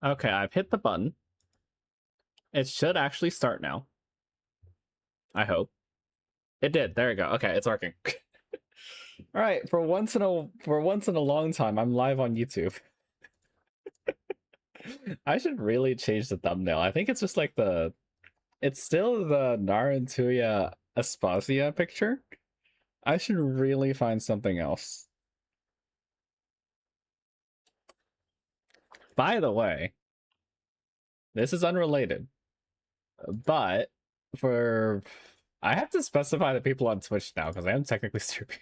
Okay, I've hit the button. It should actually start now. I hope. It did. There we go. Okay, it's working. All right, for once in a long time, I'm live on YouTube. I should really change the thumbnail. I think it's just like it's still the Narantuya Aspasia picture. I should really find something else. By the way, this is unrelated, but I have to specify the people on Twitch now because I am technically streaming.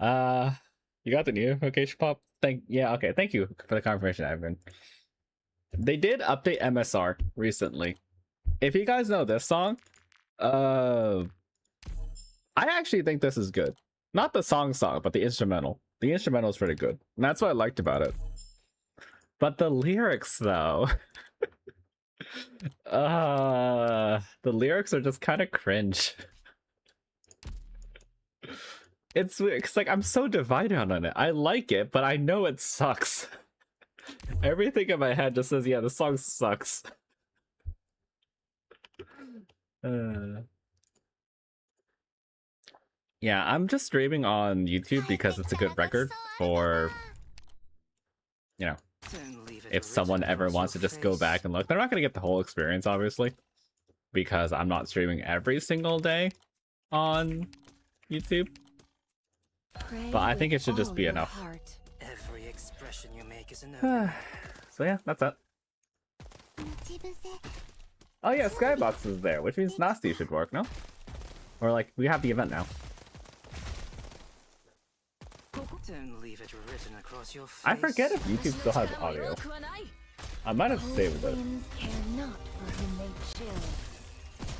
You got the new notification pop? Thank you for the confirmation, Ivan. They did update MSR recently. If you guys know this song, I actually think this is good. Not the song, but the instrumental. The instrumental is pretty good. And that's what I liked about it. But the lyrics, though, the lyrics are just kind of cringe. It's like I'm so divided on it. I like it, but I know it sucks. Everything in my head just says, yeah, the song sucks. Yeah, I'm just streaming on YouTube because it's a good record for, you know, if someone ever wants to just go back and look. They're not going to get the whole experience, obviously, because I'm not streaming every single day on YouTube. But I think it should just be enough. Every expression you make is an So yeah, that's it. Oh yeah, Skybox is there, which means Nasty should work, no? Or like, we have the event now. Don't leave it written across your face. I forget if YouTube still has audio. I might have saved it.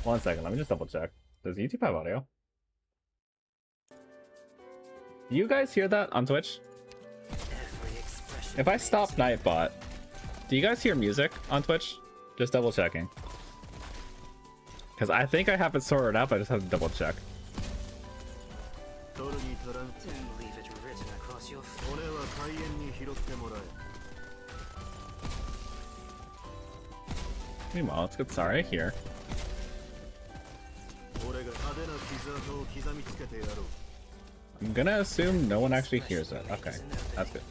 1 second, let me just double check. Does YouTube have audio? Do you guys hear that on Twitch? If I stop Nightbot, do you guys hear music on Twitch? Just double checking. Because I think I have it sorted out, but I just have to double check. Don't leave it written across your face. Meanwhile, let's get Sari here. I'm gonna assume no one actually hears it. Okay, that's good.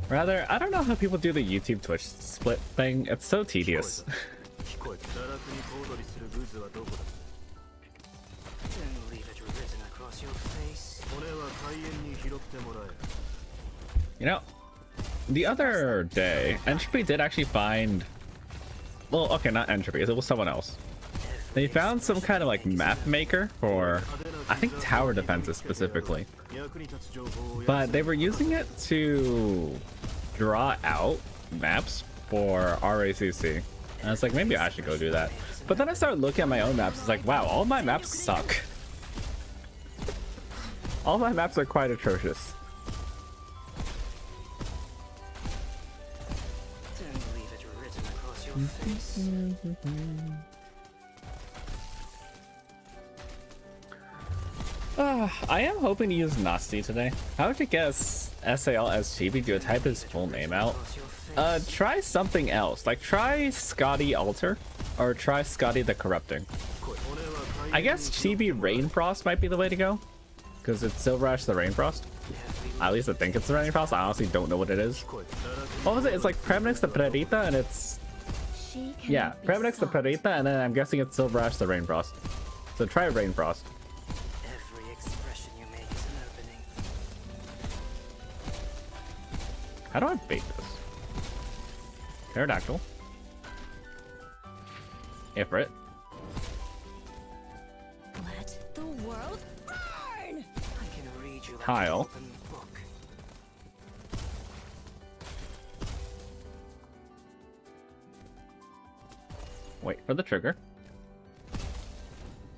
Rather, I don't know how people do the YouTube Twitch split thing. It's so tedious. Don't leave it written across your face. You know, the other day, Entropy did actually find... Well, okay, not Entropy. It was someone else. They found some kind of like map maker for, I think, tower defenses specifically. But they were using it to draw out maps for RAcc. And it's like, maybe I should go do that. But then I started looking at my own maps. It's like, wow, all my maps suck. All my maps are quite atrocious. Don't leave it written across your face. I am hoping to use Nasty today. How would you guess SALSGB do a type his full name out? Try something else. Like, try Scotty Alter, or try Scotty the Corrupting. I guess Chibi Rainfrost might be the way to go, because it's Silver Ash the Rainfrost. At least I think it's the Rainfrost. I honestly don't know what it is. What was it? It's like Premnix the Perita, and it's... Yeah, Premnix the Perita, and then I'm guessing it's Silver Ash the Rainfrost. So try Rainfrost. How do I bait this? Pterodactyl. Ifrit. Let the world burn! I can read you like Tile. an open book. Wait for the trigger.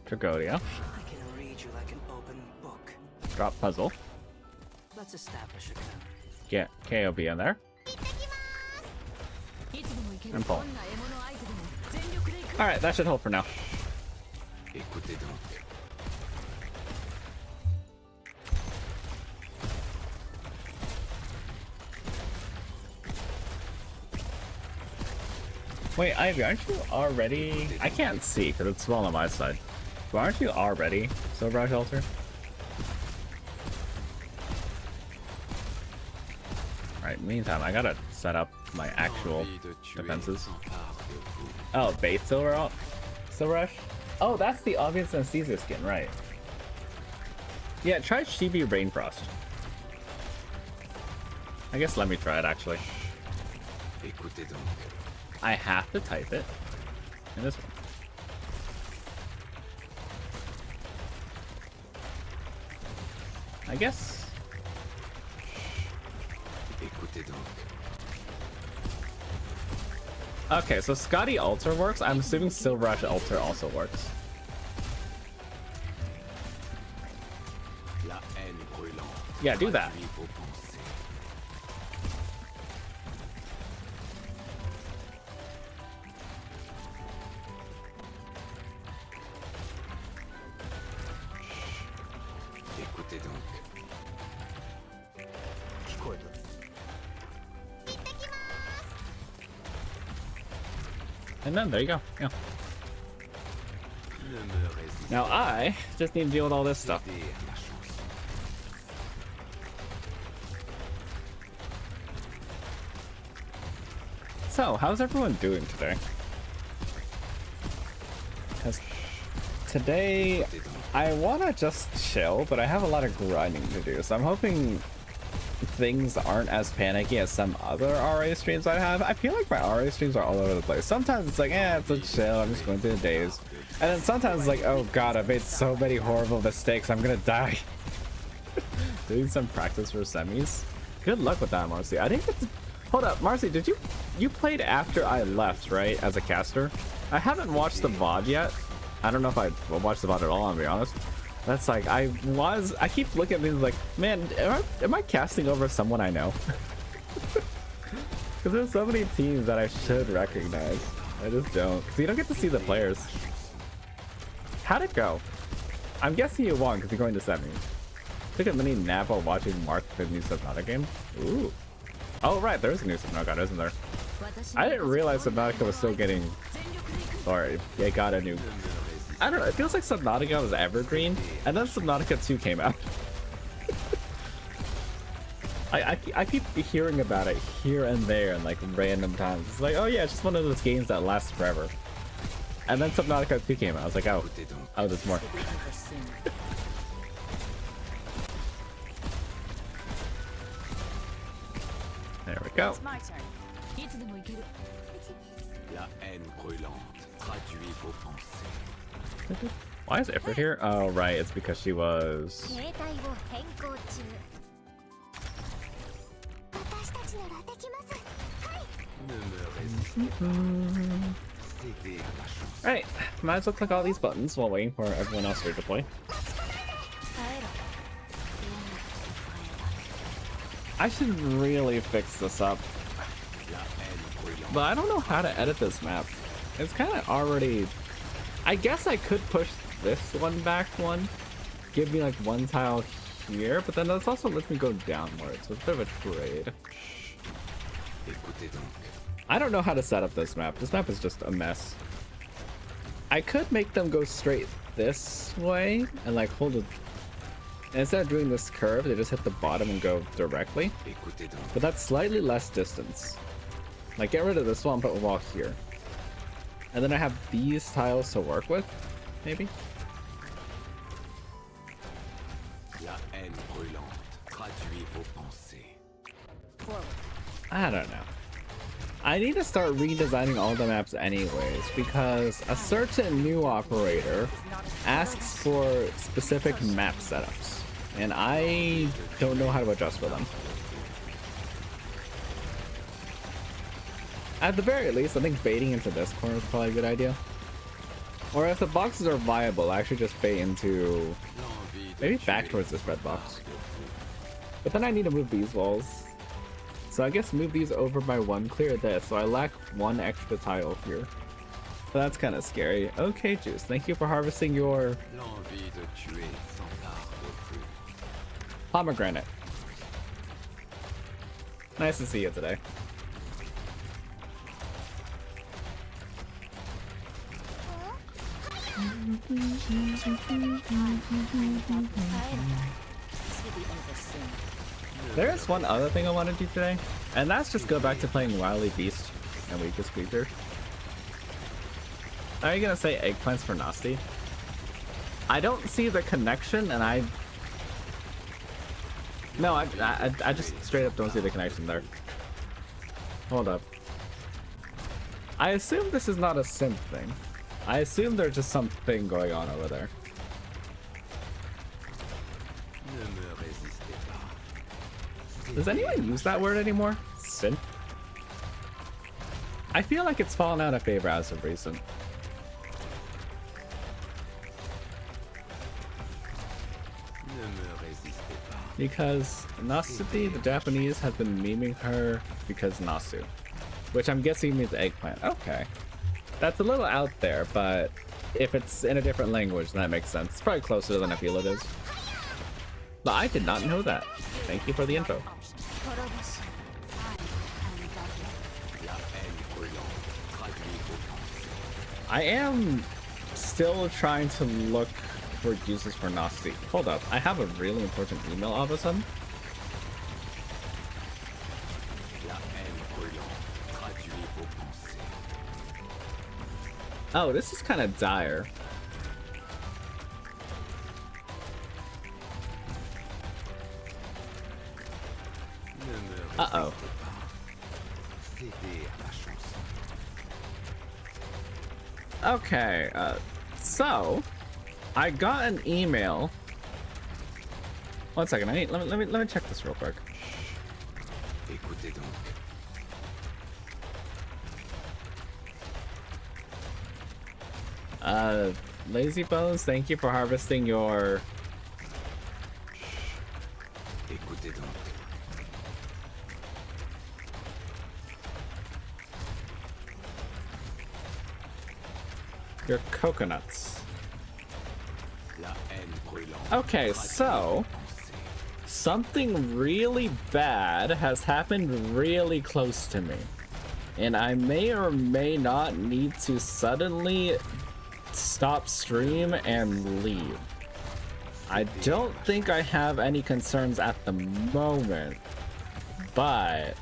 Trigodia. I can read you like an open book. Drop puzzle. Let's establish a code. Get KOB in there. And pull. Alright, that should hold for now. Wait, Ivy, aren't you already? I can't see because it's small on my side. But aren't you already Silver Rush Altar? Alright, meantime, I gotta set up my actual defenses. Oh, base Silver Rush? Oh, that's the obvious anesthesia skin, right? Yeah, try Chibi Rainfrost. I guess let me try it actually. I have to type it in this one. I guess. Okay, so Scotty Alter works. I'm assuming Silver Rush Alter also works. Yeah, do that. And then there you go. Yeah. Now I just need to deal with all this stuff. So, how's everyone doing today? Because today I want to just chill, but I have a lot of grinding to do. So I'm hoping things aren't as panicky as some other RA streams I have. I feel like my RA streams are all over the place. Sometimes it's like, it's a chill, I'm just going through the days. And then sometimes it's like, oh god, I've made so many horrible mistakes, I'm gonna die. Doing some practice for semis. Good luck with that, Marcy. I didn't get to... Hold up, Marcy, did you played after I left, right, as a caster? I haven't watched the VOD yet. I don't know if I will watch the VOD at all, I'll be honest. That's like, I keep looking at things like, man, am I casting over someone I know? Because there's so many teams that I should recognize. I just don't. So you don't get to see the players. How'd it go? I'm guessing you won because you're going to semi. Took a mini nap while watching Mark the new Subnautica game. Ooh. Oh right, there is a new Subnautica, isn't there? I didn't realize Subnautica was still getting... Sorry, it got a new... I don't know, it feels like Subnautica was evergreen, and then Subnautica 2 came out. I keep hearing about it here and there in like random times. It's like, oh yeah, it's just one of those games that lasts forever. And then Subnautica 2 came out. I was like, oh, there's more. There we go. It's my turn. Why is Ifrit here? Oh, right. It's because she was... Alright, might as well click all these buttons while waiting for everyone else to deploy. I should really fix this up. But I don't know how to edit this map. It's kind of already... I guess I could push this one back one. Give me like one tile here, but then that also lets me go downwards. So it's a bit of a trade. I don't know how to set up this map. This map is just a mess. I could make them go straight this way and like hold it. And instead of doing this curve, they just hit the bottom and go directly. But that's slightly less distance. Like get rid of this one, put a wall here. And then I have these tiles to work with, maybe? I don't know. I need to start redesigning all the maps anyways, because a certain new operator asks for specific map setups, and I don't know how to adjust for them. At the very least, I think baiting into this corner is probably a good idea. Or if the boxes are viable, I should just bait into... maybe back towards this red box. But then I need to move these walls. So I guess move these over by one, clear this. So I lack one extra tile here. So that's kind of scary. Okay, Juice, thank you for harvesting your... pomegranate. Nice to see you today. There is one other thing I want to do today, and that's just go back to playing Wily Beast and Weakest Creature. Are you gonna say eggplants for Nasty? I don't see the connection, and I just straight up don't see the connection there. Hold up. I assume this is not a simp thing. I assume there's just something going on over there. Does anyone use that word anymore? Simp? I feel like it's fallen out of favor as of recent. Because Nasuti, the Japanese, have been memeing her because Nasu, which I'm guessing means eggplant. Okay. That's a little out there, but if it's in a different language, then that makes sense. It's probably closer than I feel it is. But I did not know that. Thank you for the info. I am still trying to look for uses for Nasty. Hold up, I have a really important email all of a sudden. Oh, this is kind of dire. Uh-oh. Okay, so I got an email. One second, let me check this real quick. Lazy Bones, thank you for harvesting your coconuts. Okay, so something really bad has happened really close to me, and I may or may not need to suddenly stop stream and leave. I don't think I have any concerns at the moment, but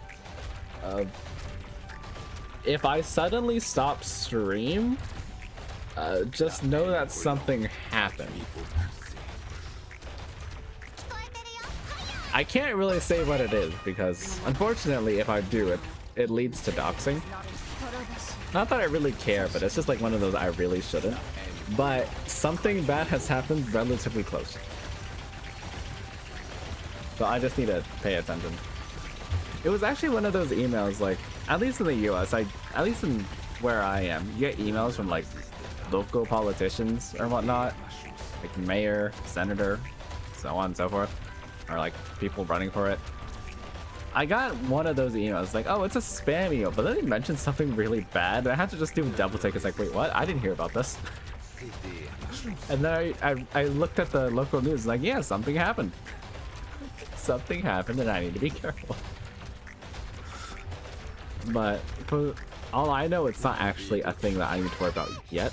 if I suddenly stop stream, just know that something happened. I can't really say what it is because, unfortunately, if I do, it leads to doxing. Not that I really care, but it's just like one of those I really shouldn't. But something bad has happened relatively close. So I just need to pay attention. It was actually one of those emails, like, at least in the US, at least in where I am, you get emails from like local politicians or whatnot, like mayor, senator, so on and so forth, or like people running for it. I got one of those emails like, oh, it's a spam email, but then they mentioned something really bad, and I had to just do a double take. It's like, wait, what? I didn't hear about this. And then I looked at the local news, like, yeah, something happened. Something happened, and I need to be careful. But for all I know, it's not actually a thing that I need to worry about yet.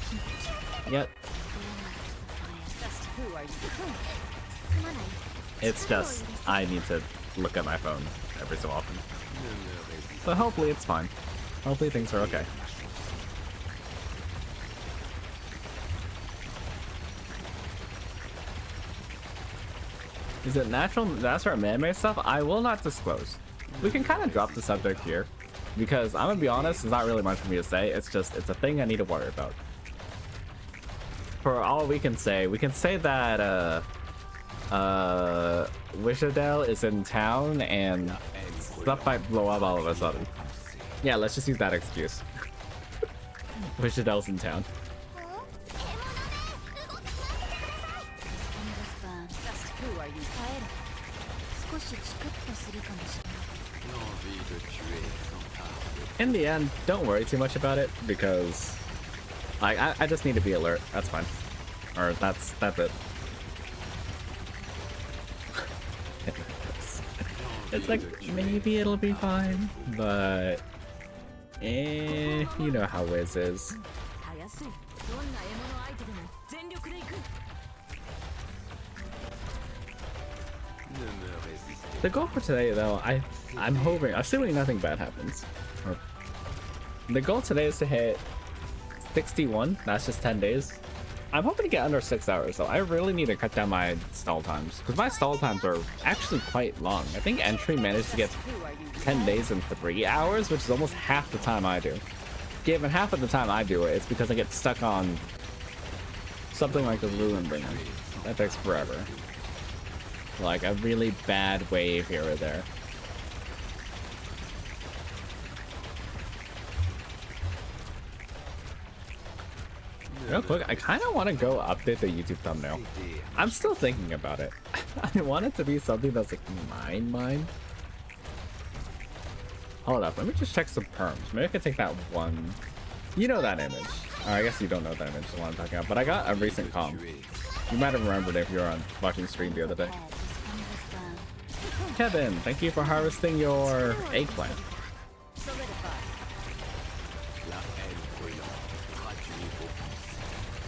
It's just I need to look at my phone every so often. But hopefully it's fine. Hopefully things are okay. Is it natural or man-made stuff? I will not disclose. We can kind of drop the subject here, because I'm gonna be honest, it's not really much for me to say. It's a thing I need to worry about. For all we can say that Wishadell is in town and stuff might blow up all of a sudden. Yeah, let's just use that excuse. Wishadell's in town. In the end, don't worry too much about it, because I just need to be alert. That's fine. Or that's it. It's like, maybe it'll be fine, but you know how Wiz is. The goal for today, though, I'm hoping, assuming nothing bad happens. The goal today is to hit 61. That's just 10 days. I'm hoping to get under 6 hours, though. I really need to cut down my stall times because my stall times are actually quite long. I think entry managed to get 10 days in 3 hours, which is almost half the time I do. Given half of the time I do it, it's because I get stuck on something like the ruin thing. That takes forever. Like a really bad wave here or there. Real quick, I kind of want to go update the YouTube thumbnail. I'm still thinking about it. I want it to be something that's like mine. Hold up, let me just check some perms. Maybe I can take that one. You know that image. Or I guess you don't know that image, the one I'm talking about. But I got a recent comp. You might have remembered it if you were on watching stream the other day. Kevin, thank you for harvesting your eggplant.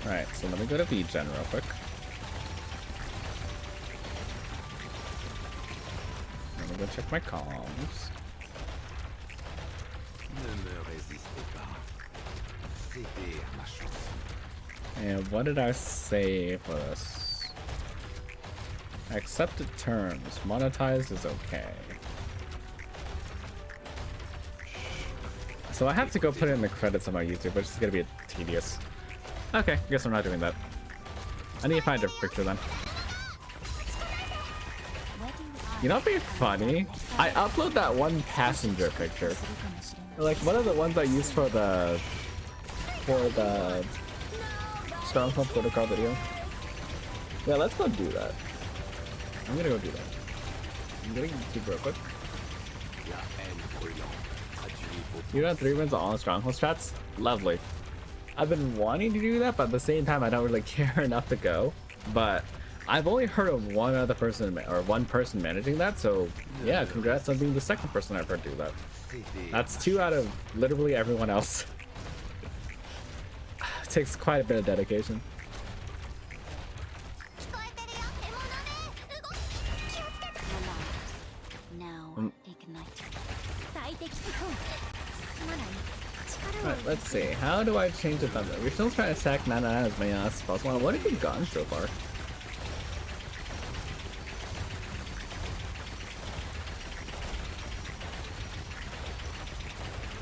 Alright, so let me go to VGen real quick. Let me go check my comms. And what did I say for this? Accepted terms. Monetized is okay. So I have to go put in the credits on my YouTube, which is gonna be tedious. Okay, guess I'm not doing that. I need to find a picture then. You know what'd be funny? I upload that one passenger picture. Like one of the ones I used for the Stronghold protocol video. Yeah, let's go do that. I'm gonna go do that. I'm getting YouTube real quick. You got 3 wins on all Stronghold strats? Lovely. I've been wanting to do that, but at the same time I don't really care enough to go. But I've only heard of one other person or one person managing that, so yeah, congrats on being the second person I've heard do that. That's 2 out of literally everyone else. It takes quite a bit of dedication. Alright, let's see. How do I change the thumbnail? We're still trying to stack 99 as many as possible. What have we gotten so far?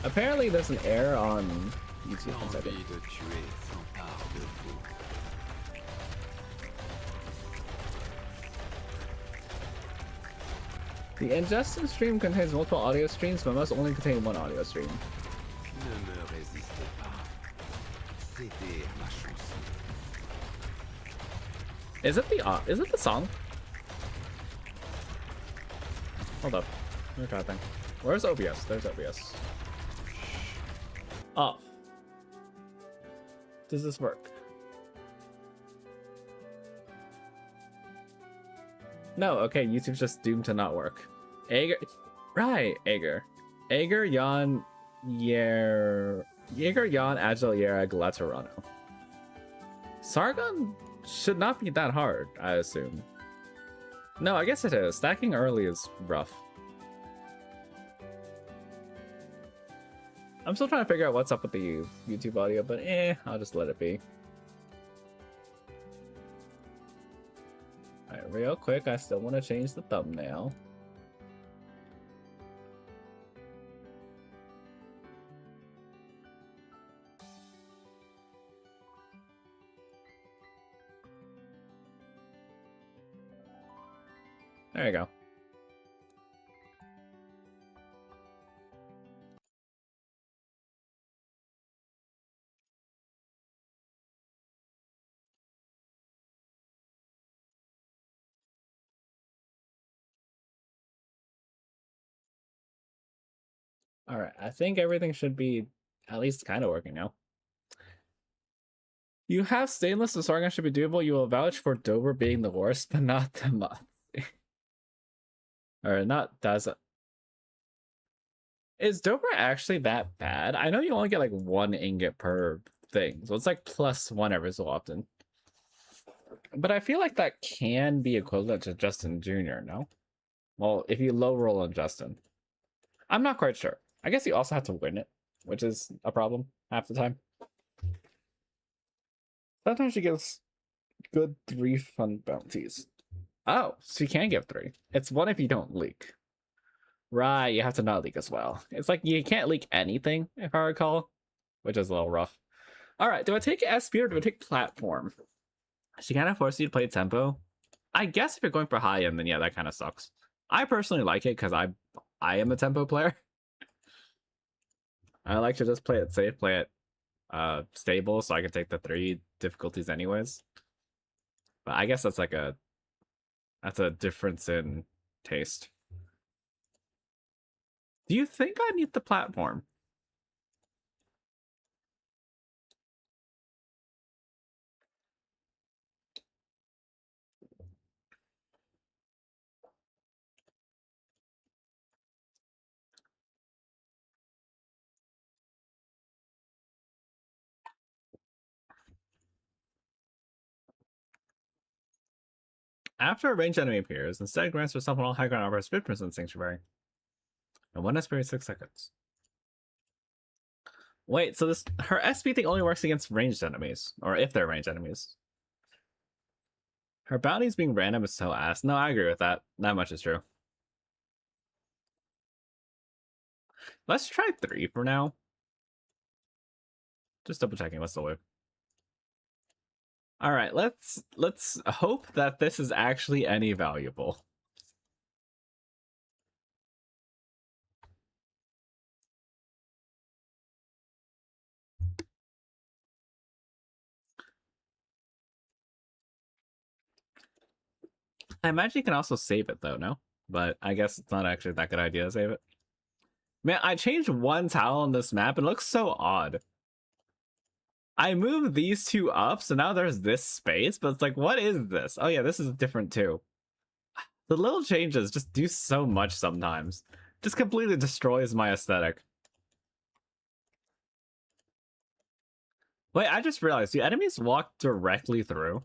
Apparently there's an error on YouTube. One second. The ingestion stream contains multiple audio streams, but must only contain one audio stream. Is it the song? Hold up. Let me try that thing. Where's OBS? There's OBS. Off. Does this work? No, okay, YouTube's just doomed to not work. Ager, right, Ager. Ager, Jan, Yer... Jaeger, Jan, Agile, Yereg, Laterano. Sargon should not be that hard, I assume. No, I guess it is. Stacking early is rough. I'm still trying to figure out what's up with the YouTube audio, but I'll just let it be. Alright, real quick, I still want to change the thumbnail. There you go. All right, I think everything should be at least kind of working now. You have stainless, the Sargon should be doable. You will vouch for Dober being the worst, but not the mod. Or not Daza. Is Dober actually that bad? I know you only get like 1 ingot per thing, so it's like +1 every so often. But I feel like that can be equivalent to Justin Jr., no? Well, if you low roll on Justin. I'm not quite sure. I guess you also have to win it, which is a problem half the time. Sometimes she gives good 3 fun bounties. Oh, so you can give 3. It's 1 if you don't leak. Right, you have to not leak as well. It's like you can't leak anything, if I recall, which is a little rough. All right, do I take SP or do I take platform? She kind of forces you to play tempo. I guess if you're going for high end, then yeah, that kind of sucks. I personally like it because I am a tempo player. I like to just play it safe, play it stable, so I can take the 3 difficulties anyways. But I guess that's like that's a difference in taste. Do you think I need the platform? After a ranged enemy appears, instead grants herself all high ground over 50% sanctuary. And 1 SP 6 seconds. Wait, so this her SP thing only works against ranged enemies, or if they're ranged enemies. Her bounties being random is so ass. No, I agree with that. That much is true. Let's try 3 for now. Just double checking. What's the loop? All right, let's hope that this is actually any valuable. I imagine you can also save it though, no? But I guess it's not actually that good idea to save it. Man, I changed 1 tile on this map. It looks so odd. I moved these 2 up, so now there's this space, but it's like, what is this? Oh yeah, this is different too. The little changes just do so much sometimes. Just completely destroys my aesthetic. Wait, I just realized, do enemies walk directly through?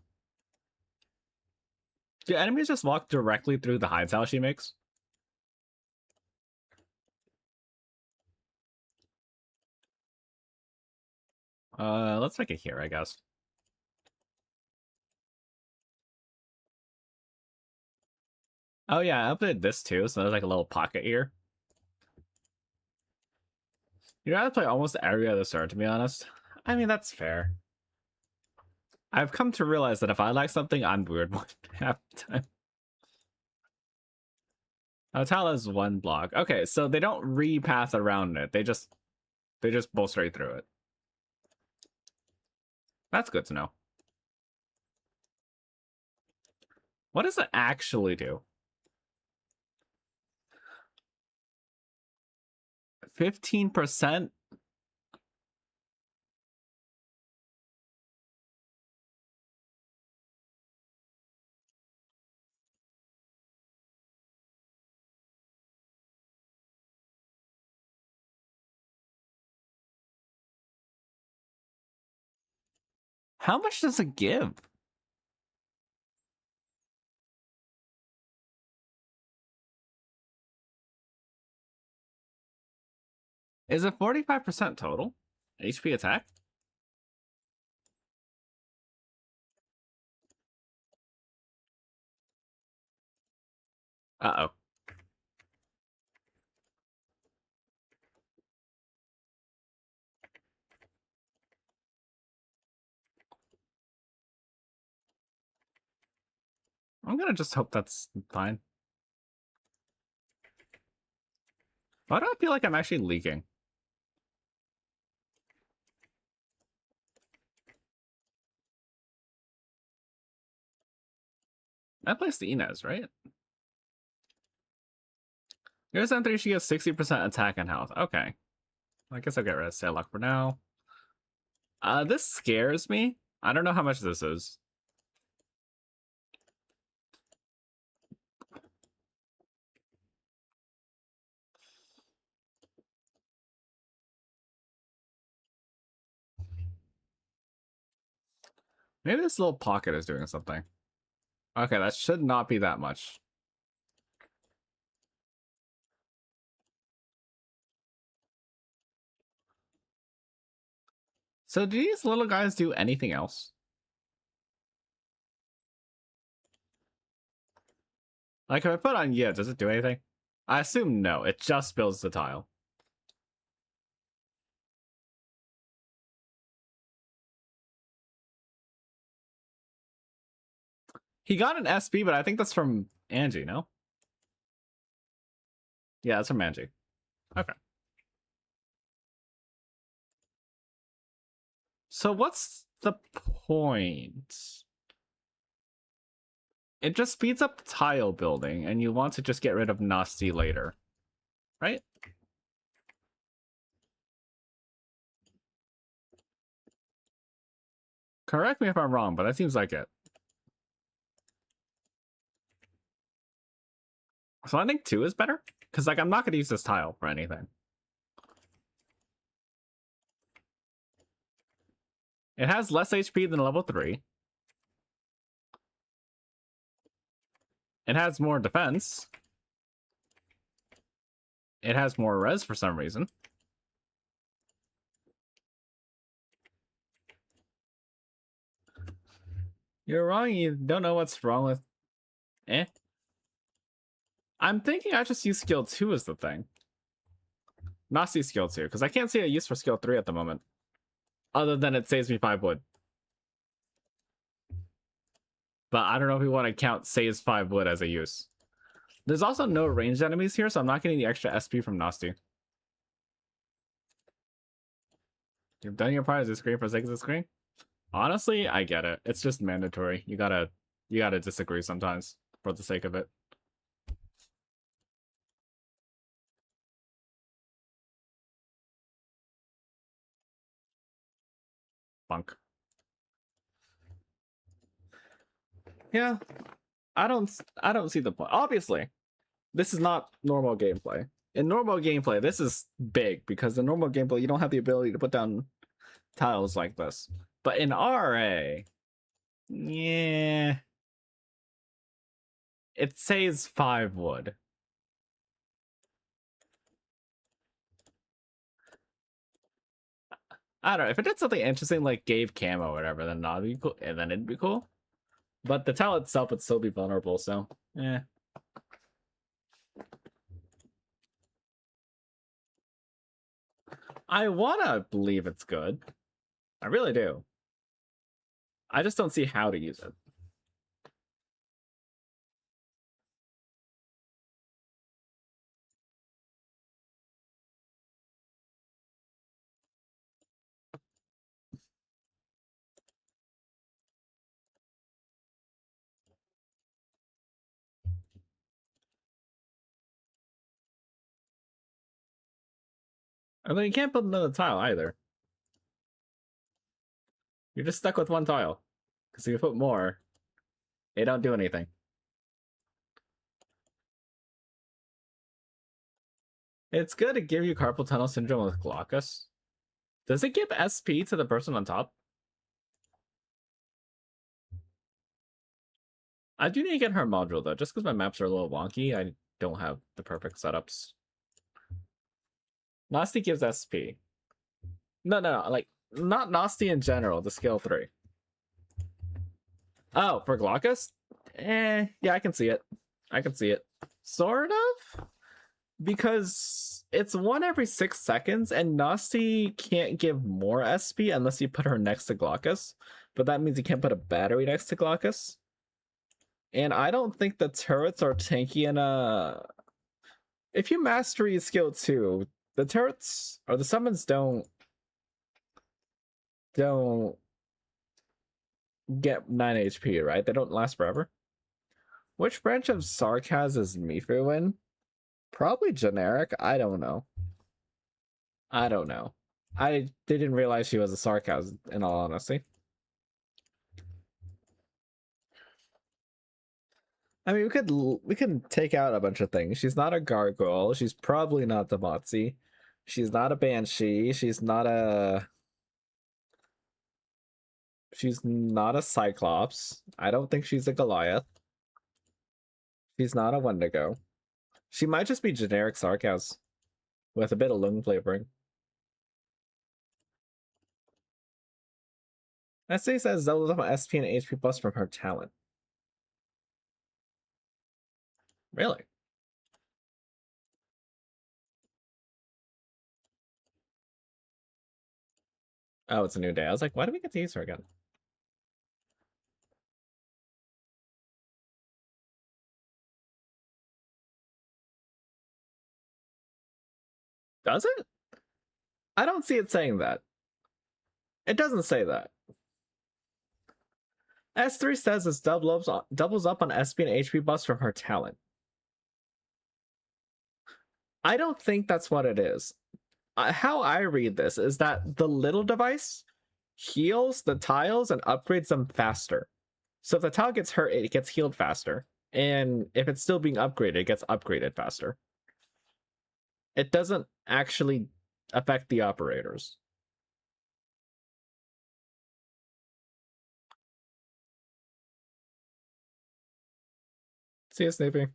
Do enemies just walk directly through the high tile she makes? Let's make it here, I guess. Oh yeah, I updated this too, so there's like a little pocket here. You'd rather play almost every other sword, to be honest. I mean, that's fair. I've come to realize that if I like something, I'm weird half the time. Oh, tile is 1 block. Okay, so they don't repath around it. They just bowl straight through it. That's good to know. What does it actually do? 15%? How much does it give? Is it 45% total? HP attack? Uh-oh. I'm gonna just hope that's fine. Why do I feel like I'm actually leaking? I placed the Inez, right? Here's M3, she gets 60% attack and health. Okay. I guess I'll get rid of Saylock for now. This scares me. I don't know how much this is. Maybe this little pocket is doing something. Okay, that should not be that much. So do these little guys do anything else? Like if I put on yeah, does it do anything? I assume no, it just builds the tile. He got an SP, but I think that's from Angie, no? Yeah, that's from Angie. Okay. So what's the point? It just speeds up tile building, and you want to just get rid of Nasty later, right? Correct me if I'm wrong, but that seems like it. So I think 2 is better, because like I'm not going to use this tile for anything. It has less HP than level 3. It has more defense. It has more res for some reason. You're wrong, you don't know what's wrong with... Eh? I'm thinking I just use skill 2 as the thing. Not see skill 2, because I can't see a use for skill 3 at the moment. Other than it saves me 5 wood. But I don't know if we want to count saves 5 wood as a use. There's also no ranged enemies here, so I'm not getting the extra SP from Nasty. You've done your part as a screen for the sake of the screen? Honestly, I get it. It's just mandatory. You gotta disagree sometimes for the sake of it. Bunk. Yeah, I don't see the point. Obviously, this is not normal gameplay. In normal gameplay, this is big because in normal gameplay you don't have the ability to put down tiles like this. But in RA, yeah, it saves 5 wood. I don't know if it did something interesting like gave camo or whatever, then that'd be cool, and then it'd be cool. But the tile itself would still be vulnerable, so yeah. I wanna believe it's good. I really do. I just don't see how to use it. I mean, you can't build another tile either. You're just stuck with one tile. Because if you put more, they don't do anything. It's good to give you carpal tunnel syndrome with Glaucus. Does it give SP to the person on top? I do need to get her module though, just because my maps are a little wonky. I don't have the perfect setups. Nasty gives SP. No, like not Nasty in general, the skill 3. Oh, for Glaucus? Yeah, I can see it. I can see it. Sort of? Because it's 1 every 6 seconds, and Nasty can't give more SP unless you put her next to Glaucus. But that means you can't put a battery next to Glaucus. And I don't think the turrets are tanky enough. If you mastery skill 2, the turrets or the summons don't get 9 HP, right? They don't last forever. Which branch of Sark has is Mifu in? Probably generic. I don't know. I didn't realize she was a sarcasm, in all honesty. I mean, we could take out a bunch of things. She's not a gargoyle. She's probably not the Motzi. She's not a banshee. She's not a cyclops. I don't think she's a Goliath. She's not a Wendigo. She might just be generic sarcasm with a bit of lung flavoring. SA says doubles up on SP and HP plus from her talent. Really? Oh, it's a new day. I was like, why do we get to use her again? Does it? I don't see it saying that. It doesn't say that. S3 says it's doubles up on SP and HP buffs from her talent. I don't think that's what it is. How I read this is that the little device heals the tiles and upgrades them faster. So if the tile gets hurt, it gets healed faster. And if it's still being upgraded, it gets upgraded faster. It doesn't actually affect the operators. See you, Snoopy.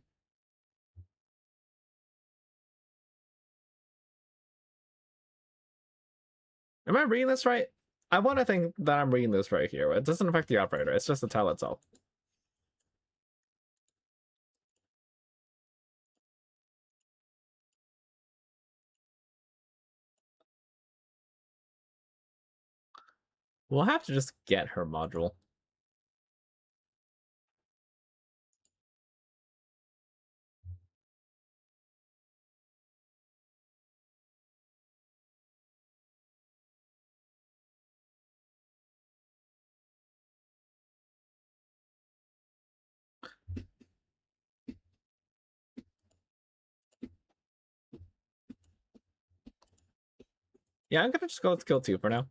Am I reading this right? I want to think that I'm reading this right here. It doesn't affect the operator. It's just the tile itself. We'll have to just get her module. Yeah, I'm gonna just go with skill 2 for now.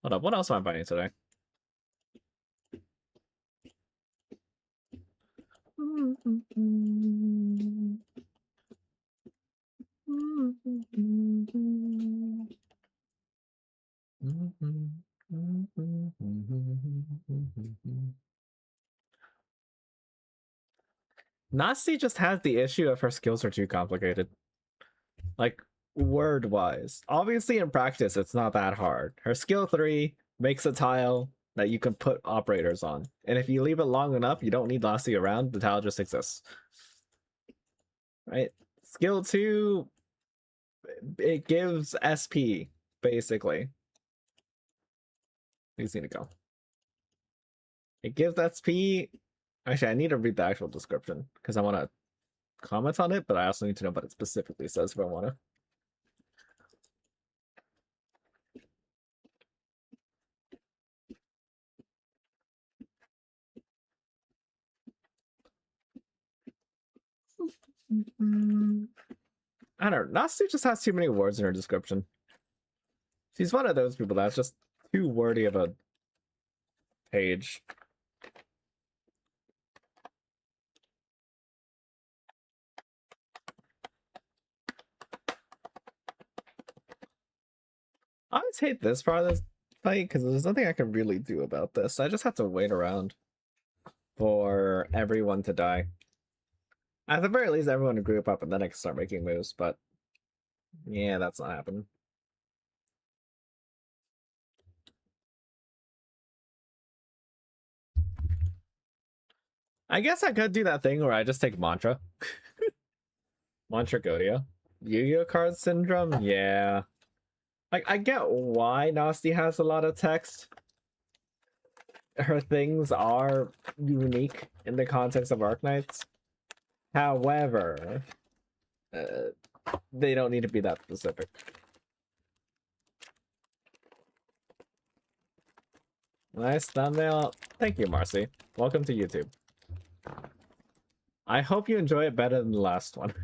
Hold up, what else am I finding today? Nasti just has the issue of her skills are too complicated. Like, word-wise. Obviously, in practice, it's not that hard. Her skill 3 makes a tile that you can put operators on. And if you leave it long enough, you don't need Nasti around, the tile just exists. Right? Skill 2, it gives SP, basically. These need to go. It gives SP. Actually, I need to read the actual description because I want to comment on it, but I also need to know what it specifically says if I want to. I don't know. Natsu just has too many words in her description. She's one of those people that's just too wordy of a page. I always hate this part of this fight because there's nothing I can really do about this. I just have to wait around for everyone to die. At the very least, everyone to group up and then I can start making moves, but yeah, that's not happening. I guess I could do that thing where I just take Mantra. Mantra Godia. Yu-Gi-Oh card syndrome? Yeah. Like, I get why Nasty has a lot of text. Her things are unique in the context of Arknights. However, they don't need to be that specific. Nice thumbnail. Thank you, Marcy. Welcome to YouTube. I hope you enjoy it better than the last one.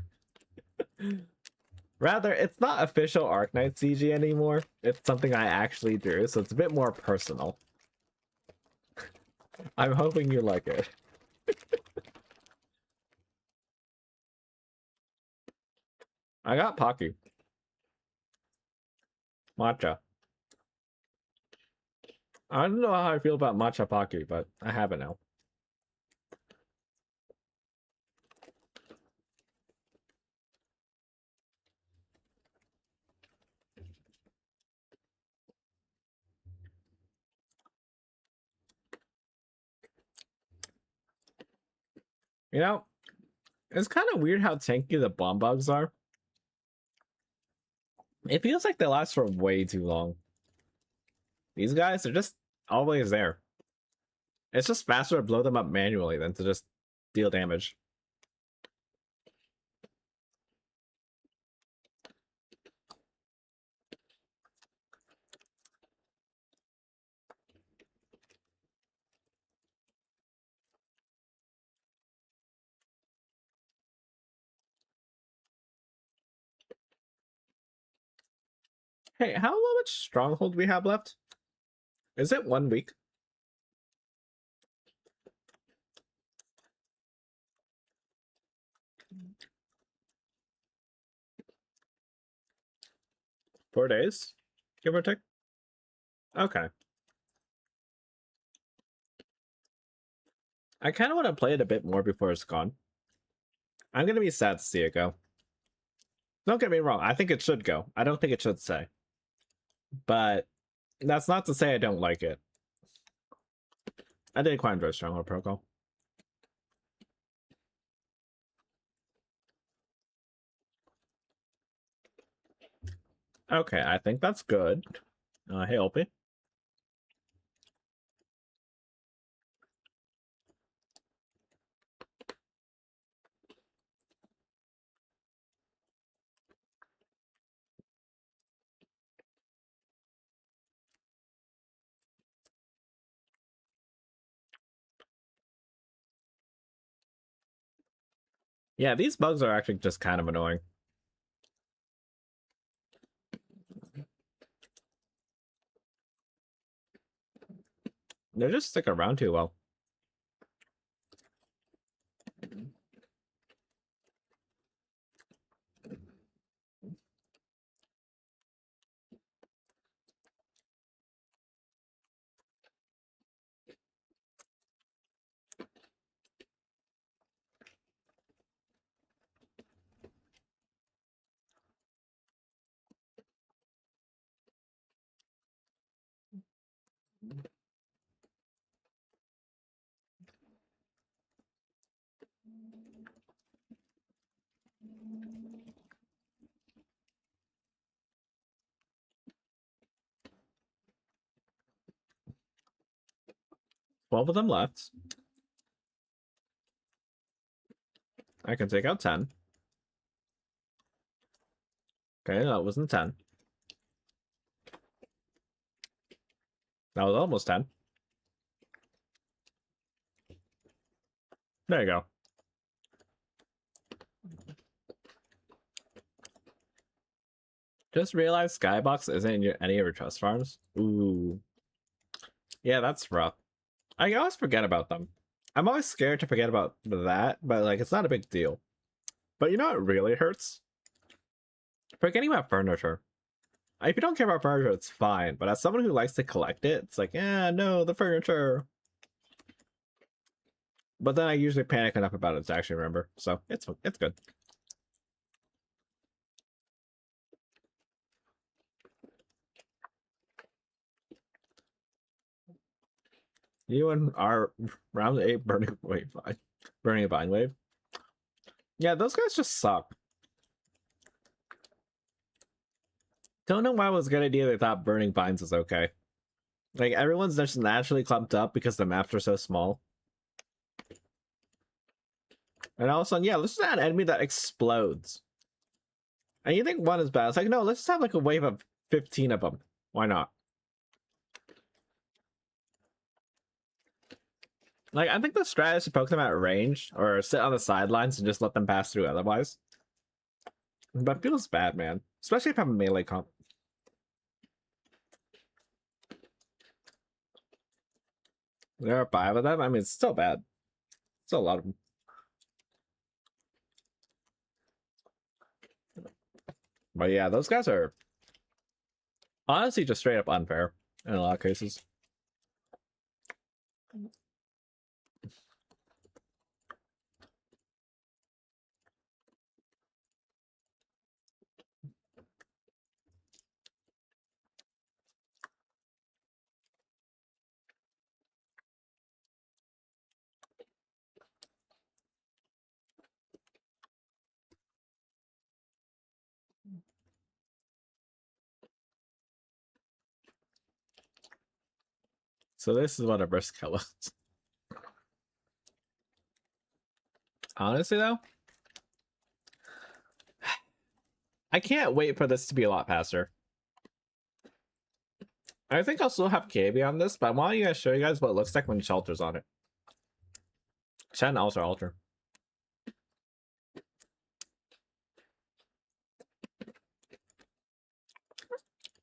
Rather, it's not official Arknight CG anymore. It's something I actually drew, so it's a bit more personal. I'm hoping you like it. I got Pocky. Matcha. I don't know how I feel about Matcha Pocky, but I have it now. You know, it's kind of weird how tanky the bomb bugs are. It feels like they last for way too long. These guys are just always there. It's just faster to blow them up manually than to just deal damage. Hey, how much stronghold we have left? Is it 1 week? $4, give or take. Okay. I kind of want to play it a bit more before it's gone. I'm gonna be sad to see it go. Don't get me wrong, I think it should go. I don't think it should stay. But that's not to say I don't like it. I did quite enjoy Stronghold Protocol. Okay, I think that's good. Hey, Opie. Yeah, these bugs are actually just kind of annoying. They just stick around too well. Twelve of them left. I can take out 10. Okay, that wasn't 10. That was almost 10. There you go. Just realized Skybox isn't in any of your trust farms. Ooh. Yeah, that's rough. I always forget about them. I'm always scared to forget about that, but like it's not a big deal. But you know what really hurts? Forgetting about furniture. If you don't care about furniture, it's fine. But as someone who likes to collect it, it's like, yeah, no, the furniture. But then I usually panic enough about it to actually remember. So it's good. You and our round 8 burning wave, burning a vine wave. Yeah, those guys just suck. Don't know why it was a good idea they thought burning vines was okay. Like everyone's just naturally clumped up because the maps are so small. And all of a sudden, yeah, let's just add an enemy that explodes. And you think one is bad. It's like, no, let's just have like a wave of 15 of them. Why not? Like, I think the strat is to poke them at range or sit on the sidelines and just let them pass through otherwise. But it feels bad, man. Especially if I'm a melee comp. There are 5 of them. I mean, it's still bad. Still a lot of them. But yeah, those guys are honestly just straight up unfair in a lot of cases. So this is what a brisk looks. Honestly, though, I can't wait for this to be a lot faster. I think I'll still have KB on this, but I want to show you guys what it looks like when Shelter's on it. Shen also alter.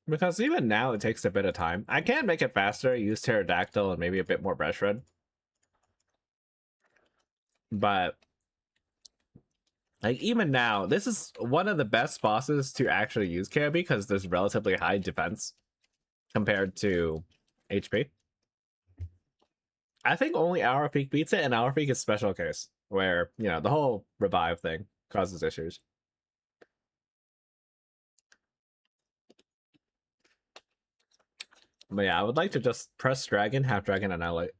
Because even now it takes a bit of time. I can make it faster, use Pterodactyl and maybe a bit more brush red. But like even now, this is one of the best bosses to actually use KB because there's relatively high defense compared to HP. I think only Hour Peak beats it, and Hour Peak is special case where, you know, the whole revive thing causes issues. But yeah, I would like to just press Dragon, have Dragon Annihilate.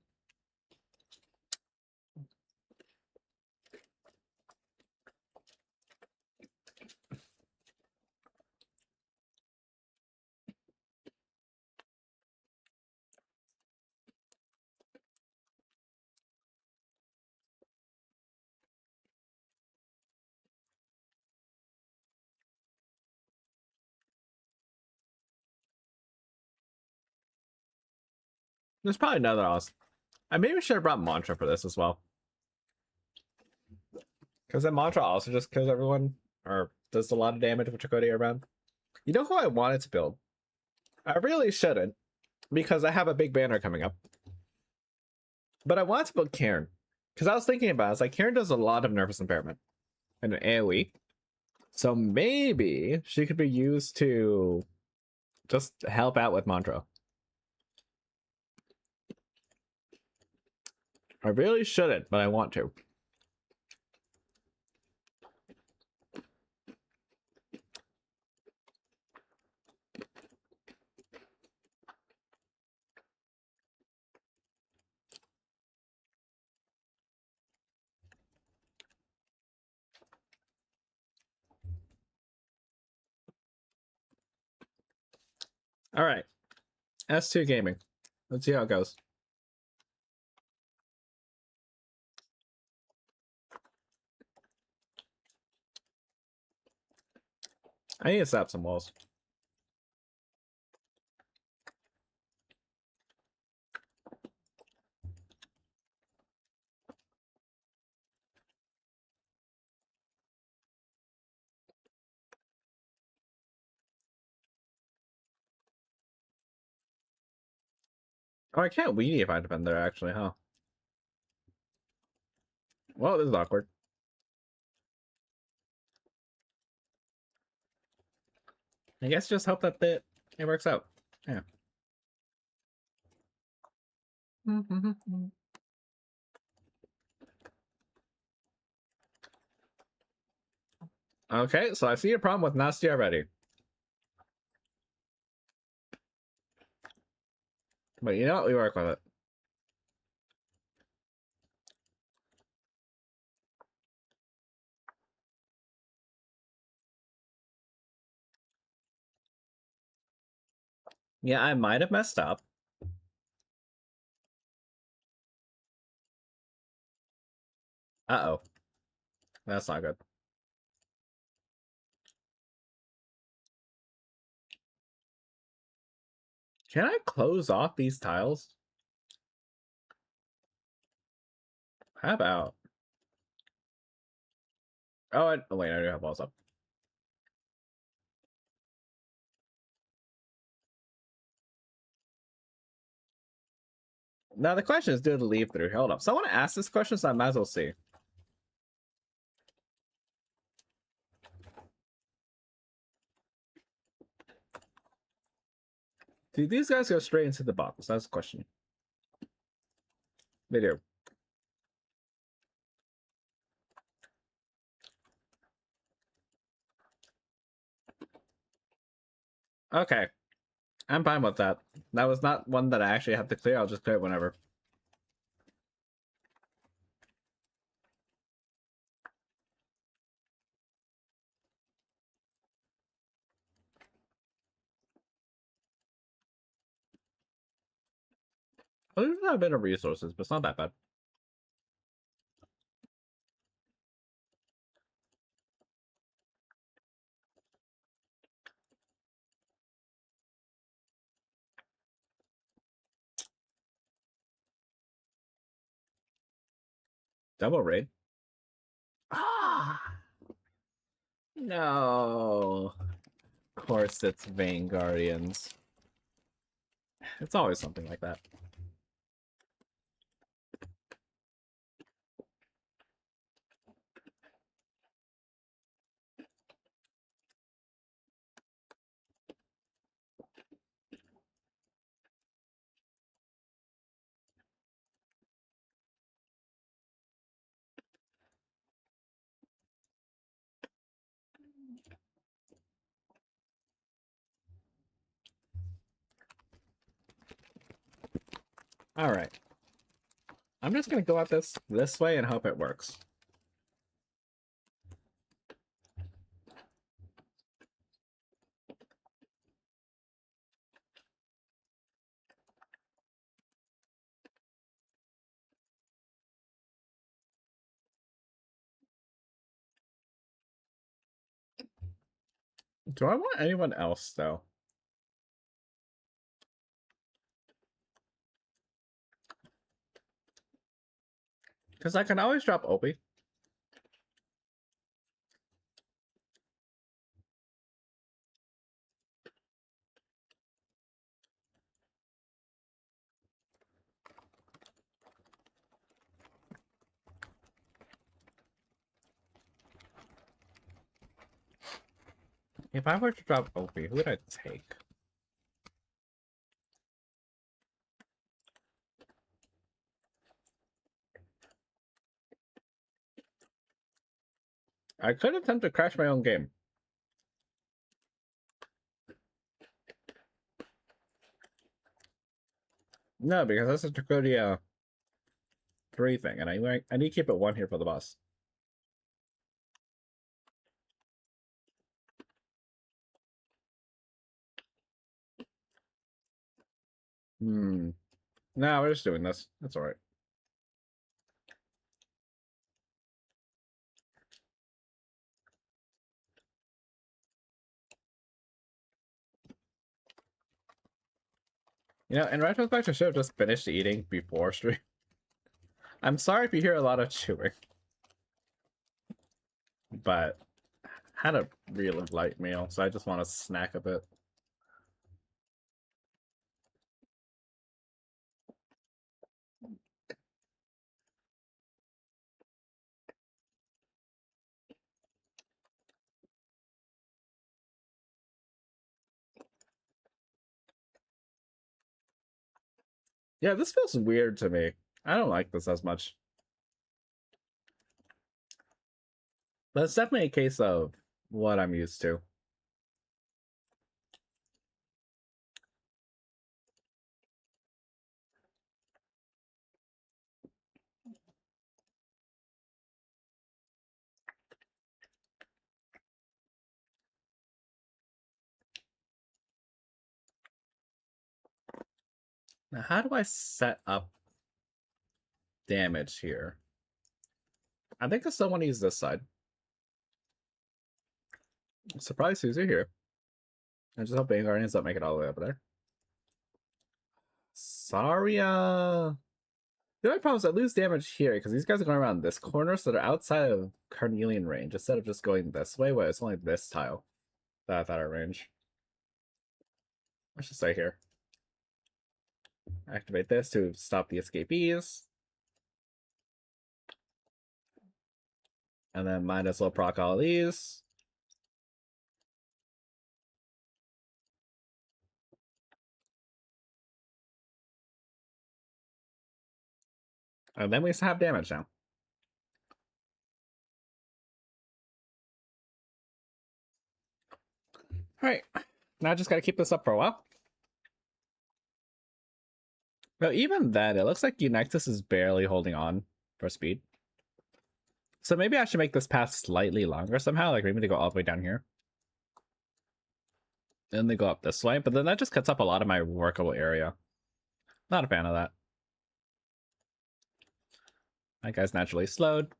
There's probably another else. I maybe should have brought Mantra for this as well. Because that Mantra also just kills everyone, or does a lot of damage with Chakotay around. You know who I wanted to build? I really shouldn't, because I have a big banner coming up. But I wanted to build Cairn. Because I was thinking about it, it's like Cairn does a lot of nervous impairment and an AoE. So maybe she could be used to just help out with Mantra. I really shouldn't, but I want to. All right. S2 Gaming. Let's see how it goes. I need to set up some walls. Oh, I can't weenie if I defend there, actually, huh? Well, this is awkward. I guess just hope that it works out. Yeah. Okay, so I see a problem with Nasty already. But you know what? We work with it. Yeah, I might have messed up. Uh-oh. That's not good. Can I close off these tiles? How about... Oh, wait, I do have walls up. Now the question is, do it leave through? Hold up. Someone asked this question, so I might as well see. Do these guys go straight into the box? That's the question. They do. Okay. I'm fine with that. That was not one that I actually have to clear. I'll just clear it whenever. I lose a bit of resources, but it's not that bad. Double raid. Ah, no. Of course, it's Vain Guardians. It's always something like that. All right. I'm just gonna go at this way and hope it works. Do I want anyone else though? Because I can always drop Opie. If I were to drop Opie, who would I take? I could attempt to crash my own game. No, because that's a Tracodia 3 thing, and I need to keep it 1 here for the boss. No, we're just doing this. That's alright. You know, in retrospect, I should have just finished eating before stream. I'm sorry if you hear a lot of chewing. But had a really light meal, so I just want to snack a bit. Yeah, this feels weird to me. I don't like this as much. But it's definitely a case of what I'm used to. Now, how do I set up damage here? I think I still want to use this side. Surprise Susie here. I just hope Bane Guardians don't make it all the way up there. Saria. The only problem is I lose damage here because these guys are going around this corner, so they're outside of Carnelian range instead of just going this way. Wait, it's only this tile that's out of range. I should stay here. Activate this to stop the escapees. And then might as well proc all these. And then we have damage now. Alright. Now I just gotta keep this up for a while. But even then, it looks like Unectus is barely holding on for speed. So maybe I should make this path slightly longer somehow. Like maybe they go all the way down here. Then they go up this way. But then that just cuts up a lot of my workable area. Not a fan of that. That guy's naturally slowed.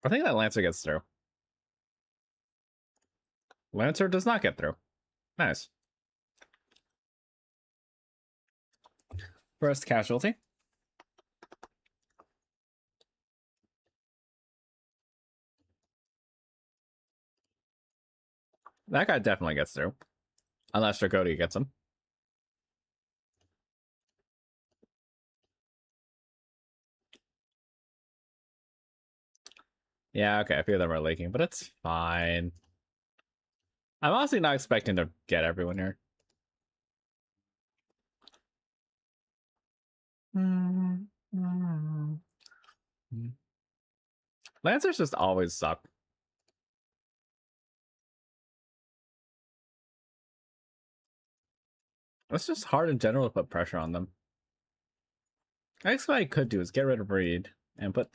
I think that Lancer gets through. Lancer does not get through. Nice. First casualty. That guy definitely gets through. Unless Dracodi gets him. Yeah, okay, a few of them are leaking, but it's fine. I'm honestly not expecting to get everyone here. Lancers just always suck. It's just hard in general to put pressure on them. I guess what I could do is get rid of Reed and put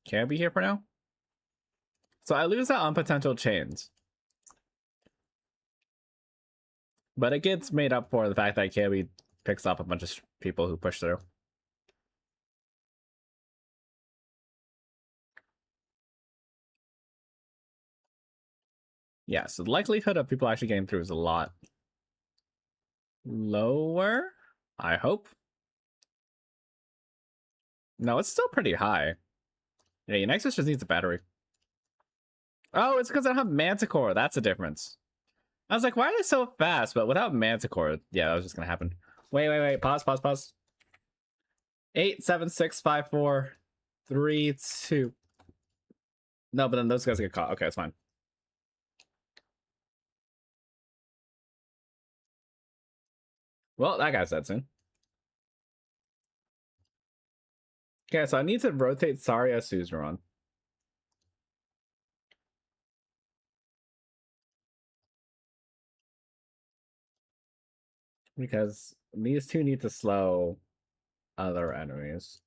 Cabby here for now. So I lose out on potential chains. But it gets made up for the fact that Cabby picks up a bunch of people who push through. Yeah, so the likelihood of people actually getting through is a lot lower, I hope. No, it's still pretty high. Yeah, your Nexus just needs a battery. Oh, it's because I don't have Manticore. That's the difference. I was like, why are they so fast? But without Manticore, yeah, that was just gonna happen. Wait. Pause. 8, 7, 6, 5, 4, 3, 2. No, but then those guys get caught. Okay, it's fine. Well, that guy's dead soon. Okay, so I need to rotate Saria Suzerain. Because these two need to slow other enemies.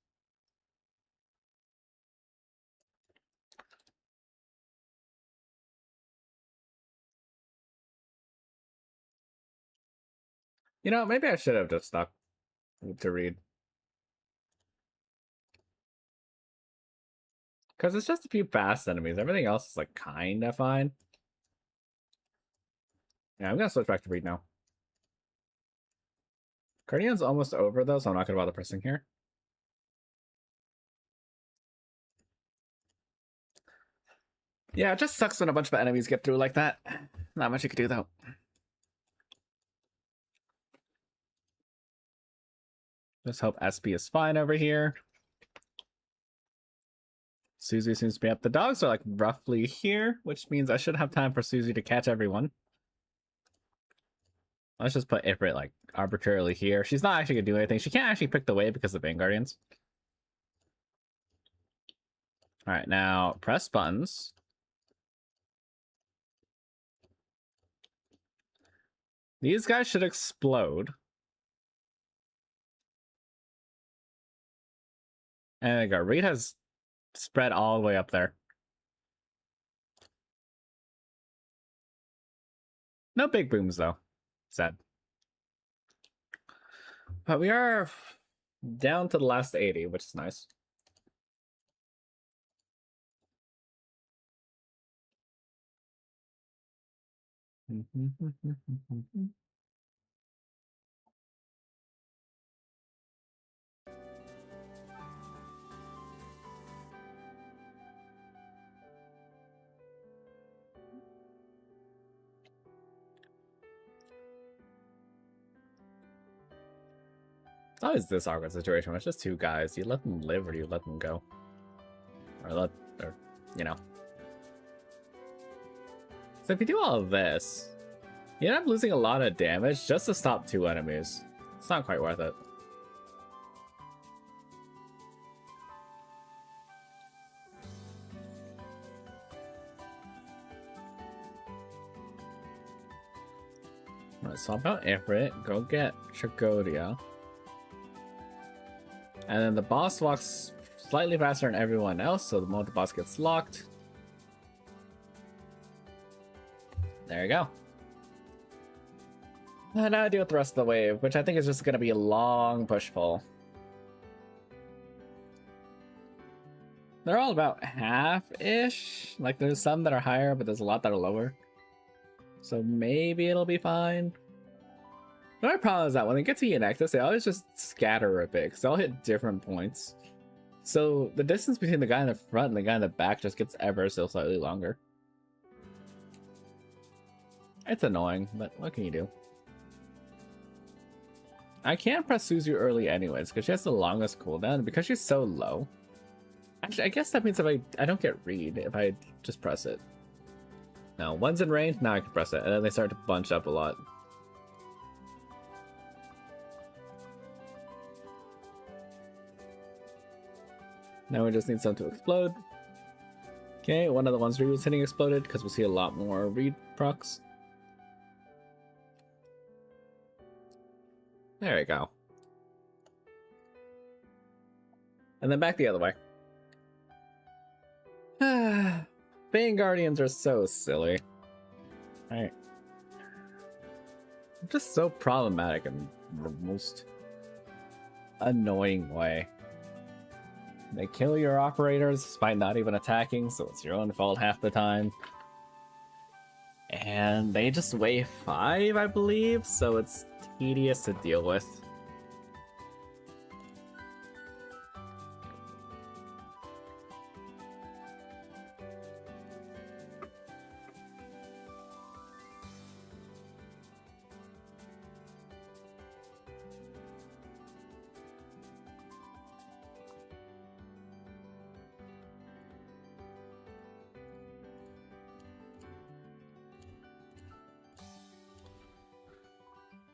You know, maybe I should have just stuck to Reed. Because it's just a few fast enemies. Everything else is like kind of fine. Yeah, I'm going to switch back to Reed now. Guardian's almost over though, so I'm not going to bother pressing here. Yeah, it just sucks when a bunch of enemies get through like that. Not much you could do though. Just hope SP is fine over here. Susie seems to be up. The dogs are like roughly here, which means I should have time for Susie to catch everyone. Let's just put Ifrit like arbitrarily here. She's not actually gonna do anything. She can't actually pick the way because of Vanguardians. Alright, now press buttons. These guys should explode. And there you go. Reed has spread all the way up there. No big booms though. Sad. But we are down to the last 80, which is nice. It's always this awkward situation where it's just two guys. You let them live or you let them go. Or you know. So if you do all of this, you end up losing a lot of damage just to stop two enemies. It's not quite worth it. Alright, swap out Ifrit, go get Tragodia. And then the boss walks slightly faster than everyone else, so the moment the boss gets locked. There you go. And now I deal with the rest of the wave, which I think is just going to be a long push-pull. They're all about half-ish. Like, there's some that are higher, but there's a lot that are lower. So maybe it'll be fine. The only problem is that when they get to Eonectus, they always just scatter a bit, because they all hit different points. So the distance between the guy in the front and the guy in the back just gets ever so slightly longer. It's annoying, but what can you do? I can't press Suzu early anyways, because she has the longest cooldown, because she's so low. Actually, I guess that means if I don't get read if I just press it. Now, one's in range, now I can press it, and then they start to bunch up a lot. Now we just need some to explode. Okay, one of the ones Reed was hitting exploded, because we'll see a lot more Reed procs. There we go. And then back the other way. Bane Guardians are so silly. Right. Just so problematic in the most annoying way. They kill your operators despite not even attacking, so it's your own fault half the time. And they just weigh 5, I believe, so it's tedious to deal with.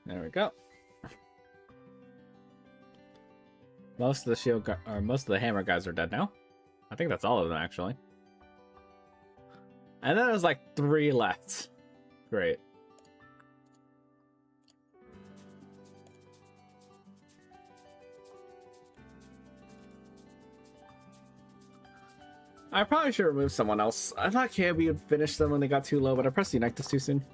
There we go. Most of the shield or most of the hammer guys are dead now. I think that's all of them actually. And then there's like 3 left. Great. I probably should remove someone else. I thought KB would finish them when they got too low, but I pressed the Eonectus too soon.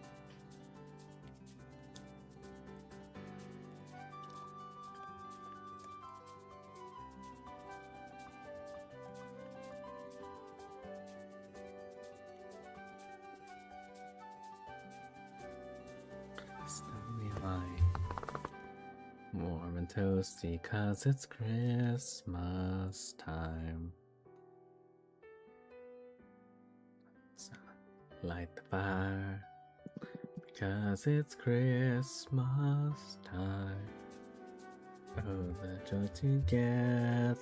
Warm and toasty, 'cause it's Christmas time. So light the fire, because it's Christmas time. Oh, the joy together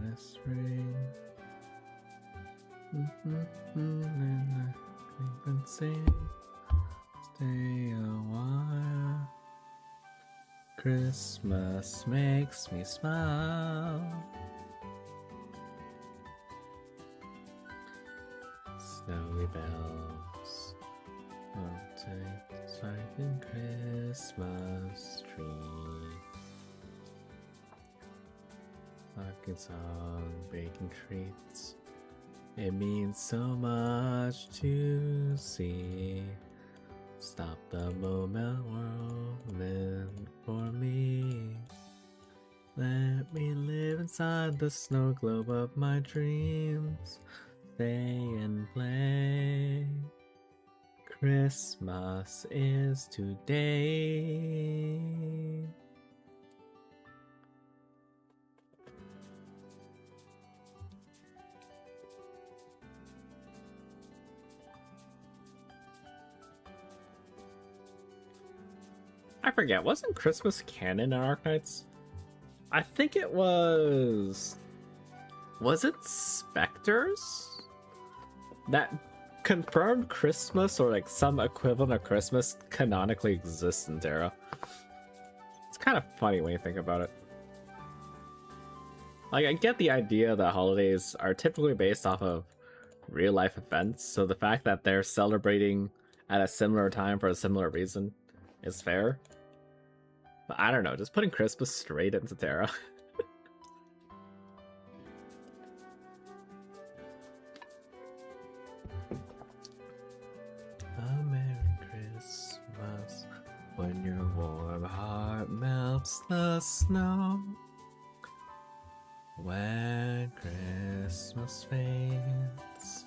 this ring. And I can sing. Stay a while. Christmas makes me smile. Snowy bells on tight striking Christmas tree. Talking song, baking treats. It means so much to see. Stop the moment for me. Let me live inside the snow globe of my dreams. Stay and play. Christmas is today. I forget, wasn't Christmas canon in Arknights? I think it was... Was it Spectres? That confirmed Christmas, or like some equivalent of Christmas, canonically exists in Terra. It's kind of funny when you think about it. Like, I get the idea that holidays are typically based off of real-life events, so the fact that they're celebrating at a similar time for a similar reason is fair. But I don't know, just putting Christmas straight into Terra. A Merry Christmas when you're stops the snow when Christmas fades.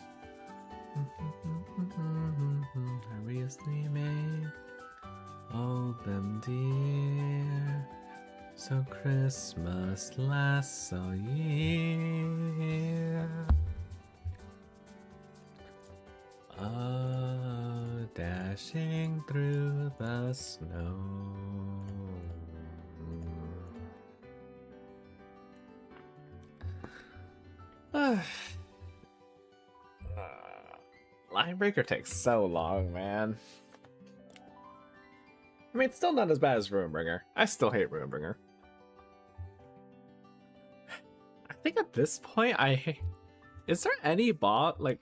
Hurriously made all them dear, so Christmas lasts a year. Dashing through the snow. Line Breaker takes so long, man. I mean, it's still not as bad as Runebringer. I still hate Runebringer. I think at this point, is there any bot, like,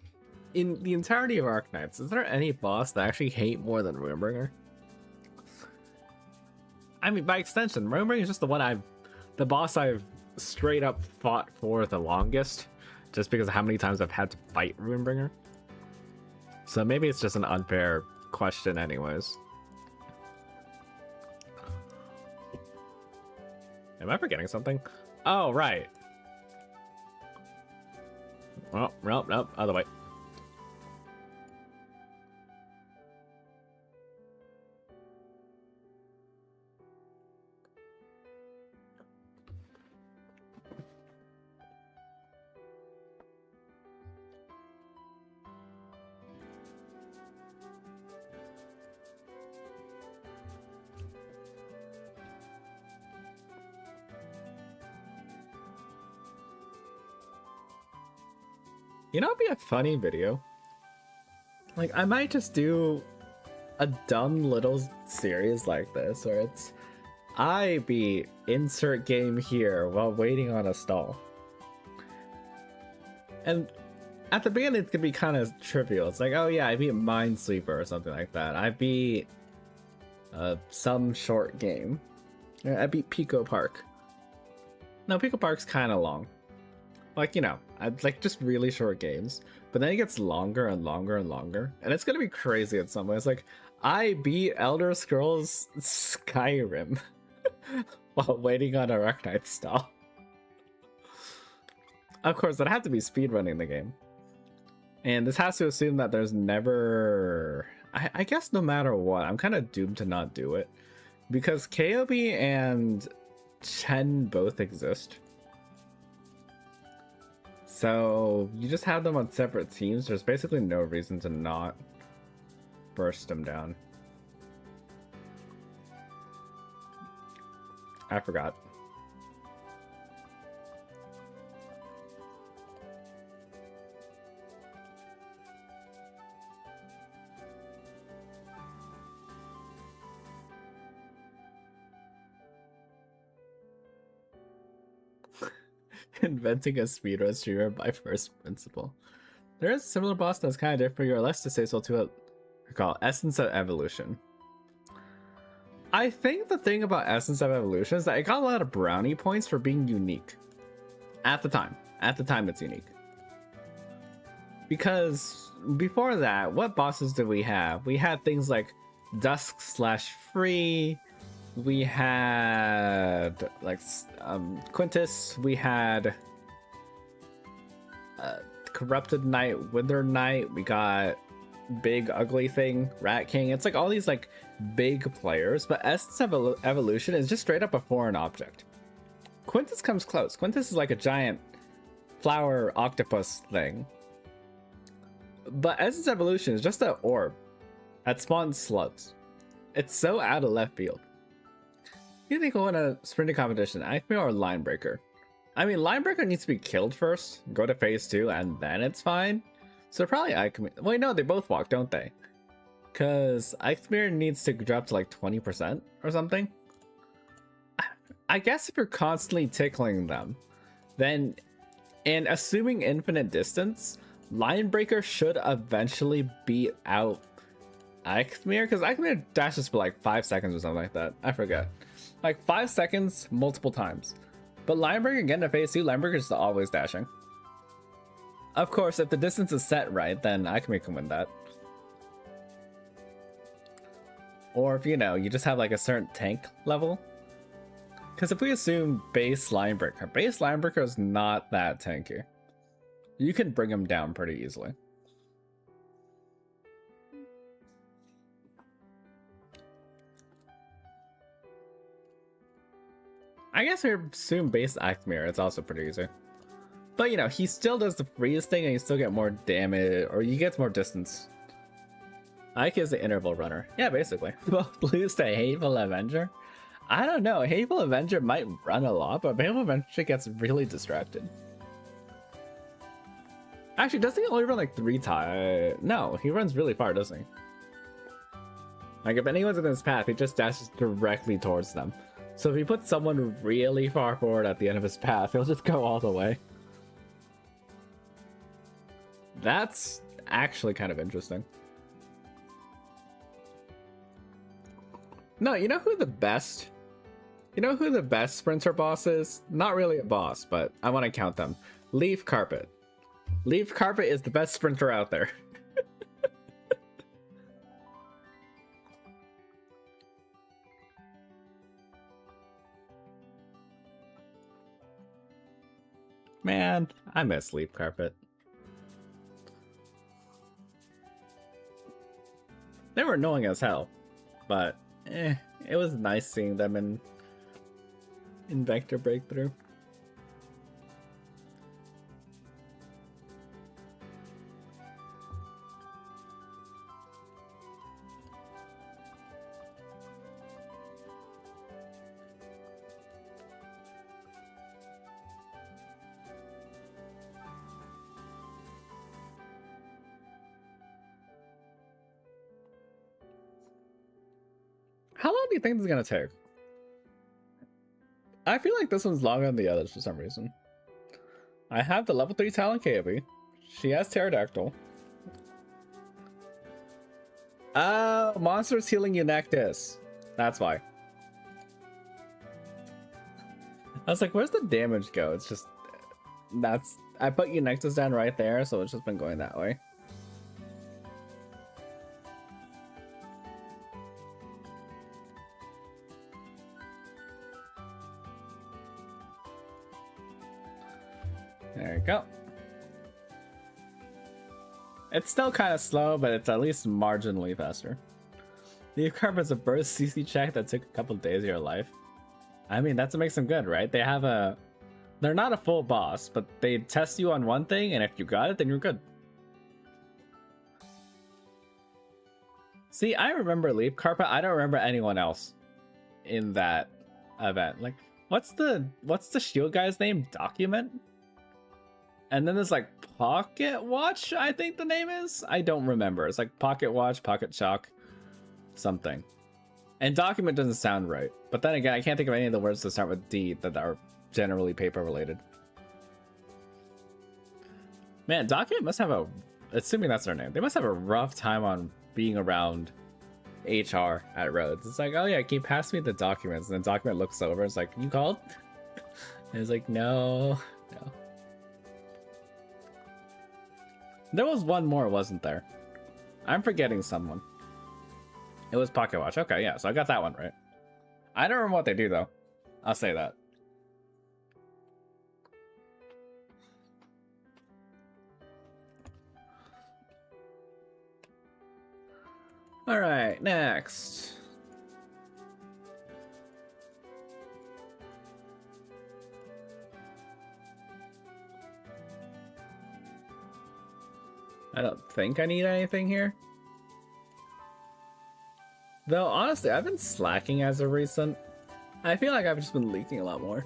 in the entirety of Arknights, is there any boss that I actually hate more than Runebringer? I mean, by extension, Runebringer is just the boss I've straight up fought for the longest, just because of how many times I've had to fight Runebringer. So maybe it's just an unfair question anyways. Am I forgetting something? Oh, right. Oh, nope, other way. You know, it'd be a funny video. Like, I might just do a dumb little series like this, where it's I beat insert game here while waiting on a stall. And at the beginning, it could be kind of trivial. It's like, oh yeah, I beat Minesweeper or something like that. I beat some short game. I beat Pico Park. No, Pico Park's kind of long. Like, you know, like just really short games. But then it gets longer and longer and longer. And it's gonna be crazy at some way. It's like, I beat Elder Scrolls Skyrim while waiting on a Arachnite stall. Of course, I'd have to be speedrunning the game. And this has to assume that there's never... I guess no matter what, I'm kind of doomed to not do it. Because KOB and Chen both exist. So you just have them on separate teams. There's basically no reason to not burst them down. I forgot. Inventing a speedrun streamer by first principle. There is a similar boss that's kind of different, or less distasteful to it. Called Essence of Evolution. I think the thing about Essence of Evolution is that it got a lot of brownie points for being unique. At the time. At the time it's unique. Because before that, what bosses did we have? We had things like Dusk/Free. We had like Quintus. We had Corrupted Knight, Wither Knight. We got Big Ugly Thing, Rat King. It's like all these like big players, but Essence of Evolution is just straight up a foreign object. Quintus comes close. Quintus is like a giant flower octopus thing. But Essence Evolution is just an orb that spawns slugs. It's so out of left field. You think we'll win a sprinting competition, Acme or Line Breaker? I mean, Line Breaker needs to be killed first, go to phase 2, and then it's fine. So probably Acme. Wait, no, they both walk, don't they? Because Eichmere needs to drop to like 20% or something. I guess if you're constantly tickling them, then, and assuming infinite distance, Line Breaker should eventually beat out Eichmere, because Eichmere dashes for like 5 seconds or something like that. I forget. Like 5 seconds multiple times. But Line Breaker getting to phase 2, Line Breaker is always dashing. Of course, if the distance is set right, then Eichmere can win that. Or if, you know, you just have like a certain tank level, Because if we assume base Linebreaker is not that tanky. You can bring him down pretty easily. I guess we assume base Actmere, it's also pretty easy. But you know, he still does the freeze thing and you still get more damage, or you get more distance. Ike is the interval runner. Yeah, basically. Both lose to Hateful Avenger. I don't know. Hateful Avenger might run a lot, but Hateful Avenger gets really distracted. Actually, doesn't he only run like 3 times? No, he runs really far, doesn't he? Like, if anyone's in his path, he just dashes directly towards them. So if you put someone really far forward at the end of his path, he'll just go all the way. That's actually kind of interesting. No, you know who the best sprinter boss is? Not really a boss, but I want to count them. Leaf Carpet. Leaf Carpet is the best sprinter out there. Man, I miss Leaf Carpet. They were annoying as hell, but it was nice seeing them in Vector Breakthrough. How long do you think this is gonna take? I feel like this one's longer than the others for some reason. I have the level 3 Talon KB. She has Pterodactyl. Oh, monsters healing Eunectus. That's why. I was like, where's the damage go? It's just... I put Eunectus down right there, so it's just been going that way. There you go. It's still kind of slow, but it's at least marginally faster. The Carpet's a burst CC check that took a couple days of your life. I mean, that's what makes them good, right? They're not a full boss, but they test you on one thing, and if you got it, then you're good. See, I remember Leap Carpet. I don't remember anyone else in that event. Like, what's the shield guy's name? Document? And then there's like Pocket Watch, I think the name is. I don't remember. It's like Pocket Watch, Pocket Chalk, something. And Document doesn't sound right. But then again, I can't think of any of the words that start with D that are generally paper related. Man, Document must have assuming that's their name, they must have a rough time on being around HR at Rhodes. It's like, oh yeah, can you pass me the documents? And then Document looks over, it's like, you called? And it's like, no. There was one more, wasn't there? I'm forgetting someone. It was Pocket Watch. Okay, yeah, so I got that one right. I don't remember what they do, though. I'll say that. Alright, next. I don't think I need anything here. Though, honestly, I've been slacking as of recent. I feel like I've just been leaking a lot more.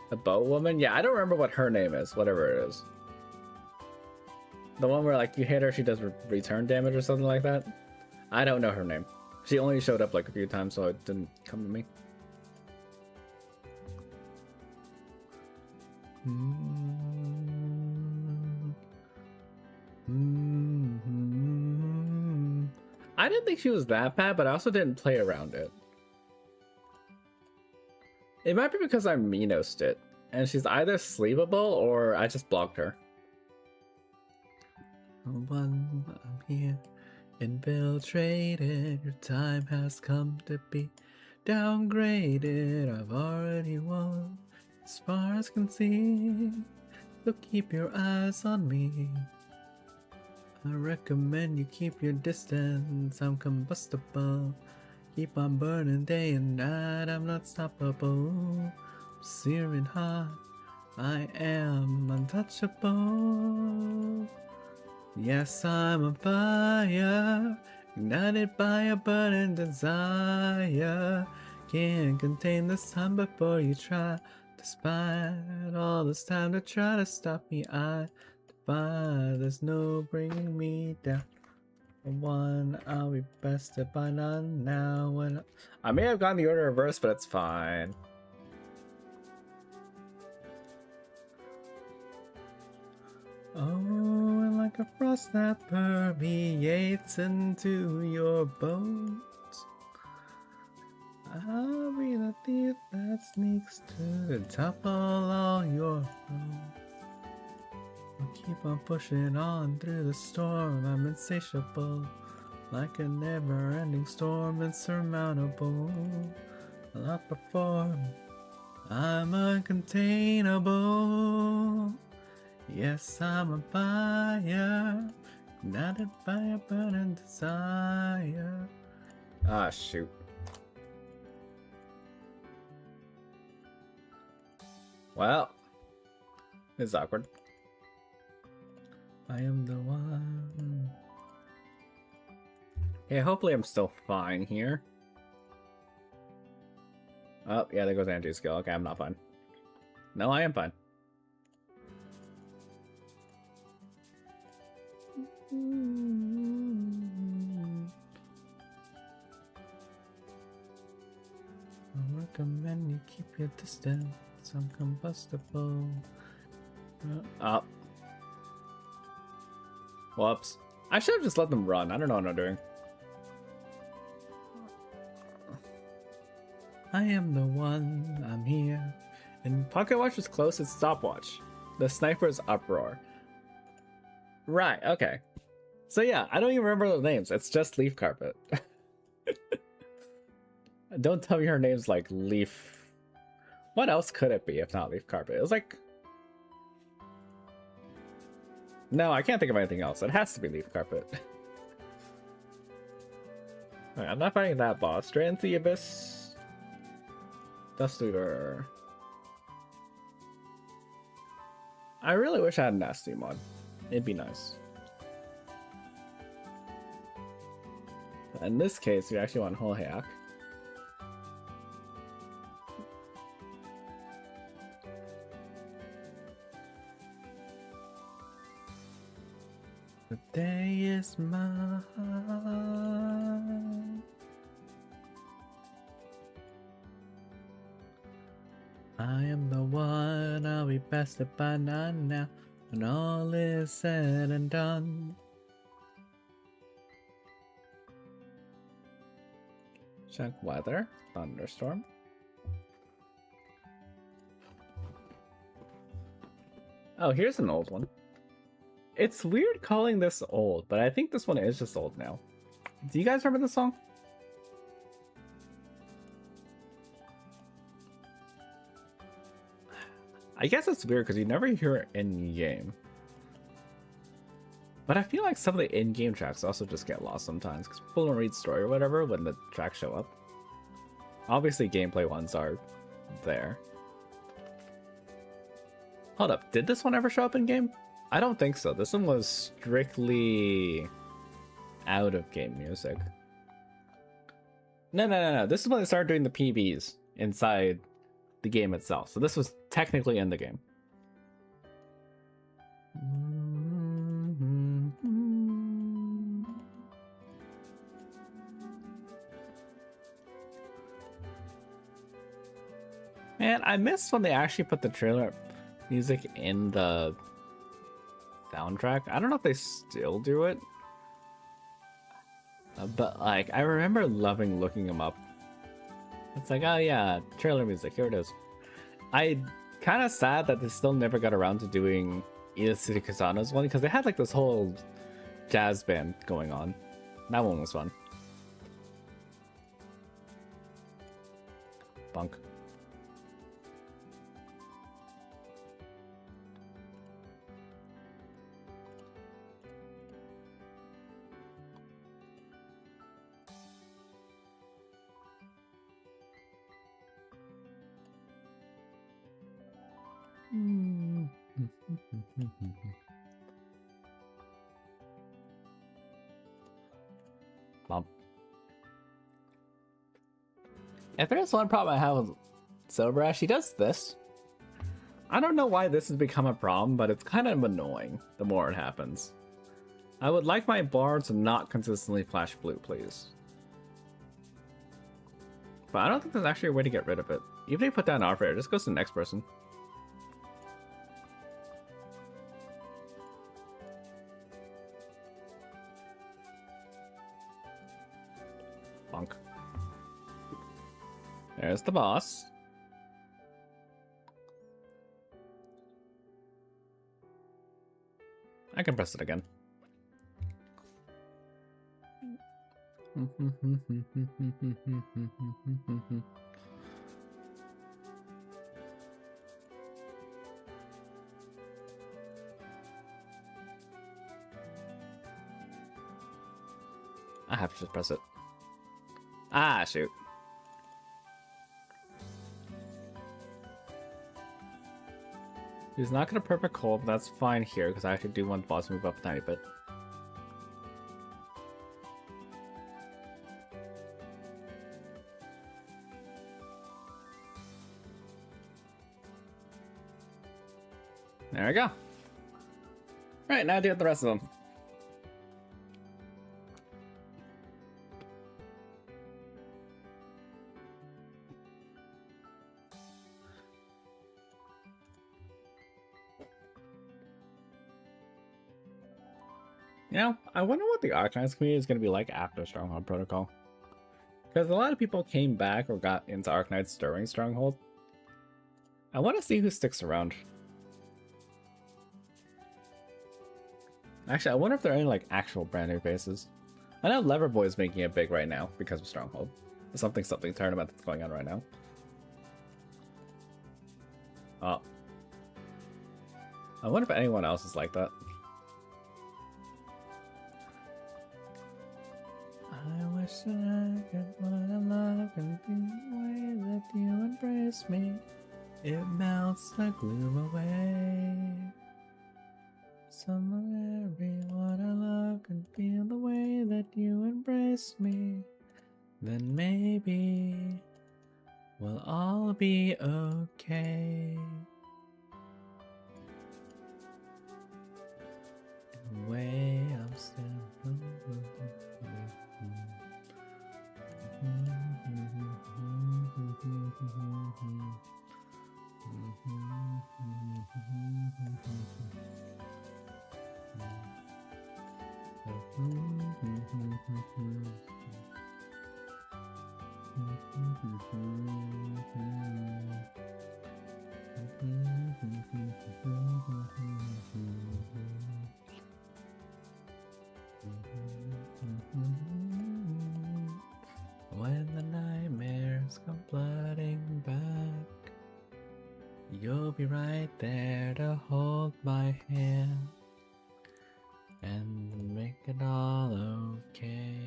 The boat woman? Yeah, I don't remember what her name is, whatever it is. The one where, like, you hit her, she does return damage or something like that? I don't know her name. She only showed up, like, a few times, so it didn't come to me. I didn't think she was that bad, but I also didn't play around it. It might be because I Minosed it, and she's either sleevable or I just blocked her. I'm here, infiltrated, your time has come to be downgraded, I've already won. As far as can see, so keep your eyes on me. I recommend you keep your distance, I'm combustible. Keep on burning day and night, I'm not stoppable. Searing hot, I am untouchable. Yes, I'm on fire, ignited by a burning desire. Can't contain the sun before you try. Despite all this time to try to stop me, I defy. There's no bringing me down. One, I'll be bested by none now. When I may have gotten the order reversed, but it's fine. Oh, and like a frost that permeates into your bones, I'll be the thief that sneaks to topple all your bones. I'll keep on pushing on through the storm. I'm insatiable, like a never-ending storm, insurmountable. I'll outperform. I'm uncontainable. Yes, I'm on fire, ignited by a burning desire. Ah, shoot. Well, it's awkward. I am the one. Yeah, hopefully I'm still fine here. Oh, yeah, there goes Andrew's skill. Okay, I'm not fine. No, I am fine. I recommend you keep your distance. I'm combustible. Up. Whoops. I should have just let them run. I don't know what I'm doing. I am the one. I'm here. And Pocket Watch is close. It's stopwatch. The sniper's uproar. Right. Okay. So yeah, I don't even remember those names. It's just Leaf Carpet. Don't tell me her name's like Leaf. What else could it be if not Leaf Carpet? It was like... No, I can't think of anything else. It has to be Leaf Carpet. Alright, I'm not fighting that boss. Straight into the Abyss. Dust Looter. I really wish I had a Nasty mod. It'd be nice. In this case, we actually want RAcc. The day is mine. I am the one, I'll be bested by none now, when all is said and done. Check weather, thunderstorm. Oh, here's an old one. It's weird calling this old, but I think this one is just old now. Do you guys remember this song? I guess it's weird because you never hear it in-game. But I feel like some of the in-game tracks also just get lost sometimes because people don't read story or whatever when the tracks show up. Obviously, gameplay ones are there. Hold up, did this one ever show up in-game? I don't think so. This one was strictly out of game music. No. This is when they started doing the PBs inside the game itself. So this was technically in the game. Man, I missed when they actually put the trailer music in the soundtrack. I don't know if they still do it, but like I remember loving looking them up. It's like, oh yeah, trailer music, here it is. I kind of sad that they still never got around to doing Ida City Kazana's one because they had like this whole jazz band going on. That one was fun. Bunk. Bump. If there's one problem I have with Silver Ash, he does this. I don't know why this has become a problem, but it's kind of annoying the more it happens. I would like my bar to not consistently flash blue, please. But I don't think there's actually a way to get rid of it. Even if you put down operator, it just goes to the next person. Bonk. There's the boss. I can press it again. I have to just press it. Ah, shoot. He's not gonna perfect hold, but that's fine here because I actually do want the boss to move up a tiny bit. There we go. Right, now do the rest of them. You know, I wonder what the Arcanine community is going to be like after Stronghold Protocol. Because a lot of people came back or got into Arcanine during Stronghold. I want to see who sticks around. Actually, I wonder if there are any like actual brand new faces. I know Leverboy is making it big right now because of Stronghold. Something tournament that's going on right now. Oh. I wonder if anyone else is like that. I wish that I could what I love and be the way that you embrace me. It melts the gloom away. Someone everyone I love can feel the way that you embrace me. Then maybe we'll all be okay. In a way I'm still when the nightmares come flooding back, you'll be right there to hold my hand and make it all okay.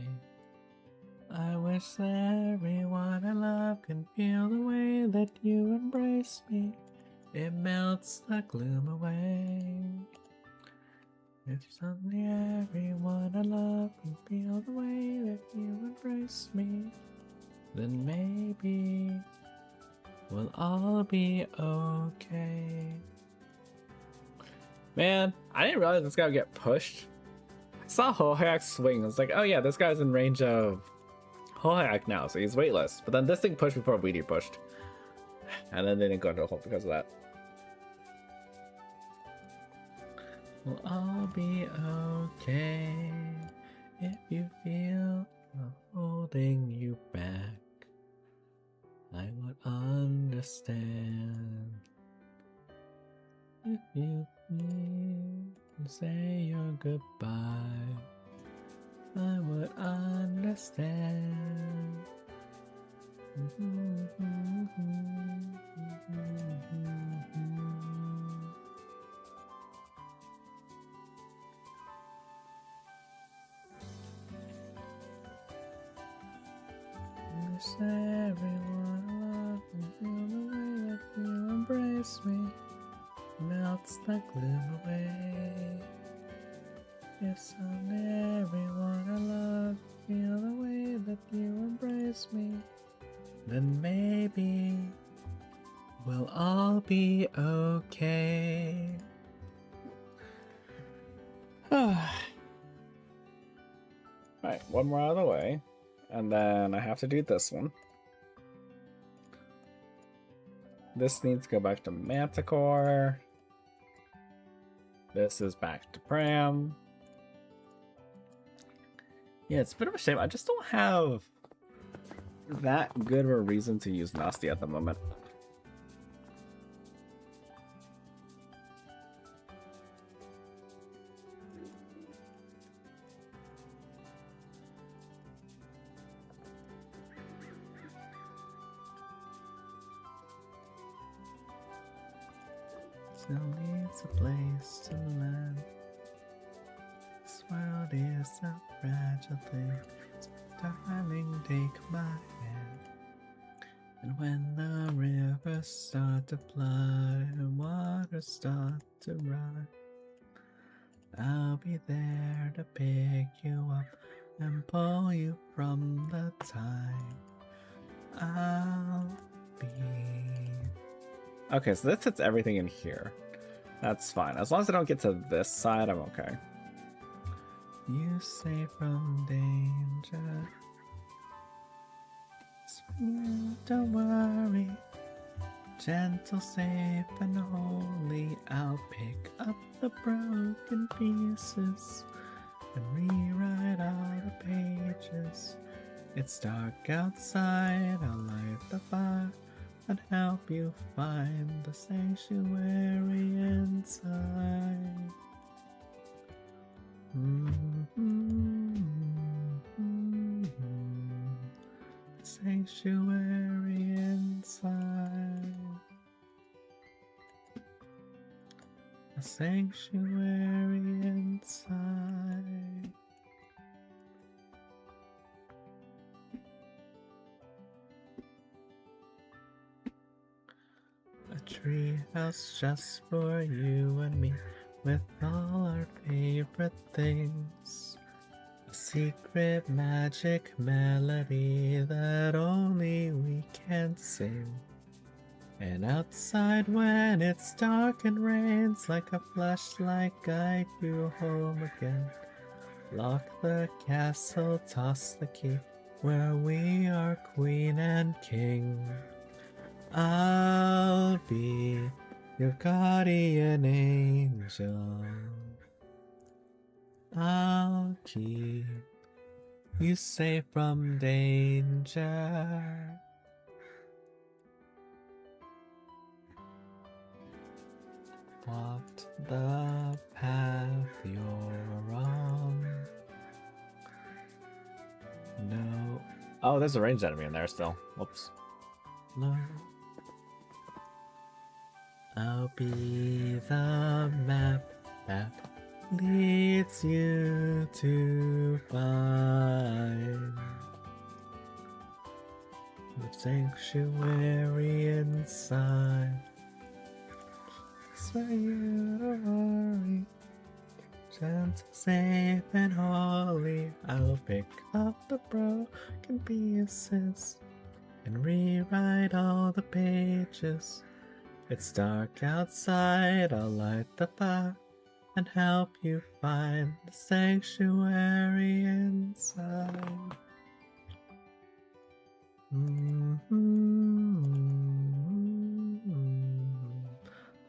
I wish that everyone I love can feel the way that you embrace me. It melts the gloom away. If suddenly everyone I love can feel the way that you embrace me, then maybe we'll all be okay. Man, I didn't realize this guy would get pushed. I saw RAcc swing. I was like, oh yeah, this guy's in range of RAcc now, so he's weightless. But then this thing pushed before Weedy pushed. And then they didn't go into a hole because of that. We'll all be okay if you feel I'm holding you back. I would understand if you need to say your goodbye. I would understand Miss everyone I love and feel the way that you embrace me. Melts the gloom away. If some everyone I love feel the way that you embrace me, then maybe we'll all be okay. Alright, one more out of the way. And then I have to do this one. This needs to go back to Manticore. This is back to Pram. Yeah, it's a bit of a shame. I just don't have that good of a reason to use Nasty at the moment. Still needs a place to land. This world is a fragile thing. So darling, take my hand. And when the rivers start to flood and waters start to run, I'll be there to pick you up and pull you from the tide. I'll be... Okay, so this hits everything in here. That's fine. As long as I don't get to this side, I'm okay. You say from danger. Don't worry. Gentle, safe, and holy. I'll pick up the broken pieces and rewrite all the pages. It's dark outside. I'll light the fire and help you find the sanctuary inside. Sanctuary inside. A sanctuary inside. A tree house just for you and me, with all our favorite things. A secret magic melody that only we can sing. And outside when it's dark and rains, like a flashlight guide you home again. Lock the castle, toss the key, where we are queen and king. I'll be your guardian angel. I'll keep you safe from danger. Walked the path you're on. No. Oh, there's a ranged enemy in there still. Whoops. No. I'll be the map that leads you to find the sanctuary inside. So you don't worry, gentle, safe, and holy. I'll pick up the broken pieces and rewrite all the pages. It's dark outside, I'll light the fire and help you find the sanctuary inside.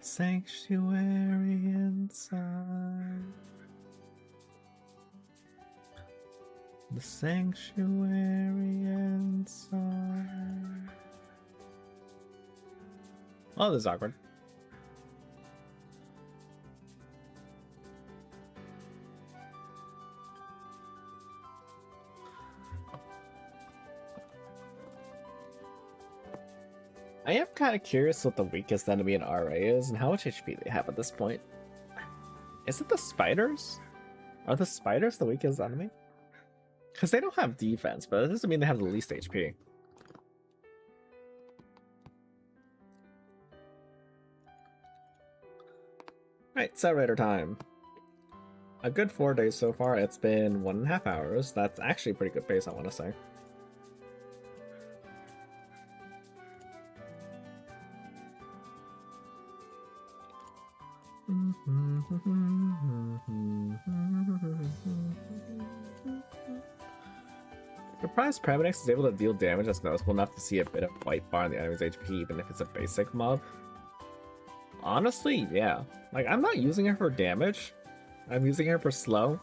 Sanctuary inside. The sanctuary inside. Oh, this is awkward. I am kind of curious what the weakest enemy in RA is and how much HP they have at this point. Is it the spiders? Are the spiders the weakest enemy? Because they don't have defense, but that doesn't mean they have the least HP. Right, set raider time. A good 4 days so far. It's been 1.5 hours. That's actually a pretty good pace, I want to say. Surprised Paramedex is able to deal damage that's noticeable enough to see a bit of white bar on the enemy's HP, even if it's a basic mob. Honestly, yeah. Like, I'm not using her for damage. I'm using her for slow.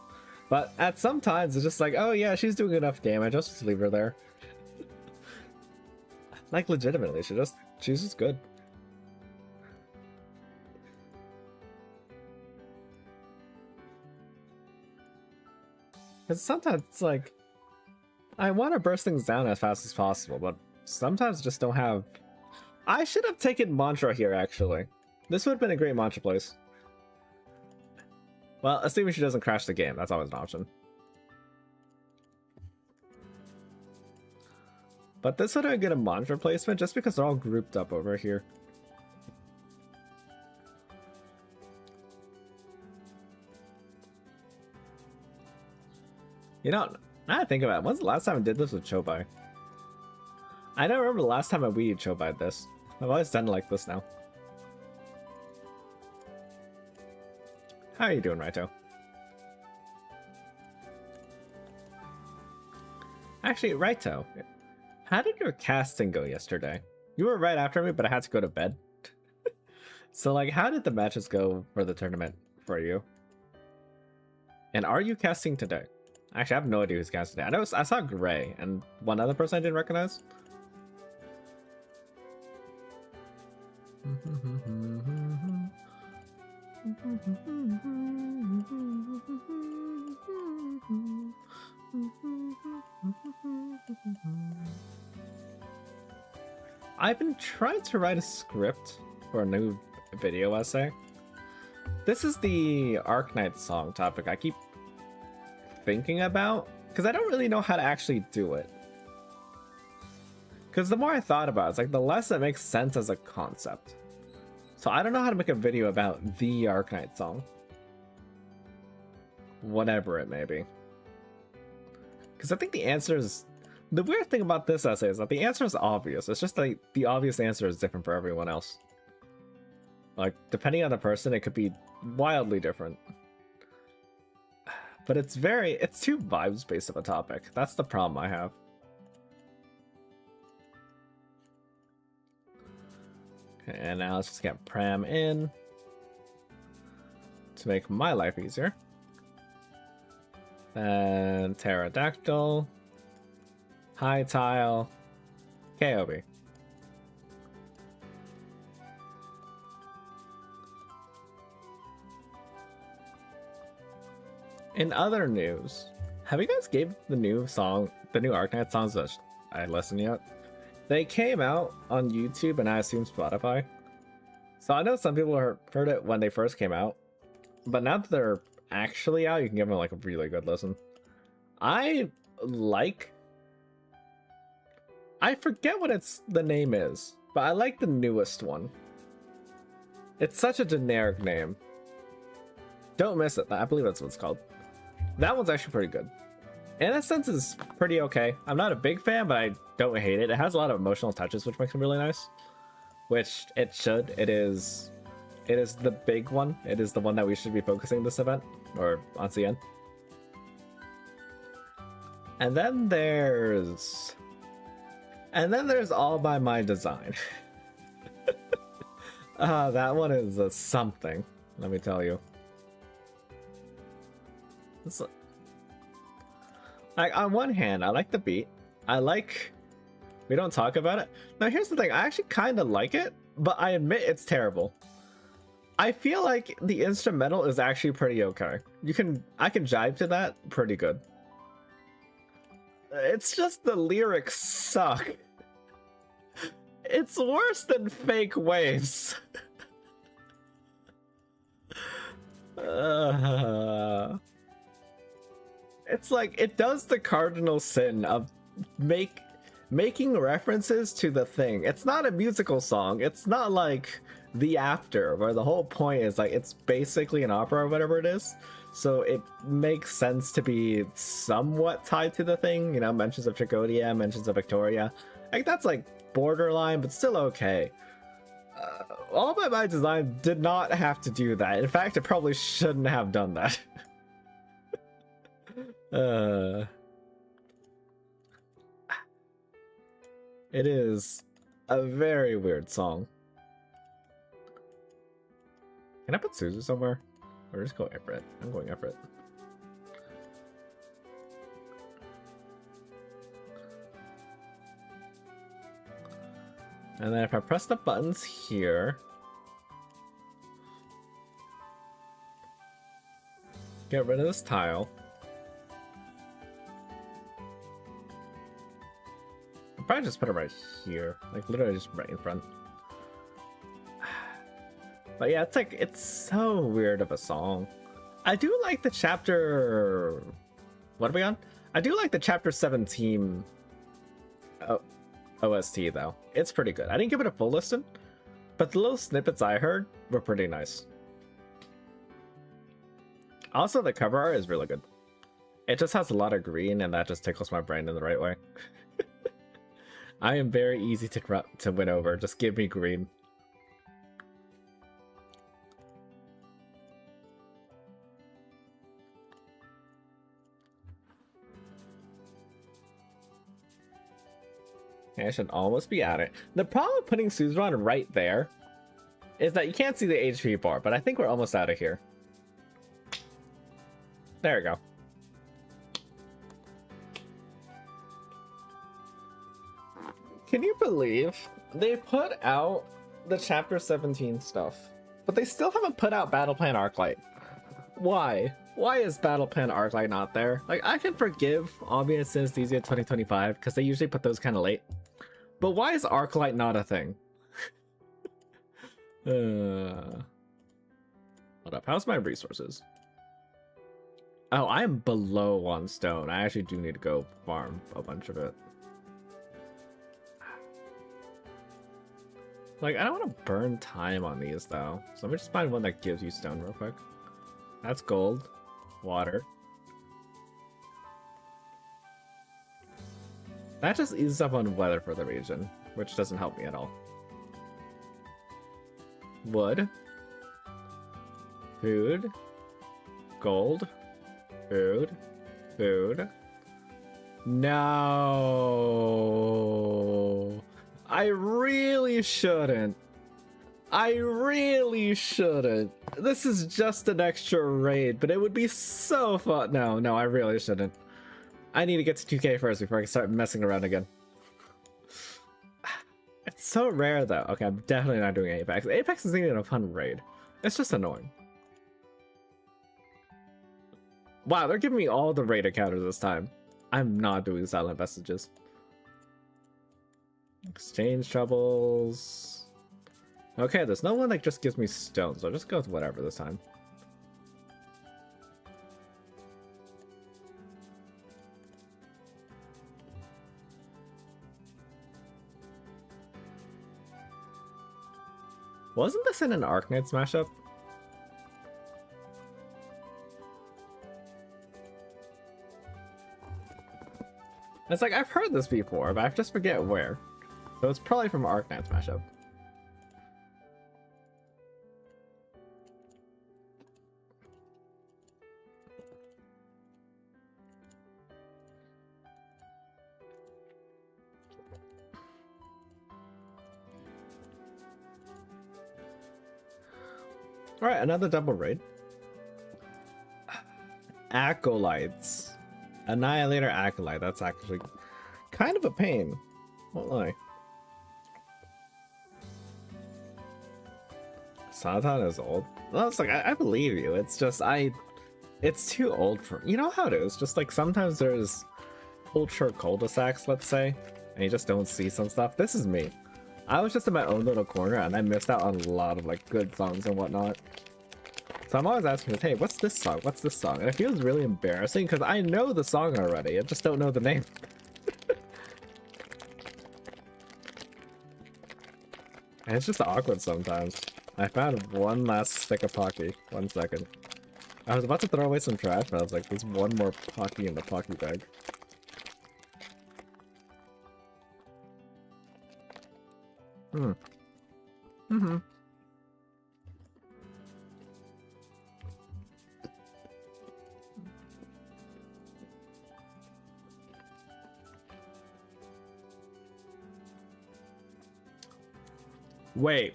But at some times, it's just like, oh yeah, she's doing enough damage. I'll just leave her there. Like, legitimately, she's just good. Because sometimes it's like, I want to burst things down as fast as possible, but sometimes I just don't have... I should have taken Mantra here, actually. This would have been a great Mantra place. Well, assuming she doesn't crash the game, that's always an option. But this would have been a Mantra placement just because they're all grouped up over here. You know, now I think about it, when's the last time I did this with Chobai? I don't remember the last time I weeded Chobai this. I've always done it like this now. How are you doing, Raito? Actually, Raito, how did your casting go yesterday? You were right after me, but I had to go to bed. So, like, how did the matches go for the tournament for you? And are you casting today? Actually, I have no idea who's casting today. I saw Gray and one other person I didn't recognize. I've been trying to write a script for a new video essay. This is the Arknight song topic I keep thinking about, because I don't really know how to actually do it. Because the more I thought about it, it's like the less it makes sense as a concept. So I don't know how to make a video about the Arknight song. Whatever it may be. Because I think the answer is... The weird thing about this essay is that the answer is obvious. It's just like the obvious answer is different for everyone else. Like, depending on the person, it could be wildly different. But it's too vibes-based of a topic. That's the problem I have. Okay, and now let's just get Pram in to make my life easier. And Pterodactyl, High Tile, KOB. In other news, have you guys gave the new Arknight songs that I listened yet? They came out on YouTube and I assume Spotify. So I know some people heard it when they first came out, but now that they're actually out, you can give them like a really good listen. I forget what the name is, but I like the newest one. It's such a generic name. Don't miss it. I believe that's what it's called. That one's actually pretty good. Innocence is pretty okay. I'm not a big fan, but I don't hate it. It has a lot of emotional touches, which makes it really nice. Which it should. It is the big one. It is the one that we should be focusing this event, or on CN. And then there's All By My Design. That one is something, let me tell you. It's like, on one hand, I like the beat. We don't talk about it. Now here's the thing, I actually kind of like it, but I admit it's terrible. I feel like the instrumental is actually pretty okay. I can jive to that pretty good. It's just the lyrics suck. It's worse than fake waves. It's like it does the cardinal sin of making references to the thing. It's not a musical song. It's not like The After, where the whole point is like it's basically an opera or whatever it is. So it makes sense to be somewhat tied to the thing. You know, mentions of Trigodia, mentions of Victoria. Like that's like borderline, but still okay. All by Design did not have to do that. In fact, it probably shouldn't have done that. It is a very weird song. Can I put Suzu somewhere? Or just go Everett? I'm going Everett. And then if I press the buttons here, get rid of this tile. I'll probably just put it right here, like literally just right in front. But yeah, it's so weird of a song. I do like the chapter. What are we on? I do like the chapter 17 OST though. It's pretty good. I didn't give it a full listen, but the little snippets I heard were pretty nice. Also, the cover art is really good. It just has a lot of green, and that just tickles my brain in the right way. I am very easy to win over. Just give me green. I should almost be at it. The problem with putting Suzerain right there is that you can't see the HP bar, but I think we're almost out of here. There we go. Can you believe they put out the chapter 17 stuff, but they still haven't put out Battle Plan Arclight? Why? Why is Battle Plan Arclight not there? Like, I can forgive Obvious Synesthesia 2025 because they usually put those kind of late. But why is Arclight not a thing? Hold up, how's my resources? Oh, I am below 1 stone. I actually do need to go farm a bunch of it. Like, I don't want to burn time on these, though. So let me just find one that gives you stone real quick. That's gold. Water. That just eases up on weather for the region, which doesn't help me at all. Wood. Food. Gold. Food. Food. No. I really shouldn't. I really shouldn't. This is just an extra raid, but it would be so fun. No, I really shouldn't. I need to get to 2K first before I can start messing around again. It's so rare though. Okay, I'm definitely not doing Apex. Apex isn't even a fun raid. It's just annoying. Wow, they're giving me all the raid encounters this time. I'm not doing silent messages. Exchange troubles. Okay, there's no one that just gives me stones. I'll just go with whatever this time. Wasn't this in an Arknight smash-up? It's like, I've heard this before, but I just forget where. So it's probably from Arknight smash-up. Alright, another double raid. Acolytes. Annihilator Acolyte. That's actually kind of a pain. Won't lie. Satan is old. Well, it's like, I believe you. It's just, it's too old for, you know how it is. Just like sometimes there's culture cul-de-sacs, let's say, and you just don't see some stuff. This is me. I was just in my own little corner and I missed out on a lot of like good songs and whatnot. So I'm always asking, hey, what's this song? What's this song? And it feels really embarrassing because I know the song already. I just don't know the name. And it's just awkward sometimes. I found one last stick of Pocky. 1 second. I was about to throw away some trash, but I was like, there's one more Pocky in the Pocky bag. Wait.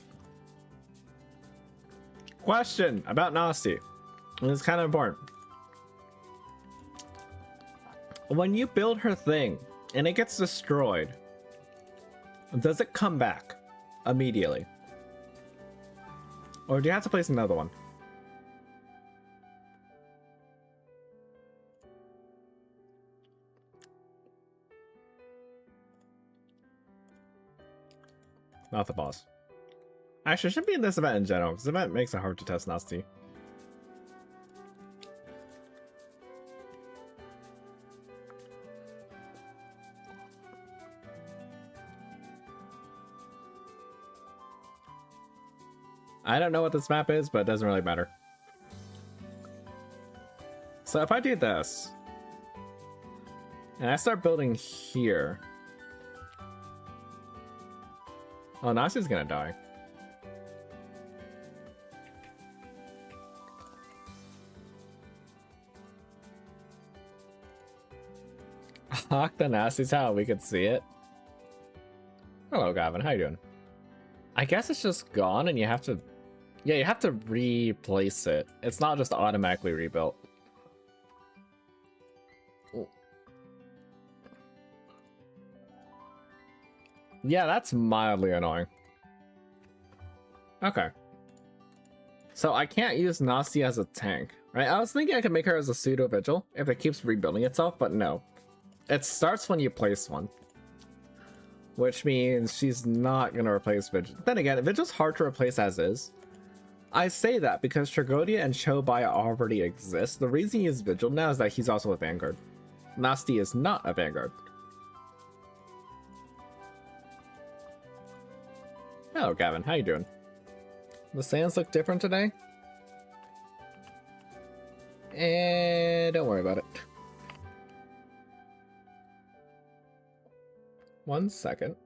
Question about Nasty. It's kind of important. When you build her thing and it gets destroyed, does it come back immediately? Or do you have to place another one? Not the boss. Actually, it should be in this event in general, because the event makes it hard to test Nasty. I don't know what this map is, but it doesn't really matter. So if I do this, and I start building here, oh, Nasty's gonna die. Hawk the Nasty's how we could see it. Hello, Gavin. How you doing? I guess it's just gone, and you have to. Yeah, you have to replace it. It's not just automatically rebuilt. Yeah, that's mildly annoying. Okay. So I can't use Nasty as a tank, right? I was thinking I could make her as a pseudo vigil if it keeps rebuilding itself, but no. It starts when you place one. Which means she's not going to replace Vigil. Then again, Vigil's hard to replace as is. I say that because Tragodia and Chobai already exist. The reason he is Vigil now is that he's also a Vanguard. Nasty is not a Vanguard. Hello, Gavin. How you doing? The sands look different today? Don't worry about it. 1 second.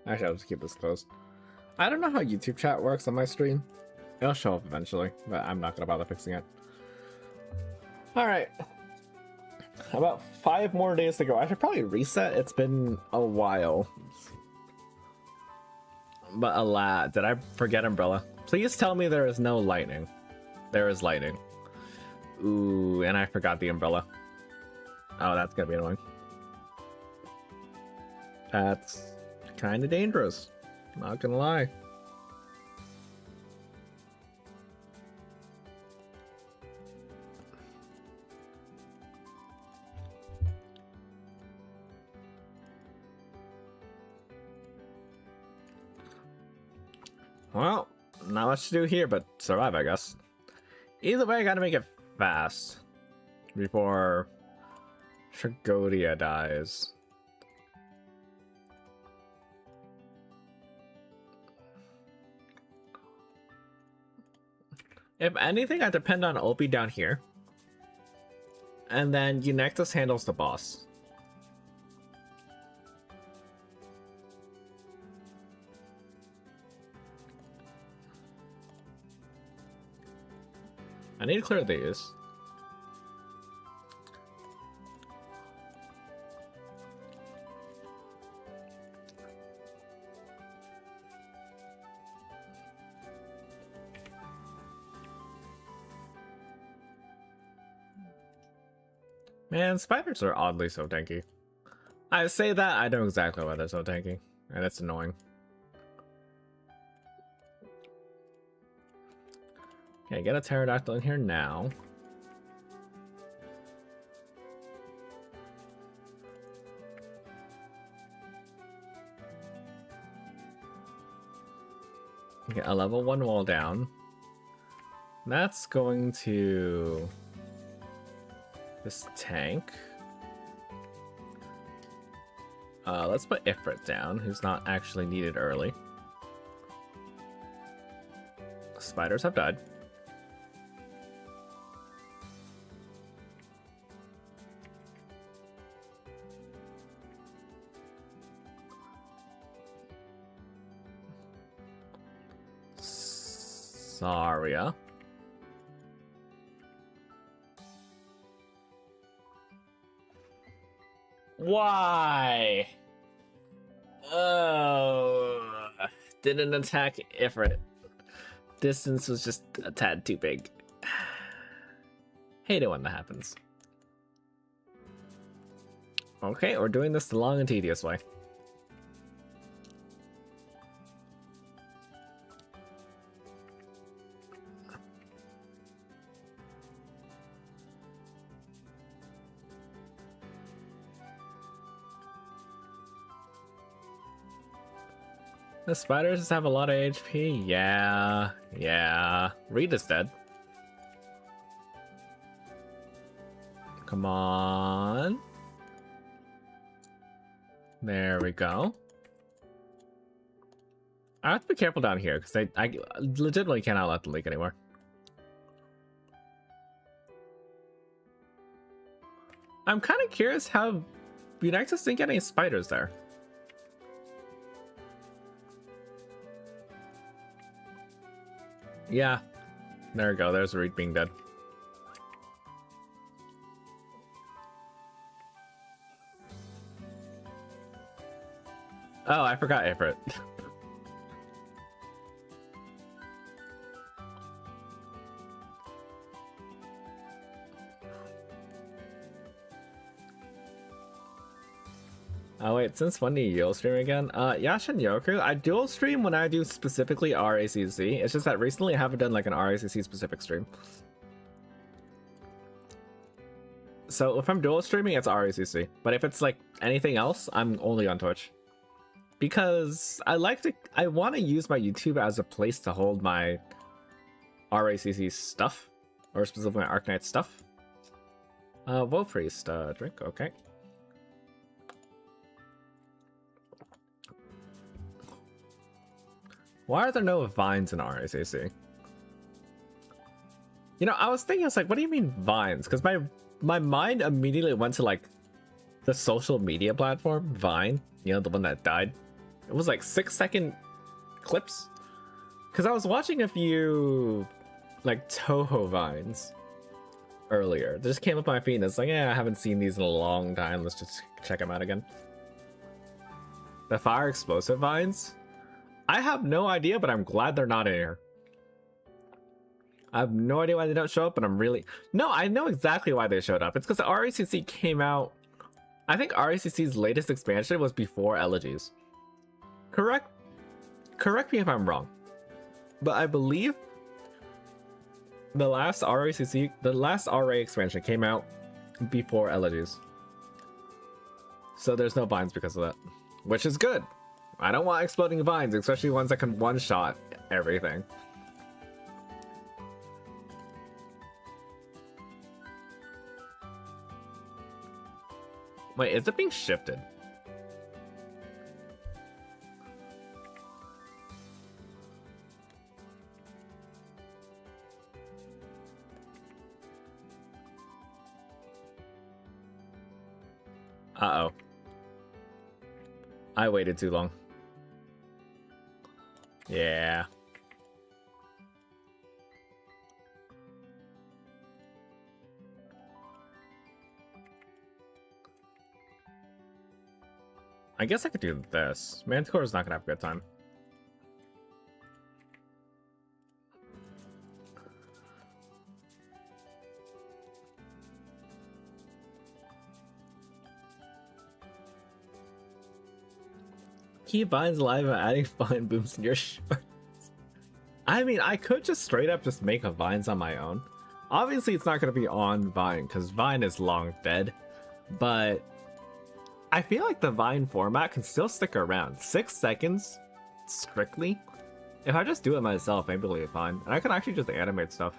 Actually, I'll just keep this closed. I don't know how YouTube chat works on my stream. It'll show up eventually, but I'm not gonna bother fixing it. Alright. About 5 more days to go. I should probably reset. It's been a while. But alas, did I forget Umbrella? Please tell me there is no lightning. There is lightning. Ooh, and I forgot the umbrella. Oh, that's gonna be annoying. That's kind of dangerous. Not gonna lie. Well, not much to do here, but survive, I guess. Either way, I gotta make it fast before Tragodia dies. If anything, I depend on Opie down here. And then Eunectus handles the boss. I need to clear these. Man, spiders are oddly so tanky. I say that, I know exactly why they're so tanky, and it's annoying. Okay, get a pterodactyl in here now. Okay, a level 1 wall down. That's going to this tank. Let's put Ifrit down, who's not actually needed early. Spiders have died. Saria. Why? Oh, didn't attack Ifrit. Distance was just a tad too big. Hate it when that happens. Okay, we're doing this the long and tedious way. The spiders just have a lot of HP. Yeah. Reed is dead. Come on. There we go. I have to be careful down here because I legitimately cannot let them leak anymore. I'm kind of curious how Unixis didn't get any spiders there. Yeah, there we go. There's Reed being dead. Oh, I forgot Ifrit. Oh wait, since when do you dual stream again? Yashin Yoku, I dual stream when I do specifically RAcc. It's just that recently I haven't done like an RAcc specific stream. So if I'm dual streaming, it's RAcc. But if it's like anything else, I'm only on Twitch. Because I want to use my YouTube as a place to hold my RAcc stuff. Or specifically my Arknight stuff. Woe Priest, drink, okay. Why are there no vines in RAcc? You know, I was thinking, I was like, what do you mean vines? Because my mind immediately went to like the social media platform, Vine, you know, the one that died. It was like 6-second clips. Because I was watching a few like Toho Vines earlier. They just came up on my feed and it's like, yeah, I haven't seen these in a long time. Let's just check them out again. The fire explosive vines? I have no idea, but I'm glad they're not in here. I have no idea why they don't show up, but I'm really... No, I know exactly why they showed up. It's because the RAcc came out... I think RAcc's latest expansion was before Elegies. Correct me if I'm wrong. But I believe the last RA expansion came out before Elegies. So there's no vines because of that. Which is good. I don't want exploding vines, especially ones that can one-shot everything. Wait, is it being shifted? Uh-oh. I waited too long. Yeah. I guess I could do this. Manticore is not gonna have a good time. Keep vines alive and adding vine booms in your shorts. I mean, I could just straight up just make a vines on my own. Obviously, it's not going to be on Vine because Vine is long dead. But I feel like the Vine format can still stick around. 6 seconds, strictly. If I just do it myself, maybe it'll be fine. And I can actually just animate stuff.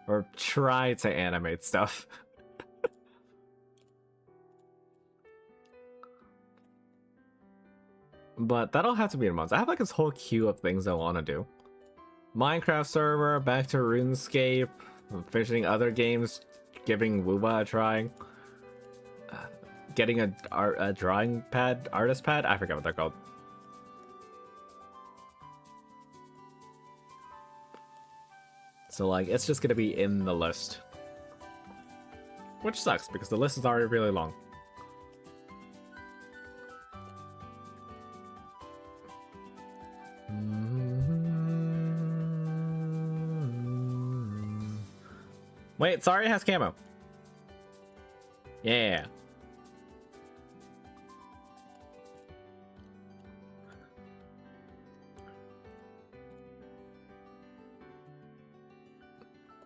Or try to animate stuff. But that'll have to be in months. I have like this whole queue of things I want to do. Minecraft server, back to RuneScape, finishing other games, giving Wooba a try. Getting a drawing pad, artist pad? I forget what they're called. So like, it's just gonna be in the list. Which sucks, because the list is already really long. Wait, sorry, it has camo. Yeah.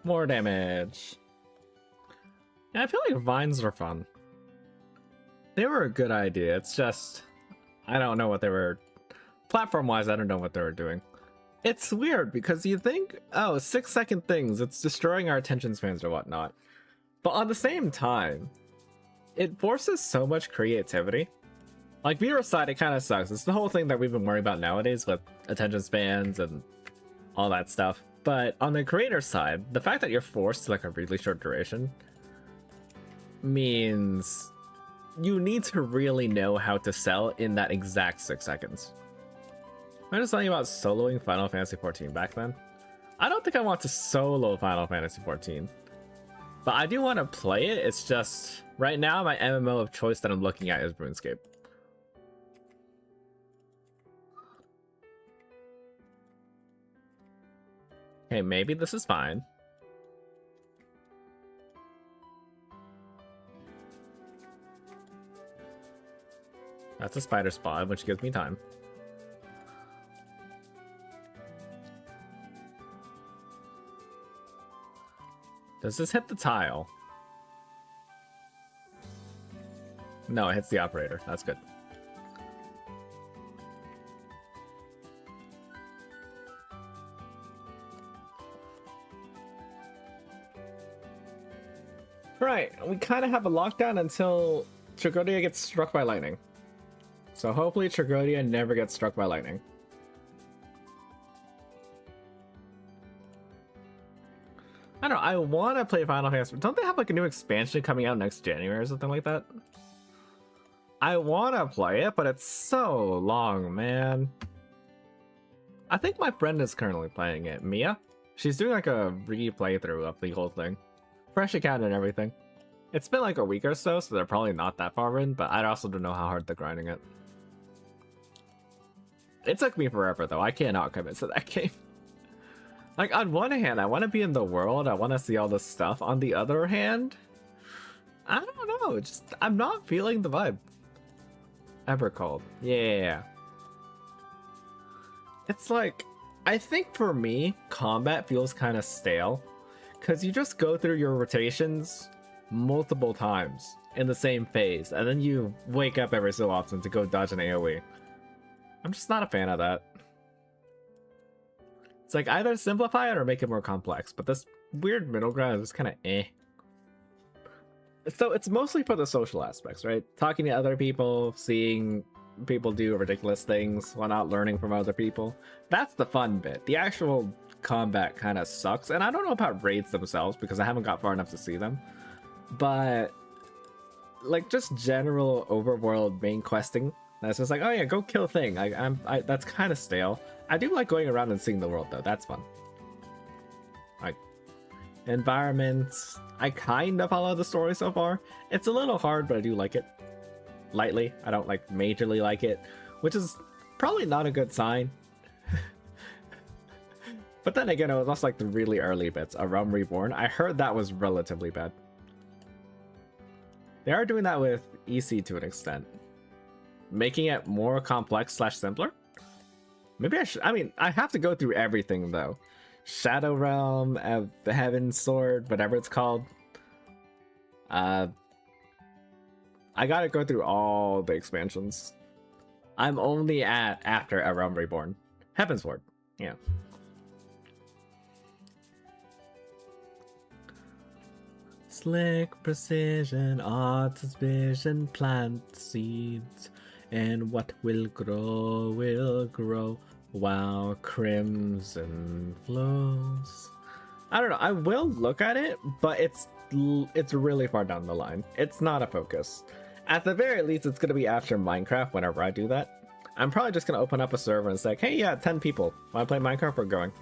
More damage. Yeah, I feel like vines are fun. They were a good idea. It's just, I don't know what they were. Platform-wise, I don't know what they were doing. It's weird because you think, oh, 6-second things, it's destroying our attention spans or whatnot. But on the same time, it forces so much creativity. Like, viewer side, it kind of sucks. It's the whole thing that we've been worrying about nowadays with attention spans and all that stuff. But on the creator side, the fact that you're forced to like a really short duration means you need to really know how to sell in that exact 6 seconds. I'm just telling you about soloing Final Fantasy XIV back then. I don't think I want to solo Final Fantasy XIV, but I do want to play it. It's just right now my MMO of choice that I'm looking at is RuneScape. Okay, maybe this is fine. That's a spider spawn, which gives me time. Does this hit the tile? No, it hits the operator. That's good. Right, we kind of have a lockdown until Tragodia gets struck by lightning. So hopefully Tragodia never gets struck by lightning. I don't know, I want to play Final Fantasy. Don't they have like a new expansion coming out next January or something like that? I want to play it, but it's so long, man. I think my friend is currently playing it, Mia. She's doing like a re-playthrough of the whole thing. Fresh account and everything. It's been like a week or so, so they're probably not that far in, but I also don't know how hard they're grinding it. It took me forever though, I cannot commit to that game. Like, on one hand, I want to be in the world, I want to see all this stuff. On the other hand, I don't know, just, I'm not feeling the vibe. Evercold, yeah. It's like, I think for me, combat feels kind of stale. Because you just go through your rotations multiple times in the same phase, and then you wake up every so often to go dodge an AoE. I'm just not a fan of that. It's like either simplify it or make it more complex, but this weird middle ground is kind of eh. So it's mostly for the social aspects, right? Talking to other people, seeing people do ridiculous things while not learning from other people. That's the fun bit. The actual combat kind of sucks, and I don't know about raids themselves because I haven't got far enough to see them, but like just general overworld main questing that's just like, oh yeah, go kill thing. That's kind of stale. I do like going around and seeing the world though. That's fun. Like environments, I kind of follow the story so far. It's a little hard, but I do like it lightly. I don't like majorly like it, which is probably not a good sign. But then again, it was also like the really early bits, A Realm Reborn. I heard that was relatively bad. They are doing that with EC to an extent. Making it more complex / simpler. Maybe I mean, I have to go through everything though. Shadow Realm, the Heaven Sword, whatever it's called. I gotta go through all the expansions. I'm only at after A Realm Reborn. Heaven Sword. Yeah. Slick precision, artist vision, plant seeds, and what will grow while crimson flows. I don't know. I will look at it, but it's really far down the line. It's not a focus. At the very least, it's gonna be after Minecraft. Whenever I do that, I'm probably just gonna open up a server and say, "Hey, yeah, 10 people. Want to play Minecraft? We're going."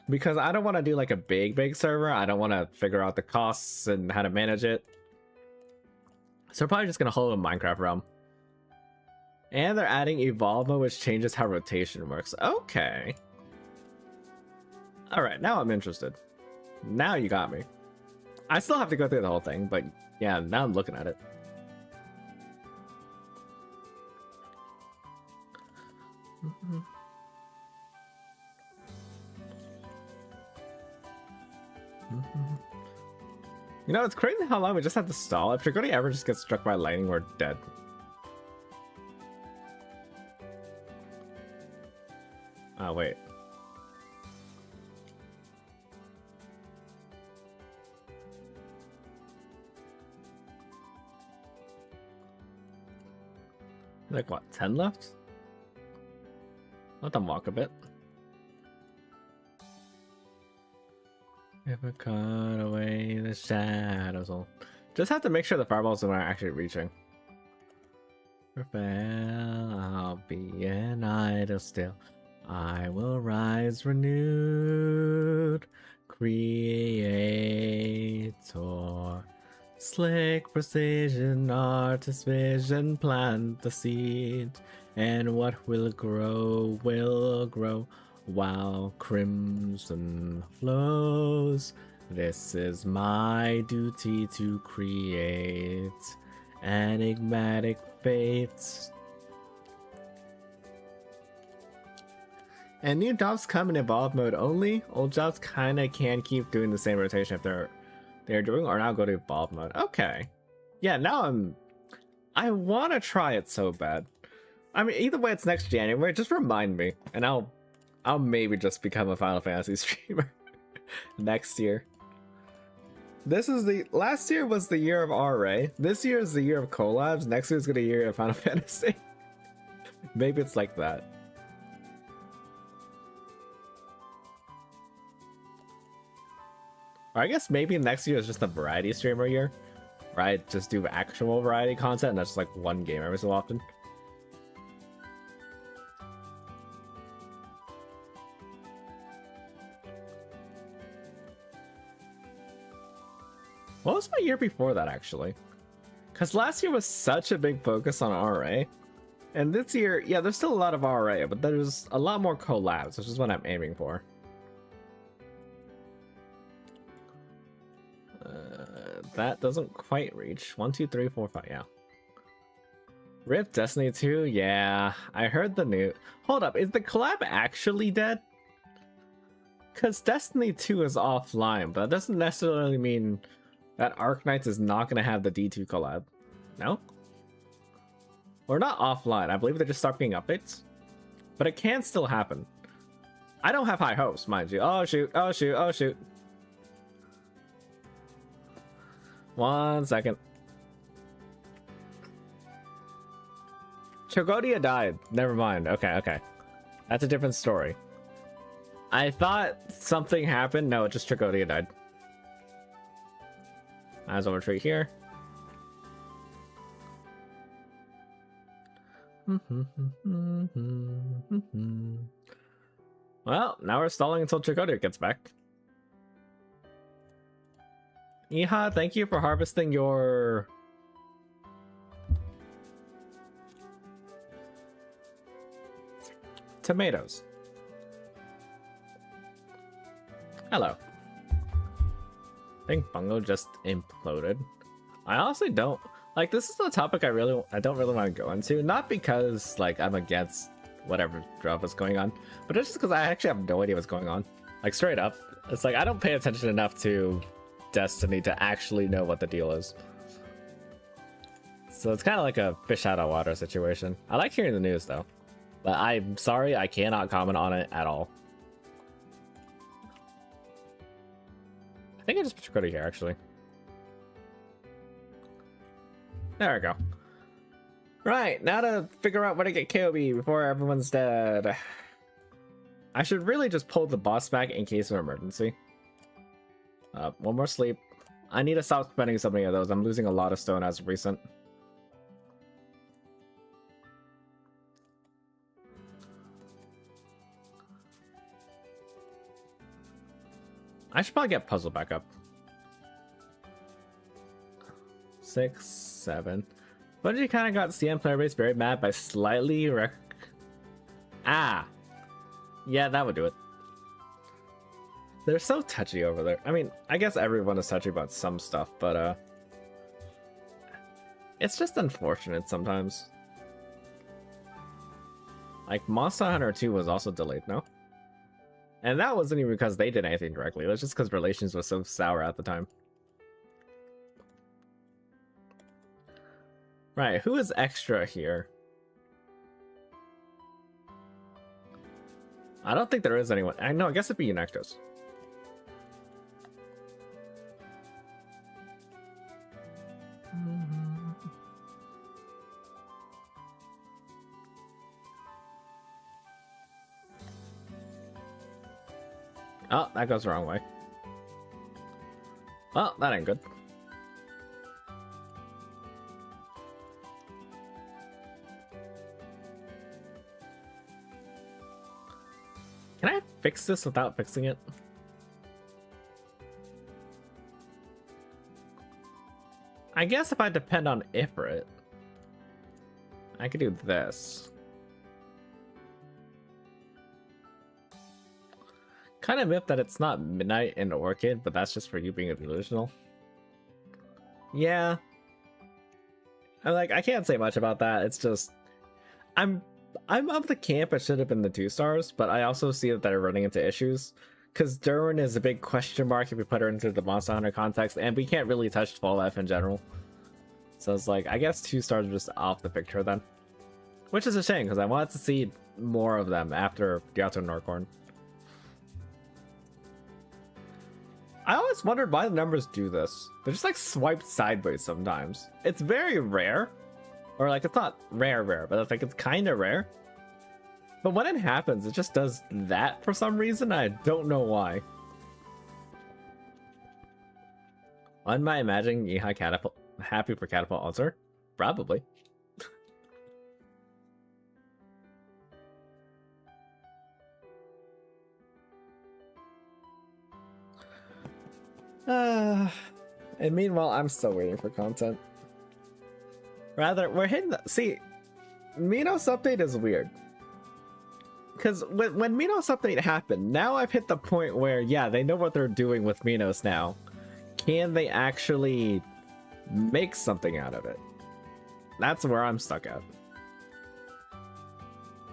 Because I don't want to do like a big server. I don't want to figure out the costs and how to manage it. So we're probably just gonna hold a Minecraft realm. And they're adding evolve mode, which changes how rotation works. Okay. Alright, now I'm interested. Now you got me. I still have to go through the whole thing, but yeah, now I'm looking at it. You know, it's crazy how long we just have to stall. If Trigoni ever just gets struck by lightning, we're dead. Oh, wait. Like what, 10 left? Let them walk a bit. If I cut away the shadows, just have to make sure the fireballs are actually reaching. I'll be an idle still. I will rise renewed, creator. Slick precision, artist vision, plant the seed, and what will grow while crimson flows. This is my duty to create enigmatic fates. And new jobs come in evolve mode only. Old jobs kinda can keep doing the same rotation if they're doing, or now go to evolve mode. Okay. Yeah, now I wanna try it so bad. I mean, either way, it's next January. Just remind me, and I'll maybe just become a Final Fantasy streamer next year. Last year was the year of RA. This year is the year of collabs. Next year is gonna be the year of Final Fantasy. Maybe it's like that. Or I guess maybe next year is just a variety streamer year, right? Just do actual variety content, and that's just like one game every so often. What was my year before that, actually? Because last year was such a big focus on RA. And this year, yeah, there's still a lot of RA, but there's a lot more collabs, which is what I'm aiming for. That doesn't quite reach. 1, 2, 3, 4, 5, yeah. RIP Destiny 2, yeah. I heard the news. Hold up, is the collab actually dead? Because Destiny 2 is offline, but that doesn't necessarily mean that Arknights is not going to have the D2 collab. No? Or not offline. I believe they just stopped getting updates. But it can still happen. I don't have high hopes, mind you. Oh shoot, oh shoot, oh shoot. 1 second. Chogodia died. Never mind. Okay. That's a different story. I thought something happened. No, just Chogodia died. Might as well retreat here. Well, now we're stalling until Chogodia gets back. Iha, thank you for harvesting your... tomatoes. Hello. I think Bungo just imploded. I honestly don't... like, this is a topic I don't really want to go into. Not because, like, I'm against whatever drama is going on, but just because I actually have no idea what's going on. Like, straight up. It's like, I don't pay attention enough to Destiny to actually know what the deal is. So it's kind of like a fish out of water situation. I like hearing the news, though. But I'm sorry, I cannot comment on it at all. I think I just put your credit here, actually. There we go. Right, now to figure out where to get KOB before everyone's dead. I should really just pull the boss back in case of emergency. One more sleep. I need to stop spending so many of those. I'm losing a lot of stone as of recent. I should probably get puzzle back up. 6, 7. But you kind of got CM player base very mad by slightly Ah! Yeah, that would do it. They're so touchy over there. I mean, I guess everyone is touchy about some stuff, but it's just unfortunate sometimes. Like, Monster Hunter 2 was also delayed, no? And that wasn't even because they did anything directly. It was just because relations were so sour at the time. Right, who is extra here? I don't think there is anyone. I know, I guess it'd be Unectos. Oh, that goes the wrong way. Well, that ain't good. Can I fix this without fixing it? I guess if I depend on Ifrit, I could do this. Kind of if that it's not midnight in Orchid, but that's just for you being delusional. Yeah. I can't say much about that. It's just I'm of the camp it should have been the 2 stars, but I also see that they're running into issues. Because Derwin is a big question mark if we put her into the Monster Hunter context, and we can't really touch Fall F in general. So it's like, I guess 2 stars are just off the picture then. Which is a shame, because I wanted to see more of them after Gyato Norcorn. I always wondered why the numbers do this. They're just like swiped sideways sometimes. It's very rare. Or like, it's not rare, but it's like, it's kind of rare. But when it happens, it just does that for some reason. I don't know why. Am I imagining Ehai Catapult happy for Catapult Altar? Probably. And meanwhile, I'm still waiting for content. Rather, we're hitting the... See, Minos update is weird. Because when Minos update happened, now I've hit the point where, yeah, they know what they're doing with Minos now. Can they actually make something out of it? That's where I'm stuck at.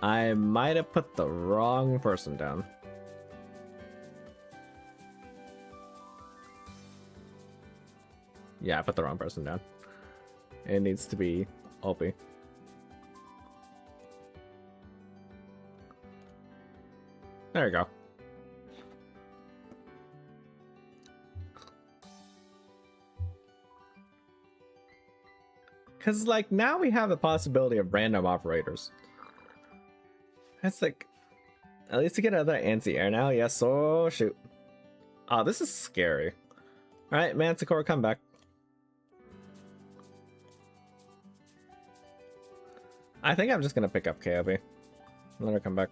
I might have put the wrong person down. Yeah, I put the wrong person down. It needs to be Opie. There you go. Because, like, now we have the possibility of random operators. That's like, at least to get another anti-air now. Yes, oh, shoot. Oh, this is scary. Alright, Manticore, come back. I think I'm just gonna pick up KOB. Let her come back.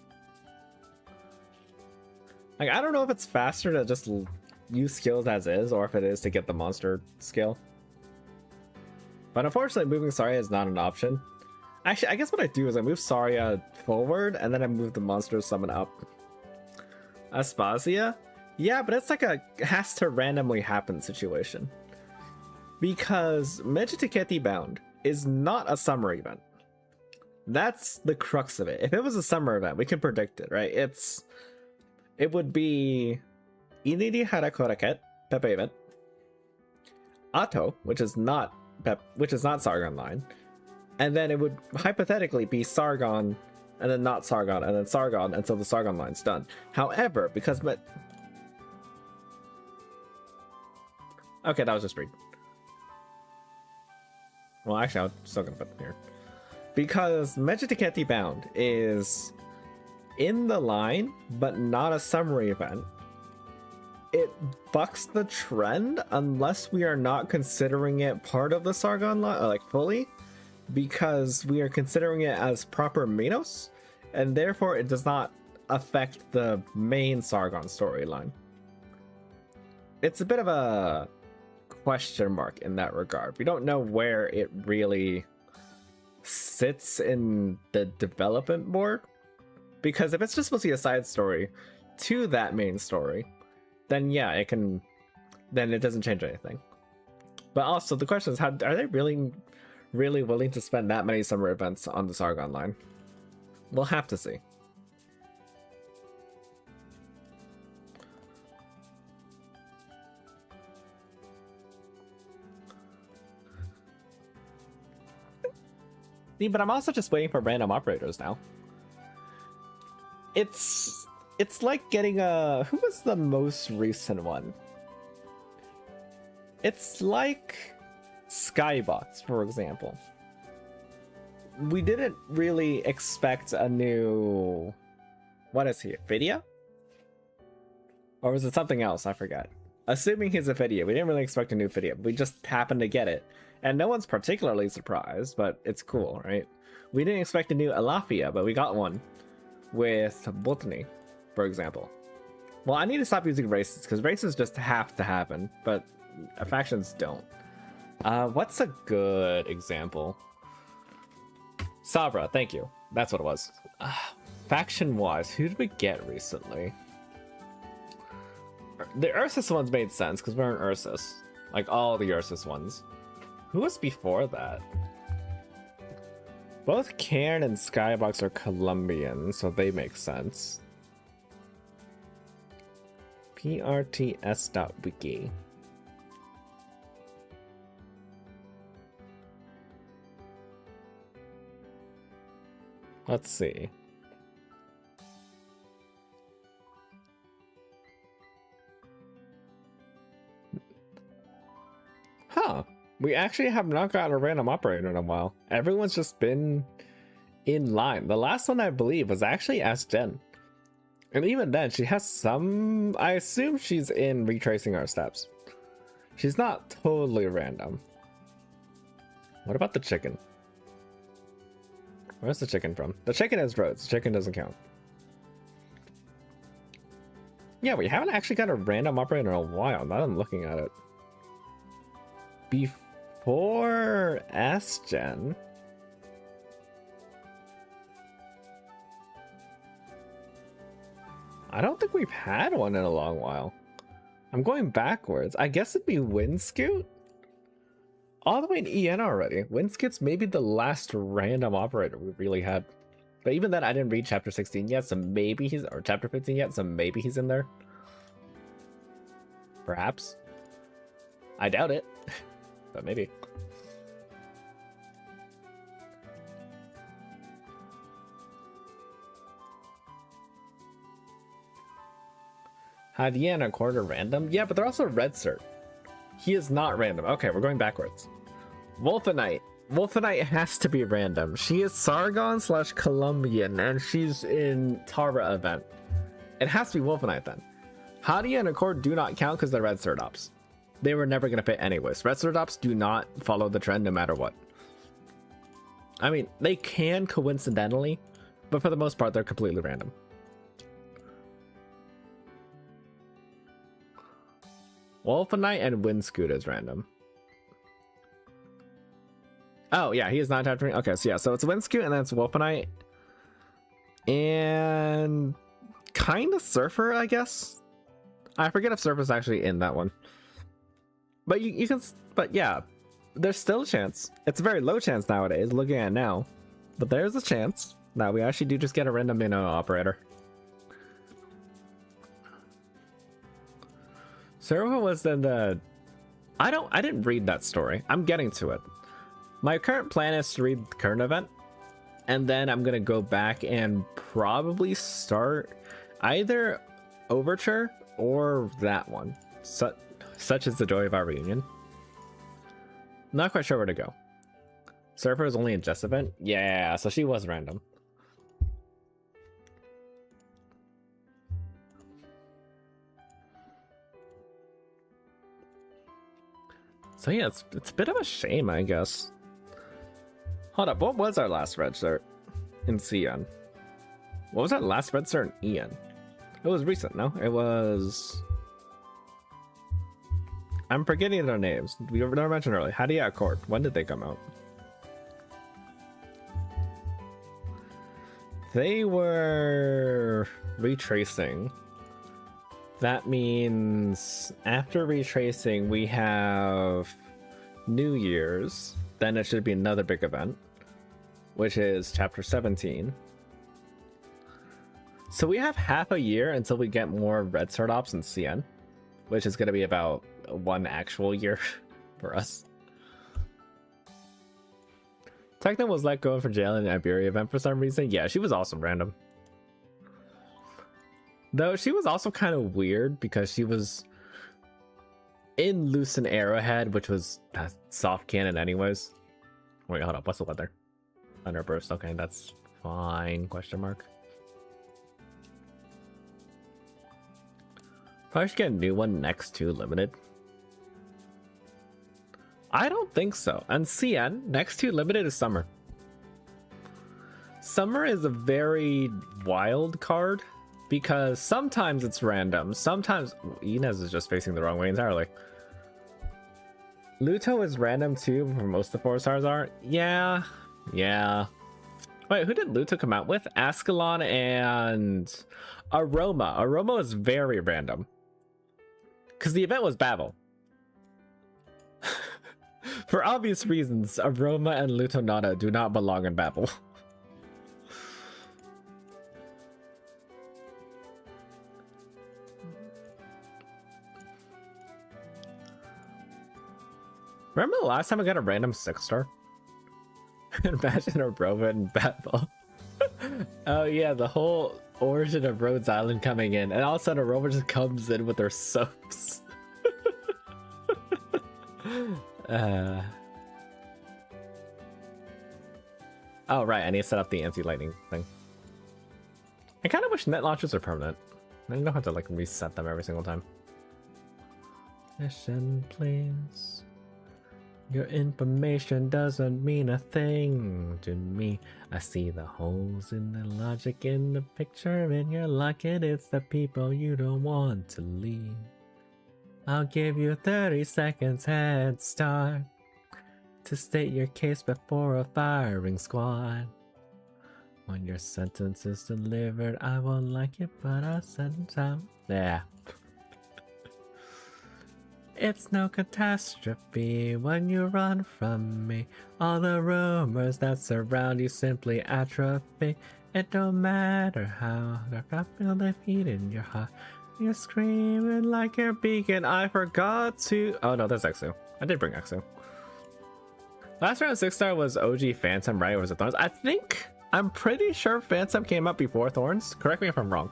Like, I don't know if it's faster to just use skills as is, or if it is to get the monster skill. But unfortunately, moving Saria is not an option. Actually, I guess what I do is I move Saria forward, and then I move the monster summon up. Aspasia? Yeah, but it's like a has to randomly happen situation. Because Mejitiketi Bound is not a summer event. That's the crux of it. If it was a summer event, we can predict it, right? It would be Iniri Harakoraket, Pepe event. Ato, which is not Sargon line. And then it would hypothetically be Sargon and then not Sargon, and then Sargon until the Sargon line's done. However, because okay, that was just read. Well, actually, I'm still gonna put them here because Mejitiketi Bound is in the line, but not a summary event. It bucks the trend unless we are not considering it part of the Sargon line, like fully, because we are considering it as proper Minos, and therefore it does not affect the main Sargon storyline. It's a bit of a question mark in that regard. We don't know where it really sits in the development board, because if it's just supposed to be a side story to that main story, then yeah, then it doesn't change anything. But also the question is, how are they really willing to spend that many summer events on the Sargon line? We'll have to see. See, but I'm also just waiting for random operators now. It's like getting a... Who was the most recent one? It's like Skybox, for example. We didn't really expect a new... What is he, Vidya? Or was it something else? I forgot. Assuming he's a Vidya, we didn't really expect a new Vidya. We just happened to get it. And no one's particularly surprised, but it's cool, right? We didn't expect a new Alafia, but we got one with Botany, for example. Well, I need to stop using races, because races just have to happen, but factions don't. What's a good example? Sabra, thank you. That's what it was. Faction-wise, who did we get recently? The Ursus ones made sense, because we're in Ursus. Like, all the Ursus ones. Who was before that? Both Cairn and Skybox are Colombian, so they make sense. prts.wiki. Let's see. Huh. We actually have not gotten a random operator in a while. Everyone's just been in line. The last one I believe was actually Ask Jen. And even then, she has some... I assume she's in retracing our steps. She's not totally random. What about the chicken? Where's the chicken from? The chicken has roads. The chicken doesn't count. Yeah, we haven't actually got a random operator in a while. Now that I'm looking at it. Before S-Gen... I don't think we've had one in a long while. I'm going backwards. I guess it'd be Windscoot? All the way in EN already. Windscoot's maybe the last random operator we really had. But even then, I didn't read chapter 16 yet, so maybe he's... Or chapter 15 yet, so maybe he's in there. Perhaps. I doubt it. But maybe. Had Yen a quarter random? Yeah, but they're also red cert. He is not random. Okay, we're going backwards. Wolfenite. Wolfenite has to be random. She is Sargon / Colombian, and she's in Tara event. It has to be Wolfenite then. Hadia and Accord do not count because they're red cert ops. They were never going to fit anyways. Red cert ops do not follow the trend no matter what. I mean, they can coincidentally, but for the most part, they're completely random. Wolfenite and Windscoot is random. Oh, yeah, he is not type 3. Okay, so yeah, so it's Windscoot and then it's Wolfenite. And kind of Surfer, I guess. I forget if Surfer's actually in that one. But you can, but yeah, there's still a chance. It's a very low chance nowadays, looking at it now. But there's a chance that we actually do just get a random Minnow operator. Servo was then the... I didn't read that story. I'm getting to it. My current plan is to read the current event. and then I'm gonna go back and probably start either Overture or that one. Such is the joy of our reunion. Not quite sure where to go. Surfer is only a Jess event? Yeah, so she was random. So yeah, it's a bit of a shame, I guess. Hold up, what was our last red cert in CN? What was our last red cert in EN? It was recent, no? It was... I'm forgetting their names. We never mentioned earlier. How do you accord? When did they come out? They were retracing. That means after retracing, we have New Year's. Then it should be another big event, which is chapter 17. So we have half a year until we get more red cert ops in CN, which is going to be about 1 actual year for us. Techno was let go for jail in the Iberia event for some reason. Yeah, she was awesome random. Though she was also kind of weird because she was in Lucent Arrowhead, which was soft cannon anyways. Wait, hold up. What's the weather? Thunderburst. Okay, that's fine. Question mark. Probably should get a new one next to Limited. I don't think so. And CN, next to Limited is Summer. Summer is a very wild card because sometimes it's random. Sometimes Inez is just facing the wrong way entirely. Luto is random too, for most of the 4-stars are. Yeah. Wait, who did Luto come out with? Ascalon and Aroma. Aroma is very random. Because the event was Babel. For obvious reasons, Aroma and Lutonata do not belong in Babel. Remember the last time I got a random 6-star? Imagine Aroma and Babel. Oh yeah, the whole origin of Rhodes Island coming in, and all of a sudden Aroma just comes in with their soaps. Oh right, I need to set up the anti-lightning thing. I kind of wish net launchers are permanent. I don't have to like reset them every single time. Listen, please. Your information doesn't mean a thing to me. I see the holes in the logic in the picture, and you're like it's the people you don't want to leave. I'll give you 30 seconds head start to state your case before a firing squad. When your sentence is delivered, I won't like it, but I'll sentence out. Yeah. It's no catastrophe when you run from me. All the rumors that surround you simply atrophy. It don't matter how I feel the heat in your heart. You're screaming like your beacon. I forgot to. Oh no, that's Exo. I did bring Exo. Last round 6-star was OG Phantom, right? Or was it Thorns? I'm pretty sure Phantom came up before Thorns. Correct me if I'm wrong.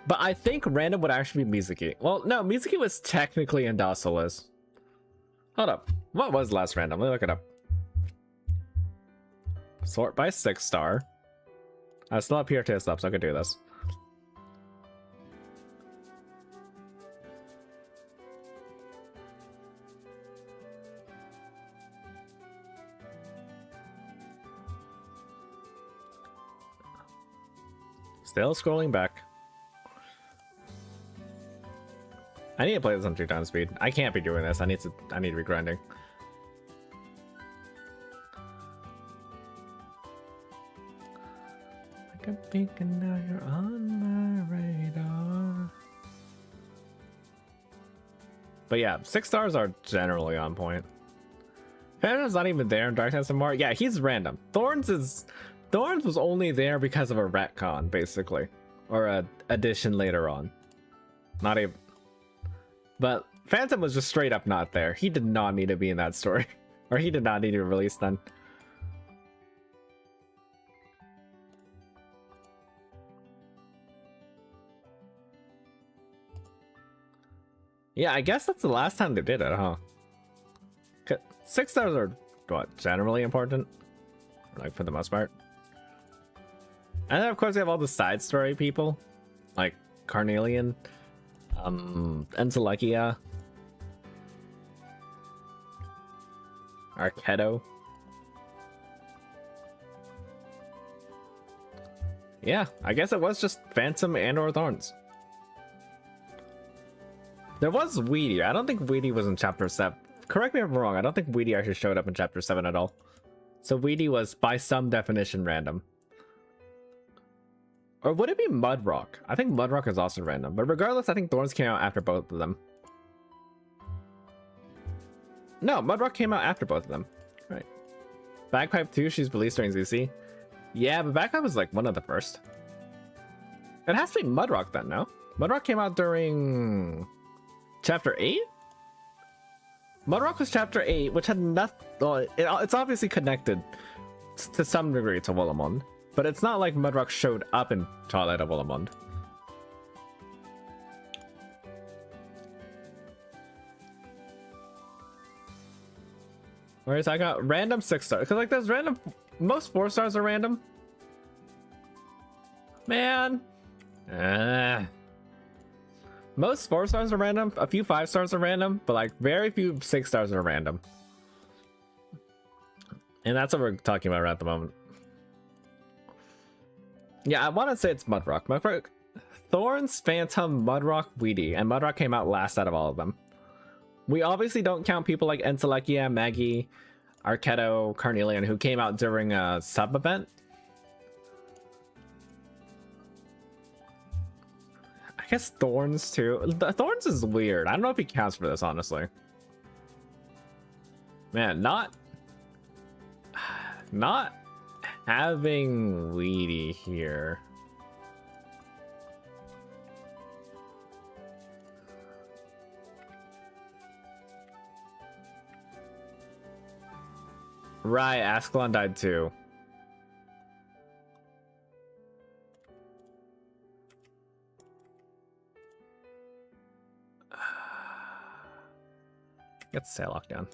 But I think random would actually be Mizuki. Well, no, Mizuki was technically in Docilis. Hold up. What was last random? Let me look it up. Sort by 6-star. I still have PRTS up, so I can do this. Still scrolling back. I need to play this on 2 times speed. I can't be doing this. I need to be grinding. Like a beacon, now you're on my radar. But yeah, 6-stars are generally on point. Phantom's not even there in Darkness anymore. Yeah, he's random. Thorns was only there because of a retcon, basically. Or a addition later on. Not even. But Phantom was just straight up not there. He did not need to be in that story. Or he did not need to be released then. Yeah, I guess that's the last time they did it, huh? 6 stars are what, generally important? Like for the most part. And then of course we have all the side story people. Like Carnelian, Entelekia, Arketo. Yeah, I guess it was just Phantom and or Thorns. There was Weedy. I don't think Weedy was in chapter 7. Correct me if I'm wrong. I don't think Weedy actually showed up in chapter 7 at all. So Weedy was by some definition random. Or would it be Mudrock? I think Mudrock is also random. But regardless, I think Thorns came out after both of them. No, Mudrock came out after both of them. Right. Bagpipe 2, she's released during ZC. Yeah, but Bagpipe was like one of the first. It has to be Mudrock then, no? Mudrock came out during chapter 8? Mudrock was chapter 8, which had nothing. Well, it's obviously connected to some degree to Willamond, but it's not like Mudrock showed up in Twilight of Willamond. Whereas I got random 6 stars, because like there's random, most 4 stars are random. Man. Most 4 stars are random, a few 5 stars are random, but like very few 6 stars are random. And that's what we're talking about right at the moment. Yeah, I want to say it's Mudrock. Mudrock, Thorns, Phantom, Mudrock, Weedy, and Mudrock came out last out of all of them. We obviously don't count people like Entelekia, Maggie, Arketo, Carnelian, who came out during a sub-event. I guess Thorns too. Thorns is weird. I don't know if he counts for this, honestly. Man, not having Weedy here. Right, Ascalon died too. Get sail locked down.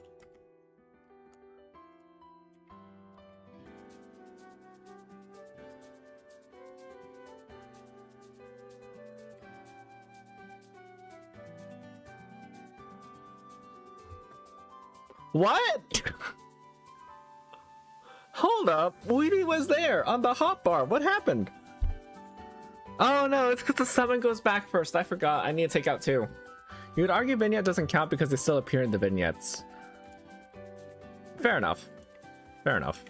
What? Hold up, Weedy was there on the hotbar. What happened? Oh no, it's because the summon goes back first. I forgot. I need to take out 2. You would argue vignette doesn't count because they still appear in the vignettes. Fair enough. Fair enough.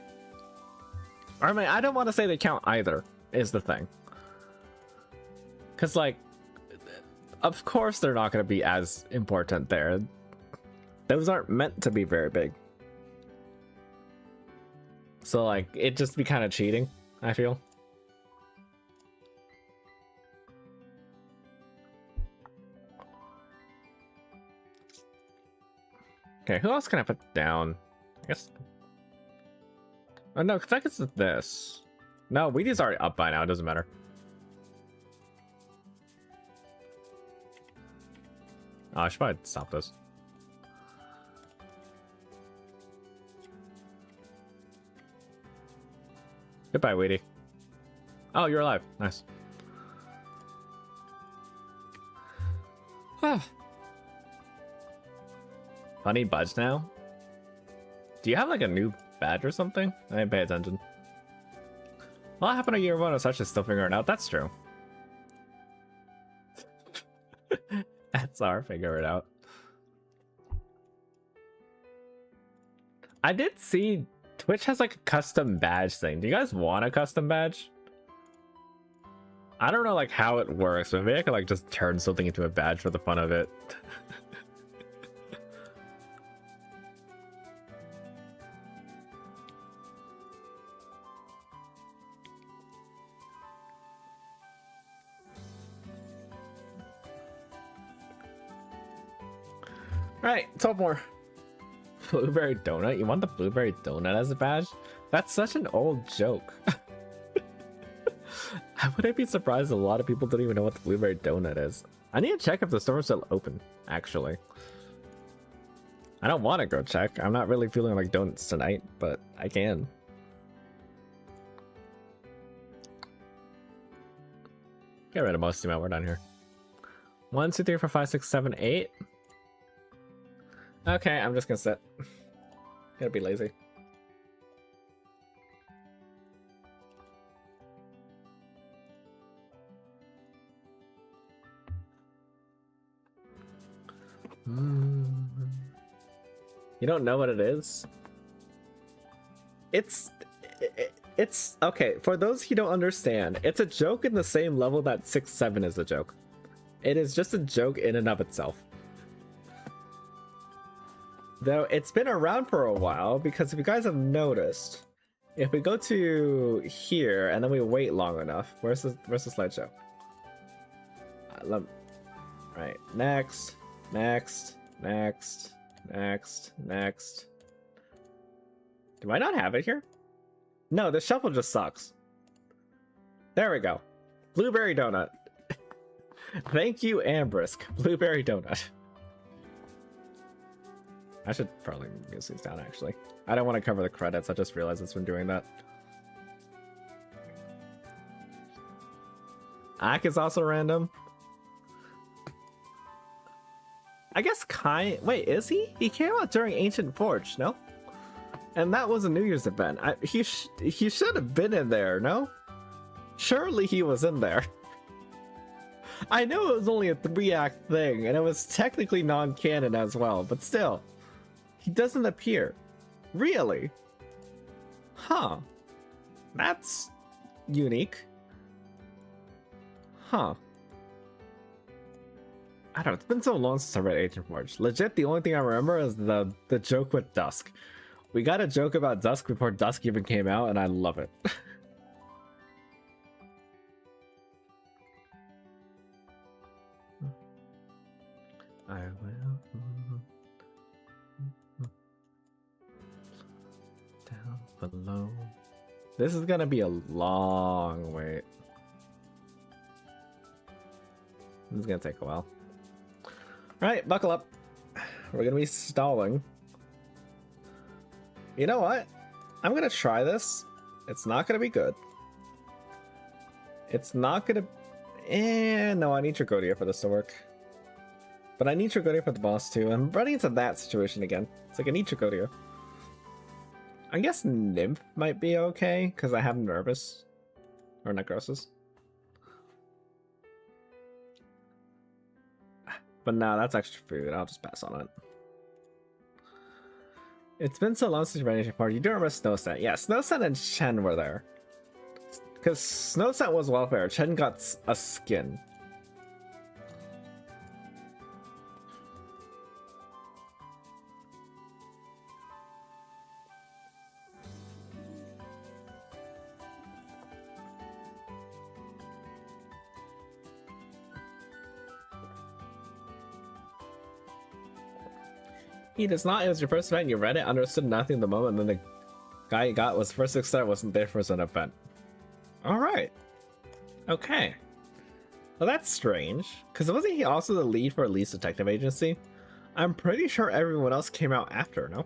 I mean, I don't want to say they count either, is the thing. Because, like, of course they're not going to be as important there. Those aren't meant to be very big. So, like, it'd just be kind of cheating, I feel. Okay, who else can I put down? I guess. Oh no, because I guess it's this. No, Weedy's already up by now. It doesn't matter. Oh, I should probably stop this. Goodbye, Weedy. Oh, you're alive. Nice. Funny Budge now? Do you have like a new badge or something? I didn't pay attention. What happened to year 1 of such as still figuring it out? That's true. That's our figure it out. I did see Twitch has like a custom badge thing. Do you guys want a custom badge? I don't know like how it works, but maybe I could like just turn something into a badge for the fun of it. Right, 12 more. Blueberry donut? You want the blueberry donut as a badge? That's such an old joke. Would I be surprised a lot of people don't even know what the blueberry donut is? I need to check if the store is still open, actually. I don't want to go check. I'm not really feeling like donuts tonight, but I can. Get rid of most of them. We're done here. 1, 2, 3, 4, 5, 6, 7, 8. Okay, I'm just gonna sit. Gotta be lazy. You don't know what it is? It's okay. For those who don't understand, it's a joke in the same level that 6-7 is a joke. It is just a joke in and of itself. Though it's been around for a while, because if you guys have noticed, if we go to here and then we wait long enough, where's the slideshow? Right, next. Do I not have it here? No, the shuffle just sucks. There we go. Blueberry donut. Thank you, Ambrisk. Blueberry donut. I should probably use these down, actually. I don't want to cover the credits. I just realized it's been doing that. RAcc is also random. I guess wait, is he? He came out during Ancient Forge, no? And that was a New Year's event. He should have been in there, no? Surely he was in there. I know it was only a 3-act thing, and it was technically non-canon as well, but still. He doesn't appear. Really? Huh. That's unique. Huh. I don't know, it's been so long since I read Ancient Forge. Legit, the only thing I remember is the joke with Dusk. We got a joke about Dusk before Dusk even came out, and I love it. I will. Down below. This is gonna be a long wait. This is gonna take a while. Alright, buckle up. We're gonna be stalling. You know what? I'm gonna try this. It's not gonna be good. It's not gonna... no, I need Tragodia for this to work. But I need Tragodia for the boss too. I'm running into that situation again. It's like I need Tragodia. I guess Nymph might be okay, because I have Nervous. Or Necrosis. But nah, that's extra food. I'll just pass on it. It's been so long since you ran Ancient Forge. You do remember Snowset. Yeah, Snowset and Chen were there. Because Snowset was welfare. Chen got a skin. He does not. It was your first event. You read it, understood nothing the moment, and then the guy you got was first success wasn't there for an event. All right. Okay. Well, that's strange. Because wasn't he also the lead for Elite's Detective Agency? I'm pretty sure everyone else came out after, no?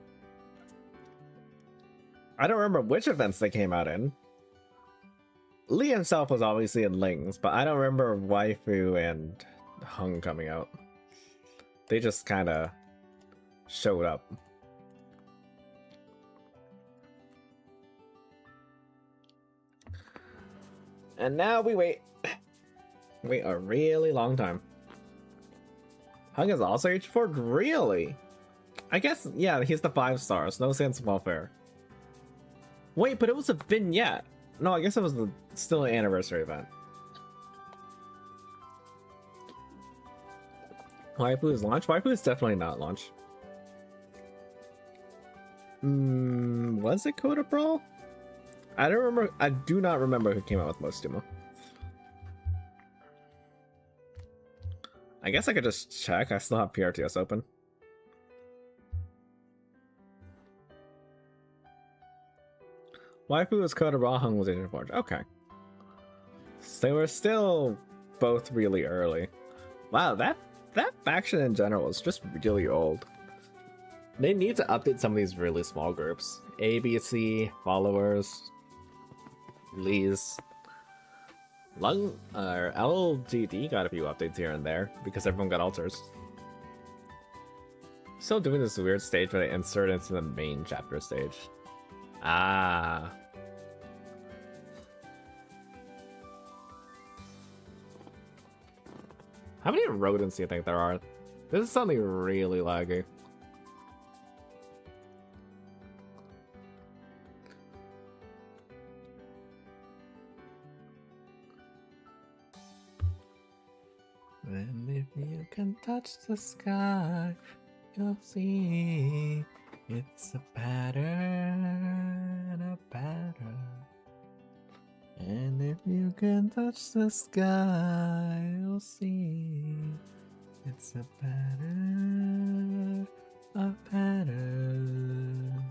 I don't remember which events they came out in. Lee himself was obviously in Lings, but I don't remember Waifu and Hung coming out. They just kind of showed up. And now we wait. Wait a really long time. Hung is also H4? Really? I guess, yeah, he's the 5 stars. No sense of welfare. Wait, but it was a vignette. No, I guess it was still an anniversary event. Waifu is launch? Waifu is definitely not launch. Was it Coda Brawl? I don't remember. I do not remember who came out with Mostuma. I guess I could just check. I still have PRTS open. Waifu was Coda Brawl, Hung was Agent Forge. Okay. So they were still both really early. Wow, that faction in general is just really old. They need to update some of these really small groups. ABC, followers, Lees. Lung or LGD got a few updates here and there because everyone got alters. Still doing this weird stage where they insert into the main chapter stage. Ah. How many rodents do you think there are? This is suddenly really laggy. And if you can touch the sky, you'll see it's a pattern, a pattern. And if you can touch the sky, you'll see it's a pattern, a pattern.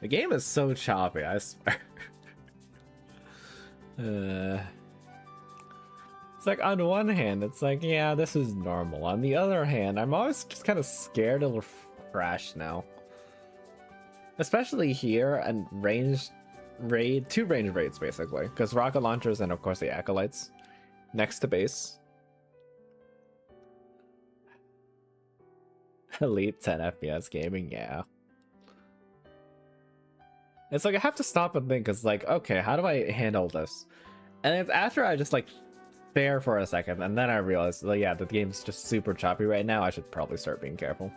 The game is so choppy, I swear. It's like on one hand, it's like, yeah, this is normal. On the other hand, I'm always just kind of scared it'll crash now. Especially here and two range raids basically, because rocket launchers and of course the acolytes next to base. Elite 10 FPS gaming, yeah. It's like I have to stop and think, cause like, okay, how do I handle this? And it's after I just like stare for a second, and then I realize, like, yeah, the game's just super choppy right now. I should probably start being careful.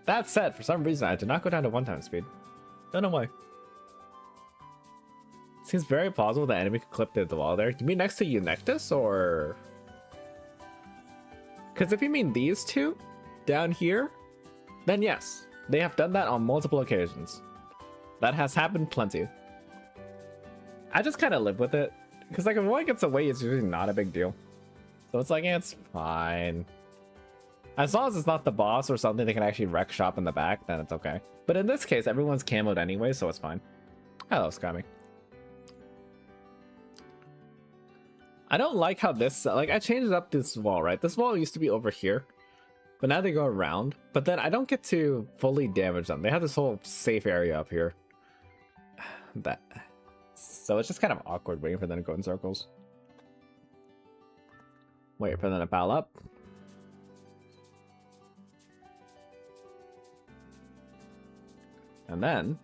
That said, for some reason, I did not go down to 1x speed. Don't know why. Seems very plausible that enemy could clip the wall there. You mean next to Eunectus, or? Because if you mean these two down here, then yes, they have done that on multiple occasions. That has happened plenty. I just kind of live with it. Because like if one gets away, it's usually not a big deal. So it's like, yeah, it's fine. As long as it's not the boss or something that can actually wreck shop in the back, then it's okay. But in this case, everyone's camoed anyway, so it's fine. Hello, Scammy. I don't like how this, like I changed up this wall, right? This wall used to be over here. But now they go around. But then I don't get to fully damage them. They have this whole safe area up here. So it's just kind of awkward waiting for them to go in circles. Wait for them to pile up. And then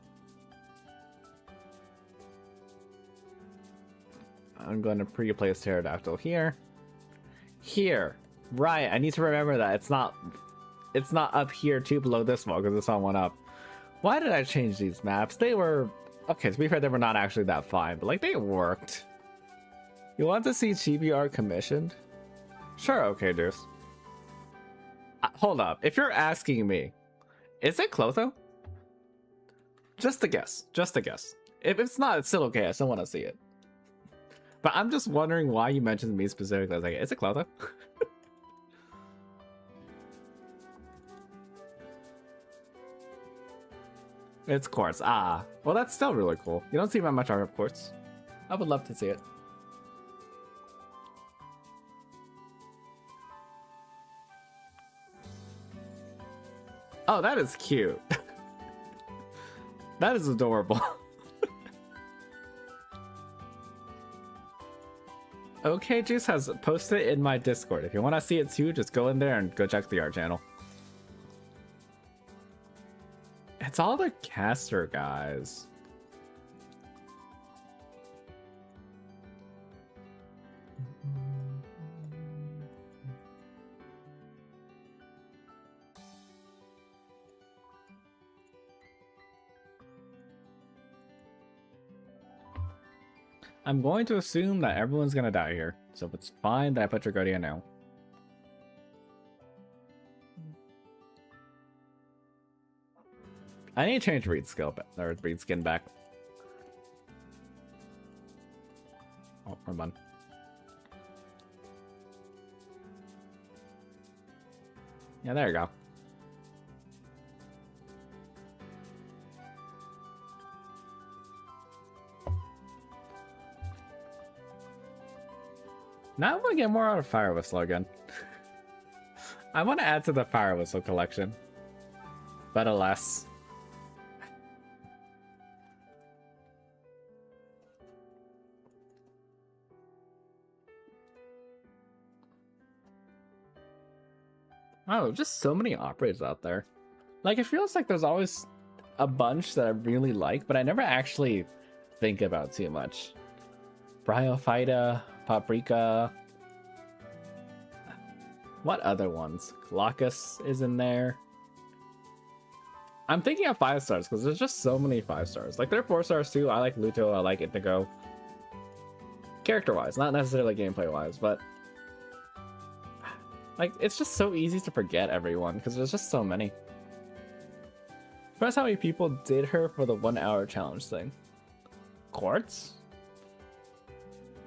I'm going to pre-place Pterodactyl here. Here. Right, I need to remember that it's not up here too below this wall because it's on one up. Why did I change these maps? They were okay, to be fair, they were not actually that fine, but like they worked. You want to see chibi art commissioned? Sure, okay, Deuce. Hold up. If you're asking me, is it Clotho? Just a guess. Just a guess. If it's not, it's still okay. I still want to see it. But I'm just wondering why you mentioned me specifically. I was like, is it Clotho? It's quartz. Ah, well, that's still really cool. You don't see that much art of quartz. I would love to see it. Oh, that is cute. That is adorable. Okay, Juice has posted it in my Discord. If you want to see it too, just go in there and go check the art channel. It's all the caster guys. I'm going to assume that everyone's gonna die here, so it's fine that I put your guardian now. I need to change Reed's skill or Reed's skin back. Oh, wrong button. Yeah, there you go. Now I want to get more out of Fire Whistle again. I want to add to the Fire Whistle collection. But alas. Oh, just so many operas out there. Like, it feels like there's always a bunch that I really like, but I never actually think about too much. Bryophyta, Paprika. What other ones? Glaucus is in there. I'm thinking of 5 stars because there's just so many 5 stars. Like, there are 4 stars too. I like Luto, I like Indigo. Character-wise, not necessarily gameplay-wise, but like, it's just so easy to forget everyone because there's just so many. Surprised how many people did her for the 1 hour challenge thing. Quartz?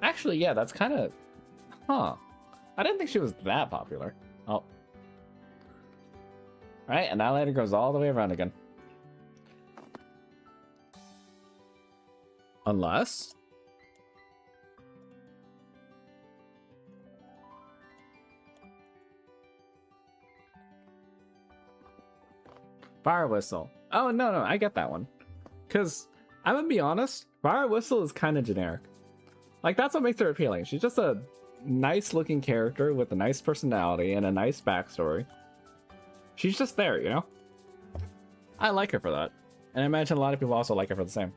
Actually, yeah, that's kind of... Huh. I didn't think she was that popular. Oh. Alright, and that later goes all the way around again. Unless... Fire Whistle. Oh, no, I get that one. Because, I'm gonna be honest, Fire Whistle is kind of generic. Like, that's what makes her appealing. She's just a nice looking character with a nice personality and a nice backstory. She's just there, you know? I like her for that. And I imagine a lot of people also like her for the same.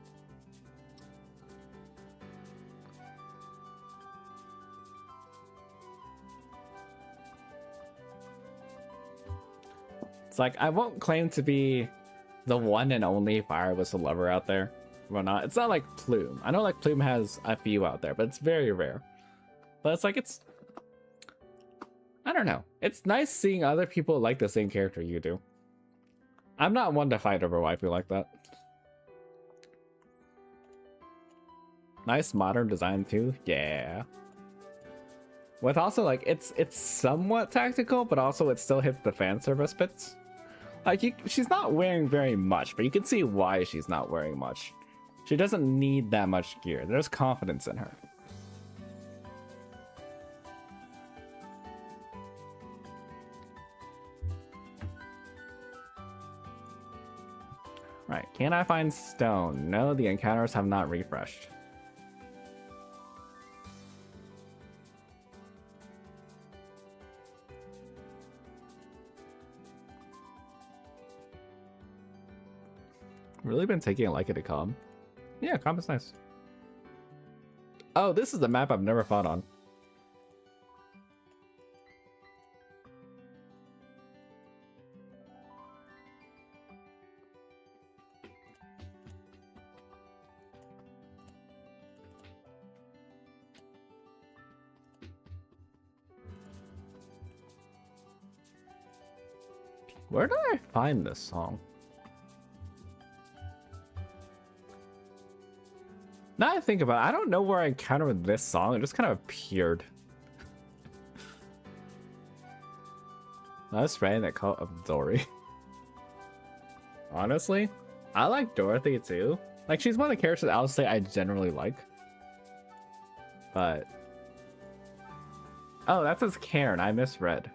It's like, I won't claim to be the one and only Fire Whistle lover out there. Well, not. It's not like Plume. I know like Plume has a few out there, but it's very rare. But it's like, it's... I don't know. It's nice seeing other people like the same character you do. I'm not one to fight over waifu like that. Nice modern design too. Yeah. With also like, it's somewhat tactical, but also it still hits the fan service bits. Like, she's not wearing very much, but you can see why she's not wearing much. She doesn't need that much gear. There's confidence in her. Right, can I find stone? No, the encounters have not refreshed. Really been taking a liking to Calm. Yeah, Calm is nice. Oh, this is the map I've never fought on. Where did I find this song? Now I think about it, I don't know where I encountered this song. It just kind of appeared. I was spraying that call of Dory. Honestly, I like Dorothy too. Like, she's one of the characters I'll say I generally like. But... oh, that says Karen. I misread.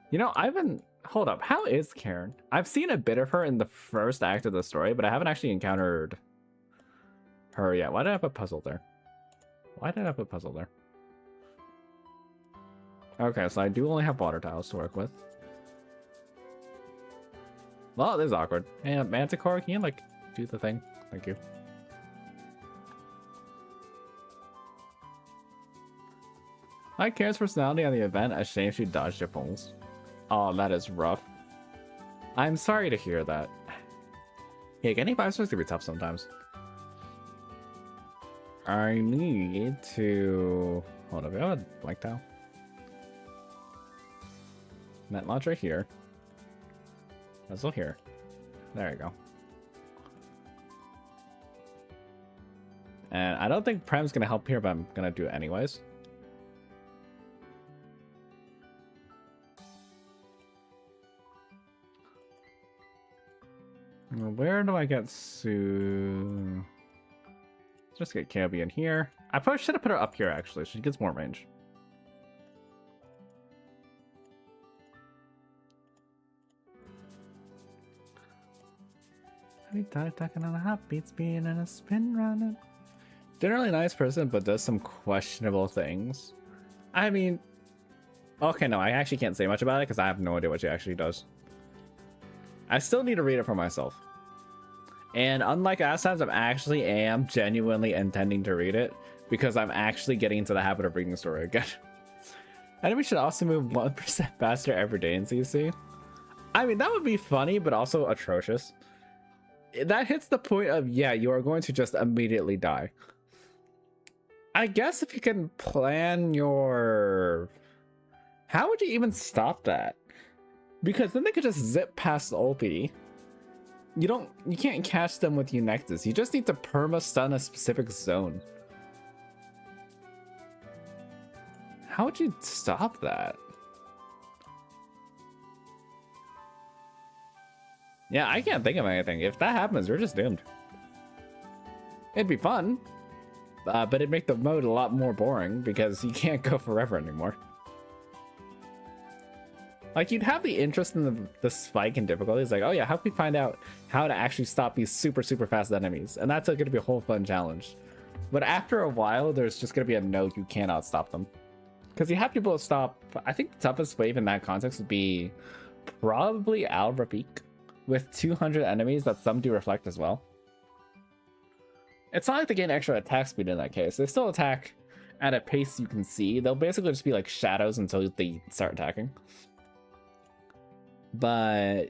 You know, I've been... hold up. How is Karen? I've seen a bit of her in the first act of the story, but I haven't actually encountered her yet. Why did I put puzzle there? Why did I put puzzle there? Okay, so I do only have water tiles to work with. Well, this is awkward. Hey, Manticore, can you, like, do the thing? Thank you. Like Karen's personality on the event, a shame she dodged your pulls. Oh, that is rough. I'm sorry to hear that. Yeah, getting 5 stars can be tough sometimes. I need to... hold up, we have a blank tile. Net launcher here. Puzzle here. There you go. And I don't think Prem's gonna help here, but I'm gonna do it anyways. Where do I get Sue? Is Just get Kirby in here. I probably should have put her up here, actually. She gets more range. We die talking on a hot beat speed and a spin round. Generally nice person, but does some questionable things. I mean, okay, no, I actually can't say much about it because I have no idea what she actually does. I still need to read it for myself. And unlike last times, I am genuinely intending to read it because I'm actually getting into the habit of reading the story again. Enemy should also move 1% faster every day in CC. I mean, that would be funny, but also atrocious. That hits the point of, yeah, you are going to just immediately die. I guess if you can plan your... How would you even stop that? Because then they could just zip past the ulti. You can't catch them with Eunectus. You just need to perma-stun a specific zone. How would you stop that? Yeah, I can't think of anything. If that happens, we're just doomed. It'd be fun, but it'd make the mode a lot more boring because you can't go forever anymore. Like, you'd have the interest in the spike in difficulty. It's like, oh yeah, how can we find out how to actually stop these super fast enemies? And that's going to be a whole fun challenge. But after a while, there's just going to be a no, you cannot stop them. Because you have people to stop. I think the toughest wave in that context would be probably RAcc with 200 enemies that some do reflect as well. It's not like they gain extra attack speed in that case. They still attack at a pace you can see. They'll basically just be like shadows until they start attacking. But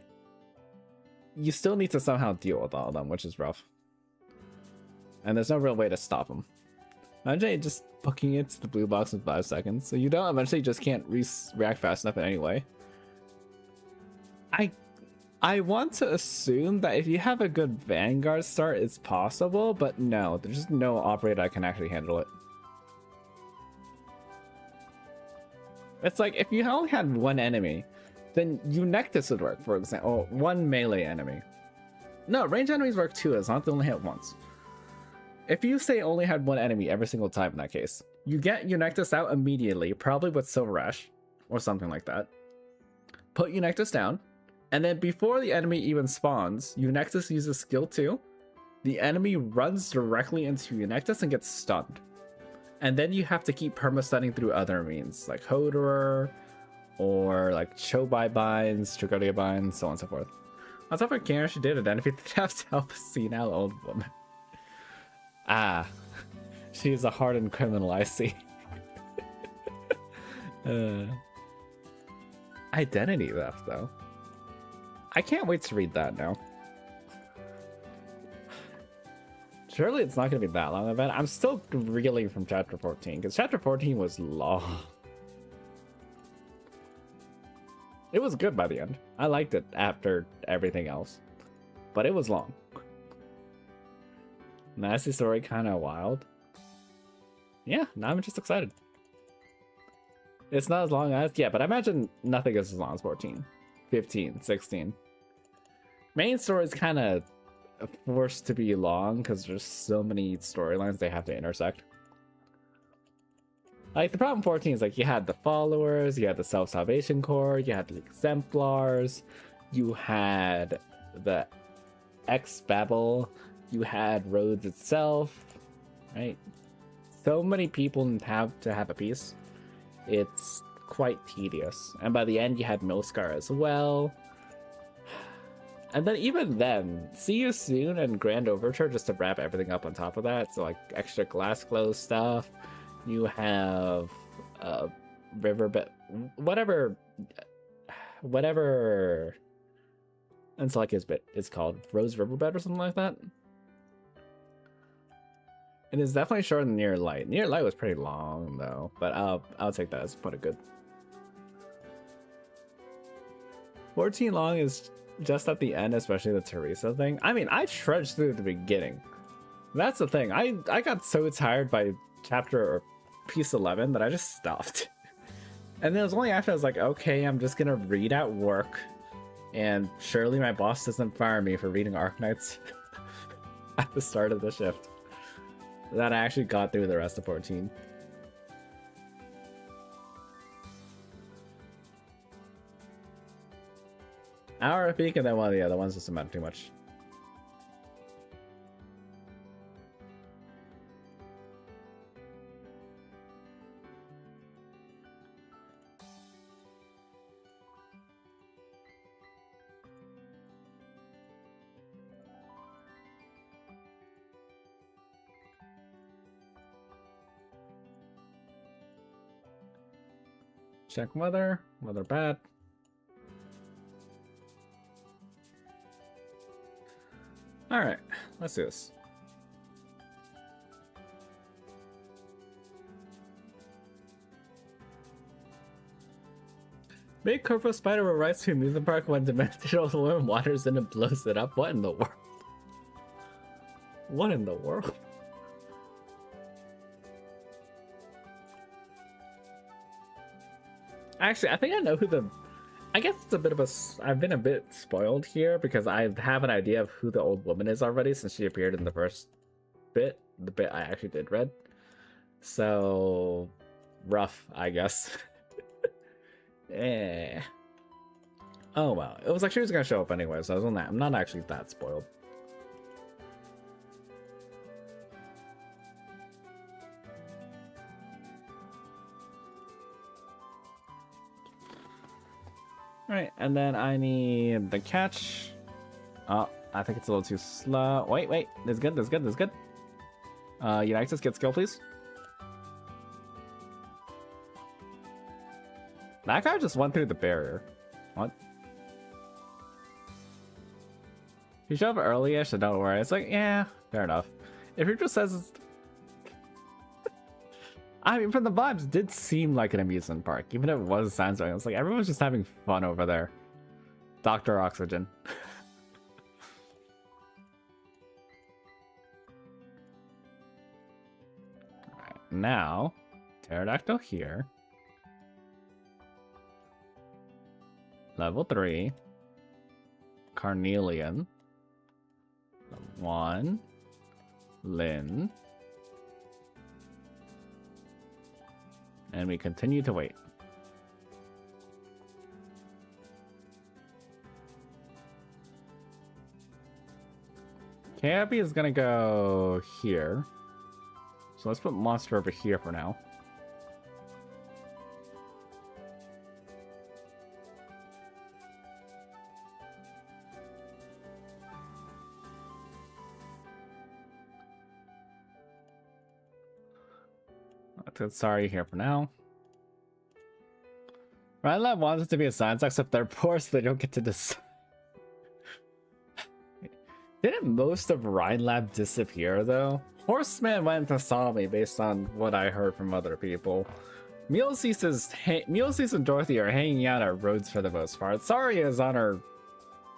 you still need to somehow deal with all of them, which is rough. And there's no real way to stop them. Imagine just booking it to the blue box in 5 seconds. So you don't eventually just can't react fast enough anyway. I want to assume that if you have a good Vanguard start, it's possible, but no, there's just no operator that can actually handle it. It's like if you only had one enemy, then Eunectus would work, for example. Oh, one melee enemy. No, range enemies work too, as long as they only hit once. If you say only had one enemy every single time in that case, you get Eunectus out immediately, probably with Silver Ash, or something like that. Put Eunectus down, and then before the enemy even spawns, Eunectus uses skill 2, the enemy runs directly into Eunectus and gets stunned. And then you have to keep perma-stunning through other means, like Hoderer, or like Chobai binds, Trigodia binds, so on and so forth. On top of Karen, she did identify the have to help a senile old woman. Ah, she is a hardened criminal, I see. Identity theft, though. I can't wait to read that now. Surely it's not going to be that long of it. I'm still reeling from chapter 14, because chapter 14 was long. It was good by the end. I liked it after everything else. But it was long. Nasty story, kind of wild. Yeah, now I'm just excited. It's not as long as... Yeah, but I imagine nothing is as long as 14. 15, 16. Main story is kind of forced to be long because there's so many storylines they have to intersect. Like, the problem 14 is, like, you had the followers, you had the Self-Salvation Corps, you had the Exemplars, you had the X-Babel, you had Rhodes itself, right? So many people have to have a piece. It's quite tedious. And by the end, you had Milscar as well. And then even then, See You Soon and Grand Overture just to wrap everything up on top of that. So, like, extra glass close stuff. You have Riverbed, whatever it's like it's called Rose Riverbed or something like that. It is definitely shorter than Near Light. Near Light was pretty long though, but I'll take that as put it good. 14 long is just at the end, especially the Teresa thing. I mean, I trudged through the beginning. That's the thing. I got so tired by chapter or piece 11 that I just stopped. And then it was only after I was like, okay, I'm just gonna read at work, and surely my boss doesn't fire me for reading Arknights at the start of the shift. that I actually got through the rest of 14. Hour of peak and then one of the other ones doesn't matter too much. Check weather bad. Alright, let's do this. Big corporate spider will rise to amusement park when dimensional warm waters in and blows it up. What in the world? What in the world? Actually, I think I know who the... I guess it's a bit of a... I've been a bit spoiled here because I have an idea of who the old woman is already since she appeared in the first bit. The bit I actually did read. So... rough, I guess. Eh. Oh well. It was like she was gonna show up anyway, so I'm not actually that spoiled. Right, and then I need the catch. Oh, I think it's a little too slow. Wait, that's good. Unitas, get skill, please. That guy just went through the barrier. What? He showed up early-ish, so don't worry. It's like, yeah, fair enough. If he just says it's... I mean, from the vibes, it did seem like an amusement park. Even if it was science fair, it's like everyone's just having fun over there. Dr. Oxygen. Alright, now, Pterodactyl here. Level 3. Carnelian. 1. Lynn. And we continue to wait. Cappy is gonna go here. So let's put Monster over here for now. Sorry here for now. Rhinelab wants it to be a science, except they're poor, so they don't get to decide. Didn't most of Rhinelab disappear though? Horseman went to saw me based on what I heard from other people. Mulesees and Dorothy are hanging out at Rhodes for the most part. Saria is on her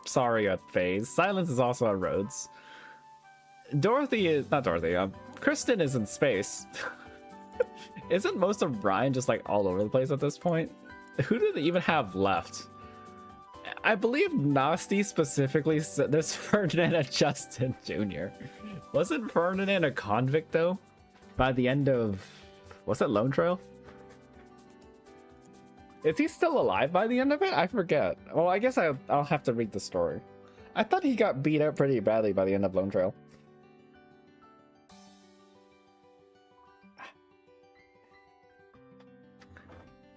Saria phase. Silence is also at Rhodes. Kristen is in space. Isn't most of Ryan just like all over the place at this point? Who do they even have left? I believe Nasty specifically said there's Ferdinand and Justin Jr. Wasn't Ferdinand a convict though? By the end of... was it Lone Trail? Is he still alive by the end of it? I forget. Well, I guess I'll have to read the story. I thought he got beat up pretty badly by the end of Lone Trail.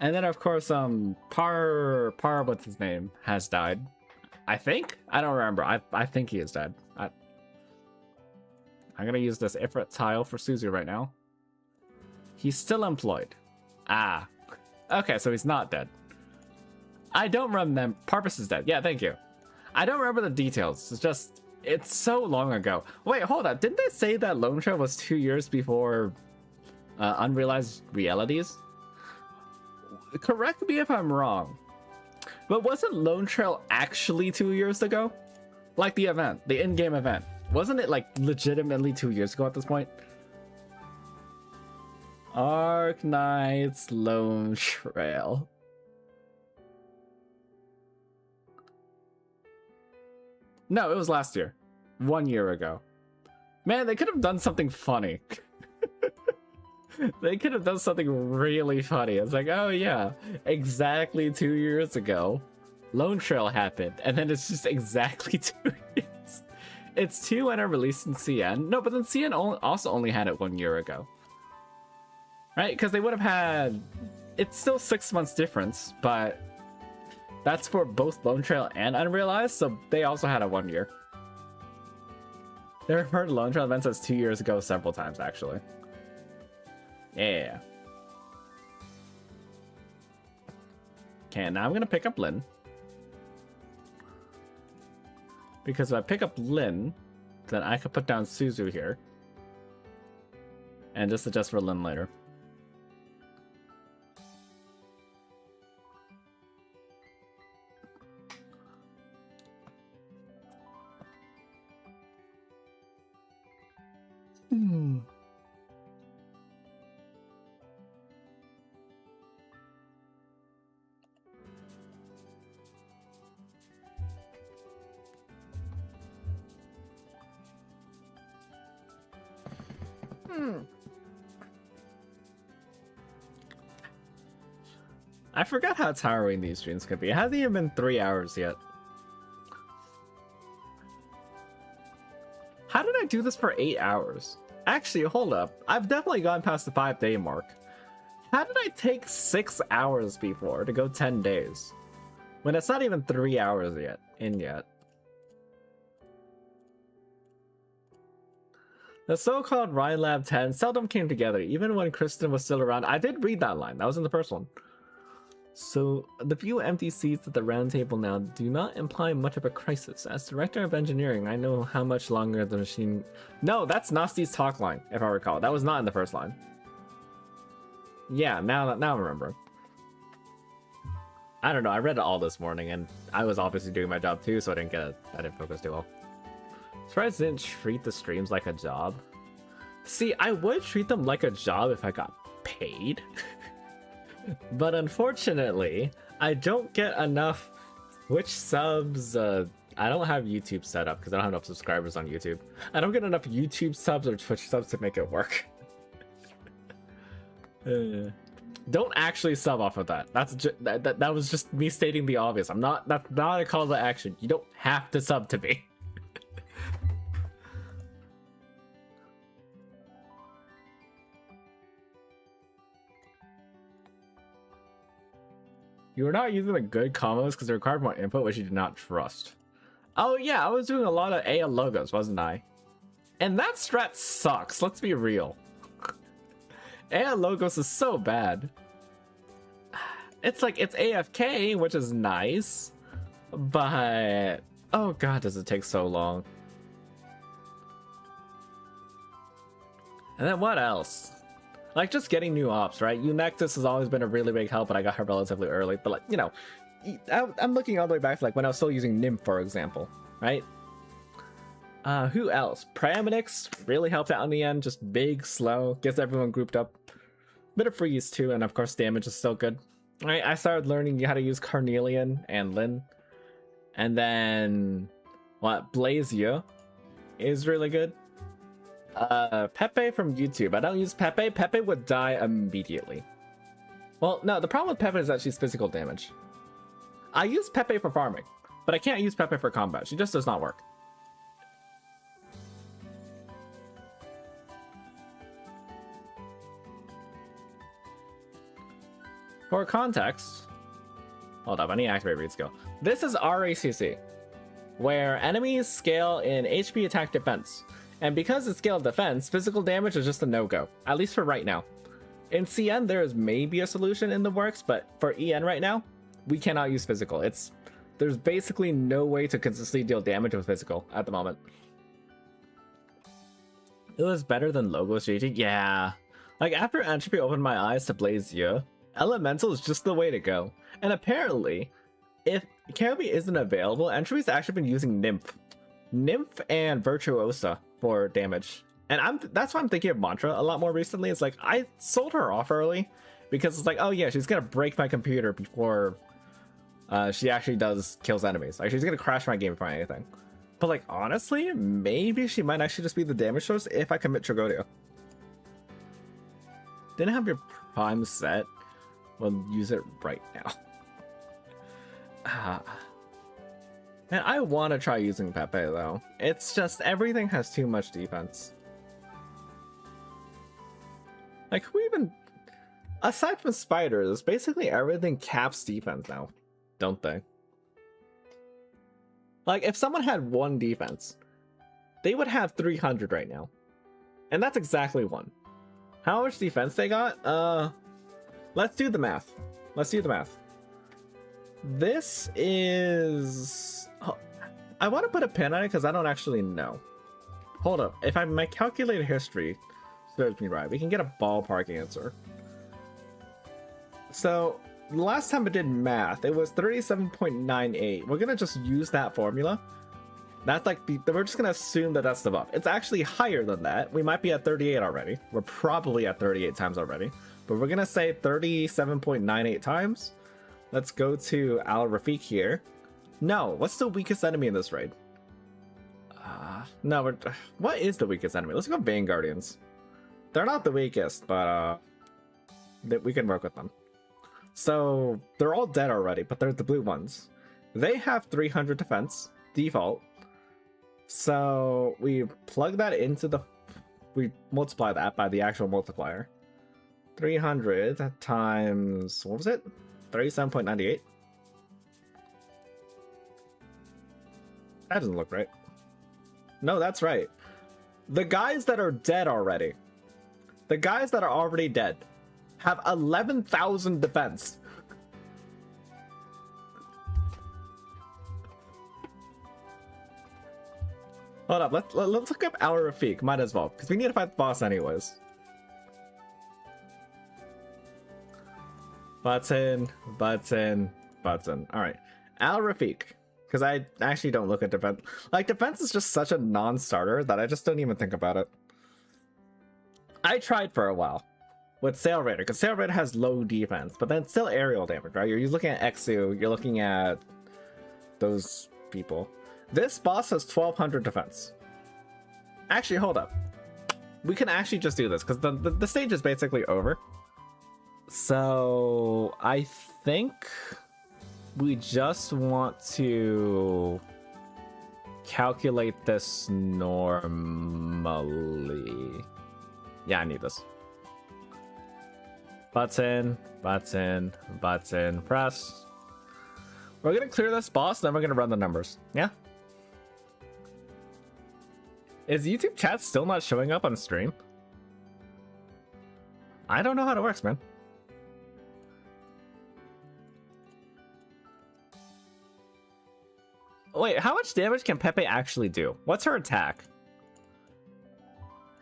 And then, of course, Par, what's his name, has died. I think? I don't remember. I think he is dead. I'm gonna use this Ifrit tile for Suzu right now. He's still employed. Ah. Okay, so he's not dead. I don't remember. Parpus is dead. Yeah, thank you. I don't remember the details. It's so long ago. Wait, hold on. Didn't they say that Lone Trail was 2 years before Unrealized Realities? Correct me if I'm wrong, but wasn't Lone Trail actually 2 years ago? Like the event, the in-game event. Wasn't it like legitimately 2 years ago at this point? Arc Knight's Lone Trail. No, it was last year. 1 year ago. Man, they could have done something funny. They could have done something really funny. It's like, oh yeah, exactly 2 years ago, Lone Trail happened, and then it's just exactly 2 years. It's 2 when it released in CN. No, but then CN also only had it 1 year ago. Right? Because they would have had... It's still 6 months difference, but that's for both Lone Trail and Unrealized, so they also had a 1 year. They referred to Lone Trail events as 2 years ago several times, actually. Yeah. Okay, now I'm gonna pick up Lynn. Because if I pick up Lynn, then I could put down Suzu here. And just adjust for Lynn later. I forgot how tiring these streams could be. It hasn't even been 3 hours yet. How did I do this for 8 hours? Actually, hold up. I've definitely gone past the 5-day mark. How did I take 6 hours before to go 10 days? When it's not even 3 hours yet. The so-called Ryan Lab 10 seldom came together, even when Kristen was still around. I did read that line. That was in the first one. So, the few empty seats at the round table now do not imply much of a crisis. As director of engineering, I know how much longer the machine... No, that's Nasti's talk line, if I recall. That was not in the first line. Yeah, now I remember. I don't know, I read it all this morning, and I was obviously doing my job too, so I didn't focus too well. Surprised I didn't treat the streams like a job. See, I would treat them like a job if I got paid. But unfortunately, I don't get enough Twitch subs. I don't have YouTube set up because I don't have enough subscribers on YouTube. I don't get enough YouTube subs or Twitch subs to make it work. Don't actually sub off of that. That was just me stating the obvious. That's not a call to action. You don't have to sub to me. You were not using the good combos because they required more input, which you did not trust. Oh yeah, I was doing a lot of AL logos, wasn't I? And that strat sucks, let's be real. AL logos is so bad. It's like, it's AFK, which is nice, but... Oh god, does it take so long. And then what else? Like, just getting new ops, right? Unectus has always been a really big help, but I got her relatively early. But, like, you know, I'm looking all the way back to, like, when I was still using Nymph, for example, right? Who else? Praminix really helped out in the end. Just big, slow, gets everyone grouped up. Bit of freeze, too, and, of course, damage is still good. Right? I started learning how to use Carnelian and Lyn. And then, what? Blazier is really good. Pepe from YouTube. I don't use Pepe. Pepe would die immediately. Well, no, the problem with Pepe is that she's physical damage. I use Pepe for farming, but I can't use Pepe for combat. She just does not work. For context, hold up, I need to activate read skill. This is RAcc, where enemies scale in HP attack defense. And because it's scale of defense, physical damage is just a no-go, at least for right now. In CN, there is maybe a solution in the works, but for EN right now, we cannot use physical. There's basically no way to consistently deal damage with physical at the moment. It was better than Logos GG? Yeah. Like, after Entropy opened my eyes to Blazier, Elemental is just the way to go. And apparently, if Kirby isn't available, Entropy's actually been using Nymph. Nymph and Virtuosa for damage. And that's why I'm thinking of Mantra a lot more recently. It's like, I sold her off early because it's like, oh yeah, she's gonna break my computer before she actually kills enemies. Like, she's gonna crash my game before anything. But like, honestly, maybe she might actually just be the damage source if I commit Tragodia. didn't have your prime set, well, use it right now. Man, I want to try using Pepe though. It's just everything has too much defense. Like, who even... Aside from spiders, basically everything caps defense now, don't they? Like, if someone had 1 defense, they would have 300 right now. And that's exactly 1. How much defense they got? Let's do the math. Let's do the math. This is... Oh, I want to put a pin on it because I don't actually know. Hold up. If my calculated history serves me right, we can get a ballpark answer. So, the last time I did math, it was 37.98. We're going to just use that formula. That's like, we're just going to assume that that's the buff. It's actually higher than that. We might be at 38 already. We're probably at 38 times already. But we're going to say 37.98 times. Let's go to RAcc here. No, what's the weakest enemy in this raid? No, what is the weakest enemy? Let's go Vanguardians. They're not the weakest, but we can work with them. So they're all dead already, but they're the blue ones. They have 300 defense default. So we plug that into we multiply that by the actual multiplier. 300 times, what was it? 37.98. That doesn't look right. No, that's right. The guys that are dead already, the guys that are already dead, have 11,000 defense. Hold up, let's look up RAcc. Might as well, because we need to fight the boss anyways. Button. All right, RAcc. Because I actually don't look at defense. Like, defense is just such a non-starter that I just don't even think about it. I tried for a while with Sail Raider, because Sail Raider has low defense, but then still aerial damage, right? You're looking at Exu, you're looking at those people. This boss has 1200 defense. Actually, hold up. We can actually just do this, because the stage is basically over. So, I think we just want to calculate this normally. Yeah, I need this. Button, press. We're gonna clear this boss, then we're gonna run the numbers. Yeah? Is YouTube chat still not showing up on stream? I don't know how it works, man. Wait, how much damage can Pepe actually do? What's her attack?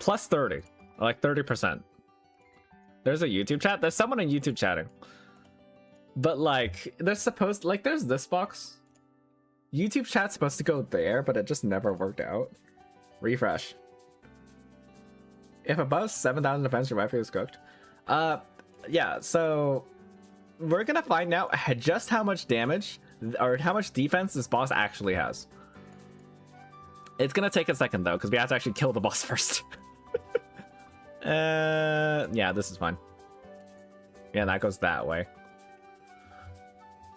Plus 30. Like 30%. There's a YouTube chat? There's someone on YouTube chatting. But like, there's this box. YouTube chat's supposed to go there, but it just never worked out. Refresh. If above 7,000 defense, your Wi-Fi is cooked. Yeah, so we're gonna find out just how much damage or how much defense this boss actually has. It's gonna take a second though, because we have to actually kill the boss first. Yeah, this is fine. Yeah, that goes that way.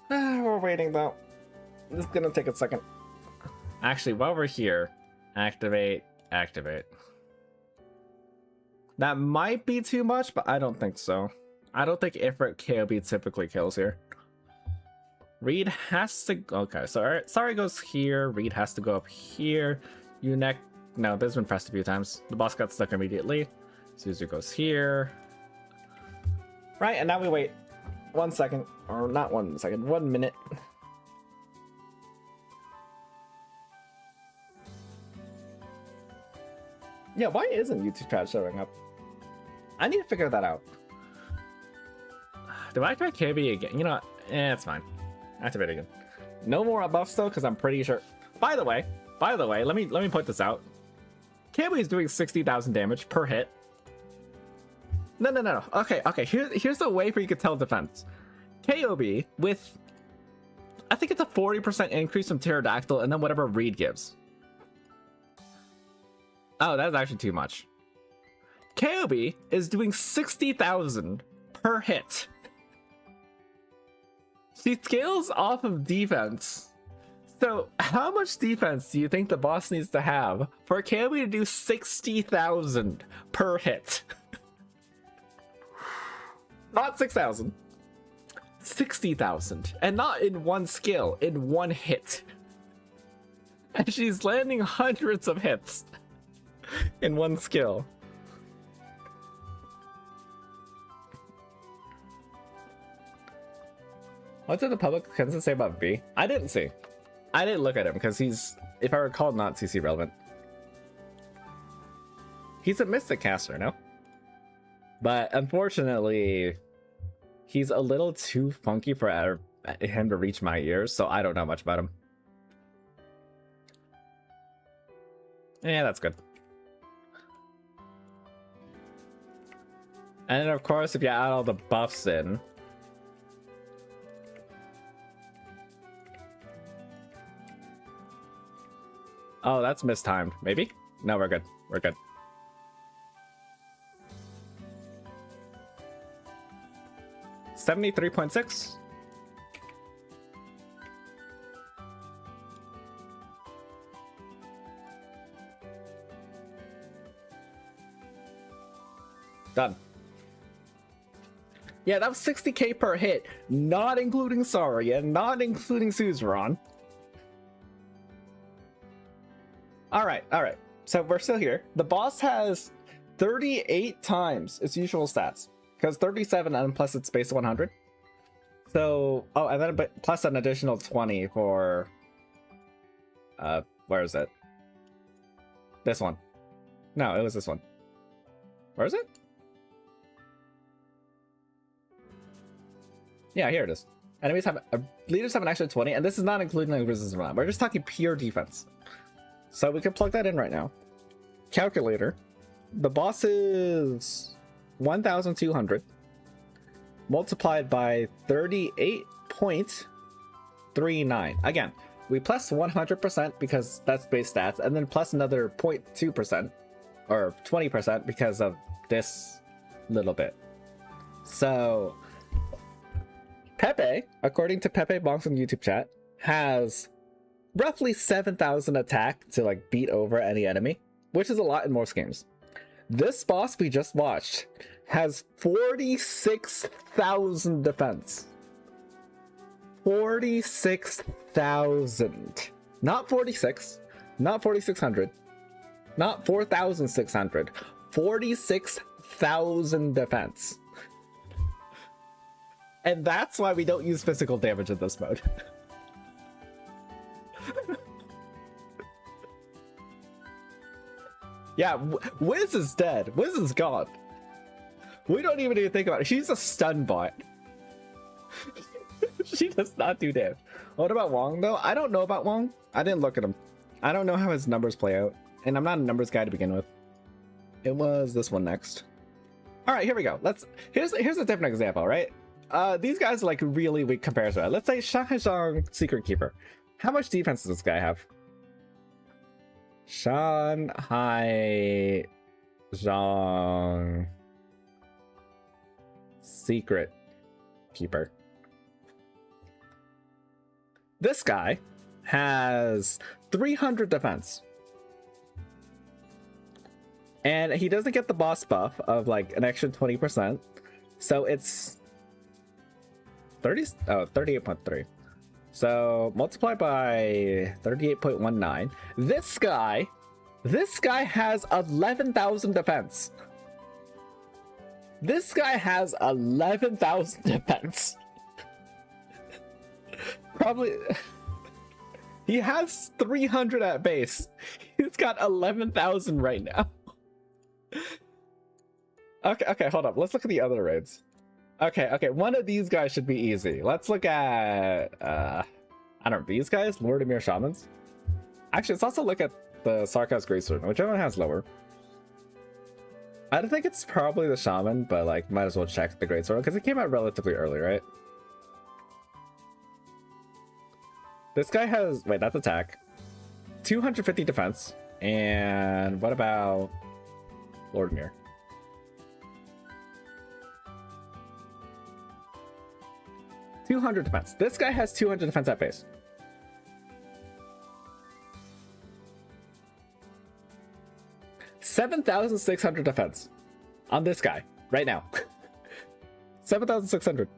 We're waiting though. This is gonna take a second. Actually, while we're here, activate. That might be too much, but I don't think so. I don't think Ifrit KOB typically kills here. Reed has to... Okay, so sorry goes here. Reed has to go up here. Unek... No, this has been pressed a few times. The boss got stuck immediately. Suzu goes here. Right, and now we wait 1 second. Or not 1 second, 1 minute. Yeah, why isn't YouTube chat showing up? I need to figure that out. Do I activate KB again? You know what? It's fine. Activate again. No more buffs though, because I'm pretty sure. By the way, let me point this out. KB is doing 60,000 damage per hit. No. Okay. Here's the way for you could tell defense. KOB with, I think it's a 40% increase from Pterodactyl, and then whatever Reed gives. Oh, that's actually too much. Kobe is doing 60,000 per hit. She scales off of defense. So how much defense do you think the boss needs to have for Kobe to do 60,000 per hit? Not 6,000. 60,000. And not in one skill, in one hit. And she's landing hundreds of hits in one skill. What did the public consensus say about V? I didn't see. I didn't look at him because he's, if I recall, not CC relevant. He's a Mystic caster, no? But unfortunately, he's a little too funky for him to reach my ears, so I don't know much about him. Yeah, that's good. And then, of course, if you add all the buffs in, oh, that's mistimed. Maybe? No, we're good. We're good. $73.6. Done. Yeah, that was 60k per hit, not including Saria, not including Suzerain. Alright. So we're still here. The boss has 38 times its usual stats. Because 37 and plus it's base 100. So, oh, and then plus an additional 20 for... where is it? This one. No, it was this one. Where is it? Yeah, here it is. Enemies have... leaders have an extra 20, and this is not including like resistance round. We're just talking pure defense. So we can plug that in right now. Calculator. The boss is 1,200 multiplied by 38.39. Again, we plus 100% because that's base stats, and then plus another 0.2% or 20% because of this little bit. So Pepe, according to Pepe Bonks on YouTube chat, has roughly 7,000 attack to like beat over any enemy, which is a lot in most games. This boss we just watched has 46,000 defense. 46,000. Not 46, not 4,600, not 4,600. 46,000 defense. And that's why we don't use physical damage in this mode. Yeah, Wiz is dead. Wiz is gone. We don't even need to think about it. She's a stun bot. She does not do damage. What about Wong, though? I don't know about Wong. I didn't look at him. I don't know how his numbers play out. And I'm not a numbers guy to begin with. It was this one next. All right, here we go. Here's a different example, right? These guys are like really weak comparison. Let's say Shanghai Zhang Secret Keeper. How much defense does this guy have? Shanghai Zhang Secret Keeper. This guy has 300 defense. And he doesn't get the boss buff of like an extra 20%. So it's 38.3. So multiply by 38.19. This guy has 11,000 defense. This guy has 11,000 defense. Probably he has 300 at base. He's got 11,000 right now. Okay, hold up. Let's look at the other raids. Okay, one of these guys should be easy. Let's look at I don't know, these guys, Lord Emir Shamans. Actually, let's also look at the Sarkaz Greatsword, whichever one has lower. I don't think it's probably the Shaman, but like might as well check the Greatsword because it came out relatively early, right? This guy has, wait, that's attack, 250 defense, and what about Lord Emir? 200 defense. This guy has 200 defense at base. $7,600 defense on this guy right now. 7,600.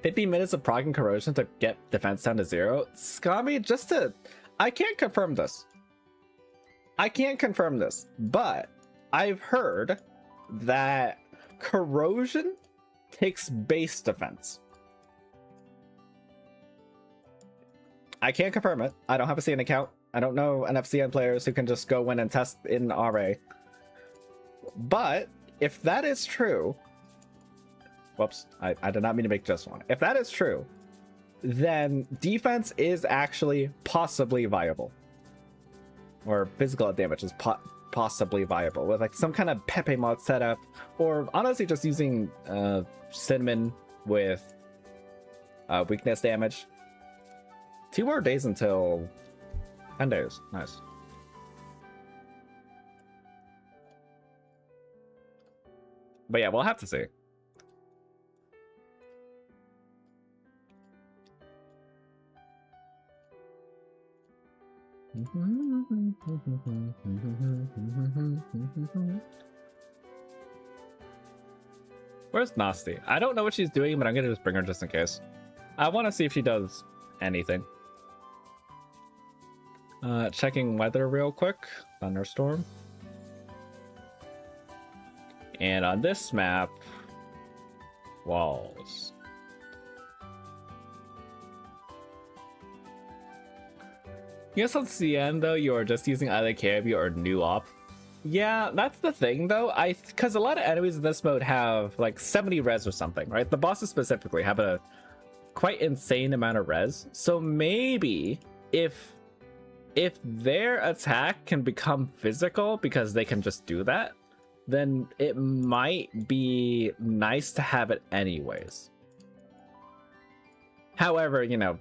50 minutes of proc and corrosion to get defense down to 0. Scammy, I can't confirm this. But I've heard that corrosion takes base defense. I can't confirm it. I don't have a CN account. I don't know enough CN players who can just go in and test in RA. But if that is true, whoops, I did not mean to make just one. If that is true, then defense is actually possibly viable. Or physical damage is possibly viable with like some kind of Pepe mod setup, or honestly just using Cinnamon with weakness damage. 2 more days until 10 days. Nice. But yeah, we'll have to see. Where's Nasty? I don't know what she's doing, but I'm gonna just bring her just in case. I want to see if she does anything. Checking weather real quick. Thunderstorm. And on this map, walls. Yes, on CN though, you're just using either KW or new op. Yeah, that's the thing though. Because a lot of enemies in this mode have like 70 res or something, right? The bosses specifically have a quite insane amount of res. So maybe if their attack can become physical because they can just do that, then it might be nice to have it anyways. However, you know,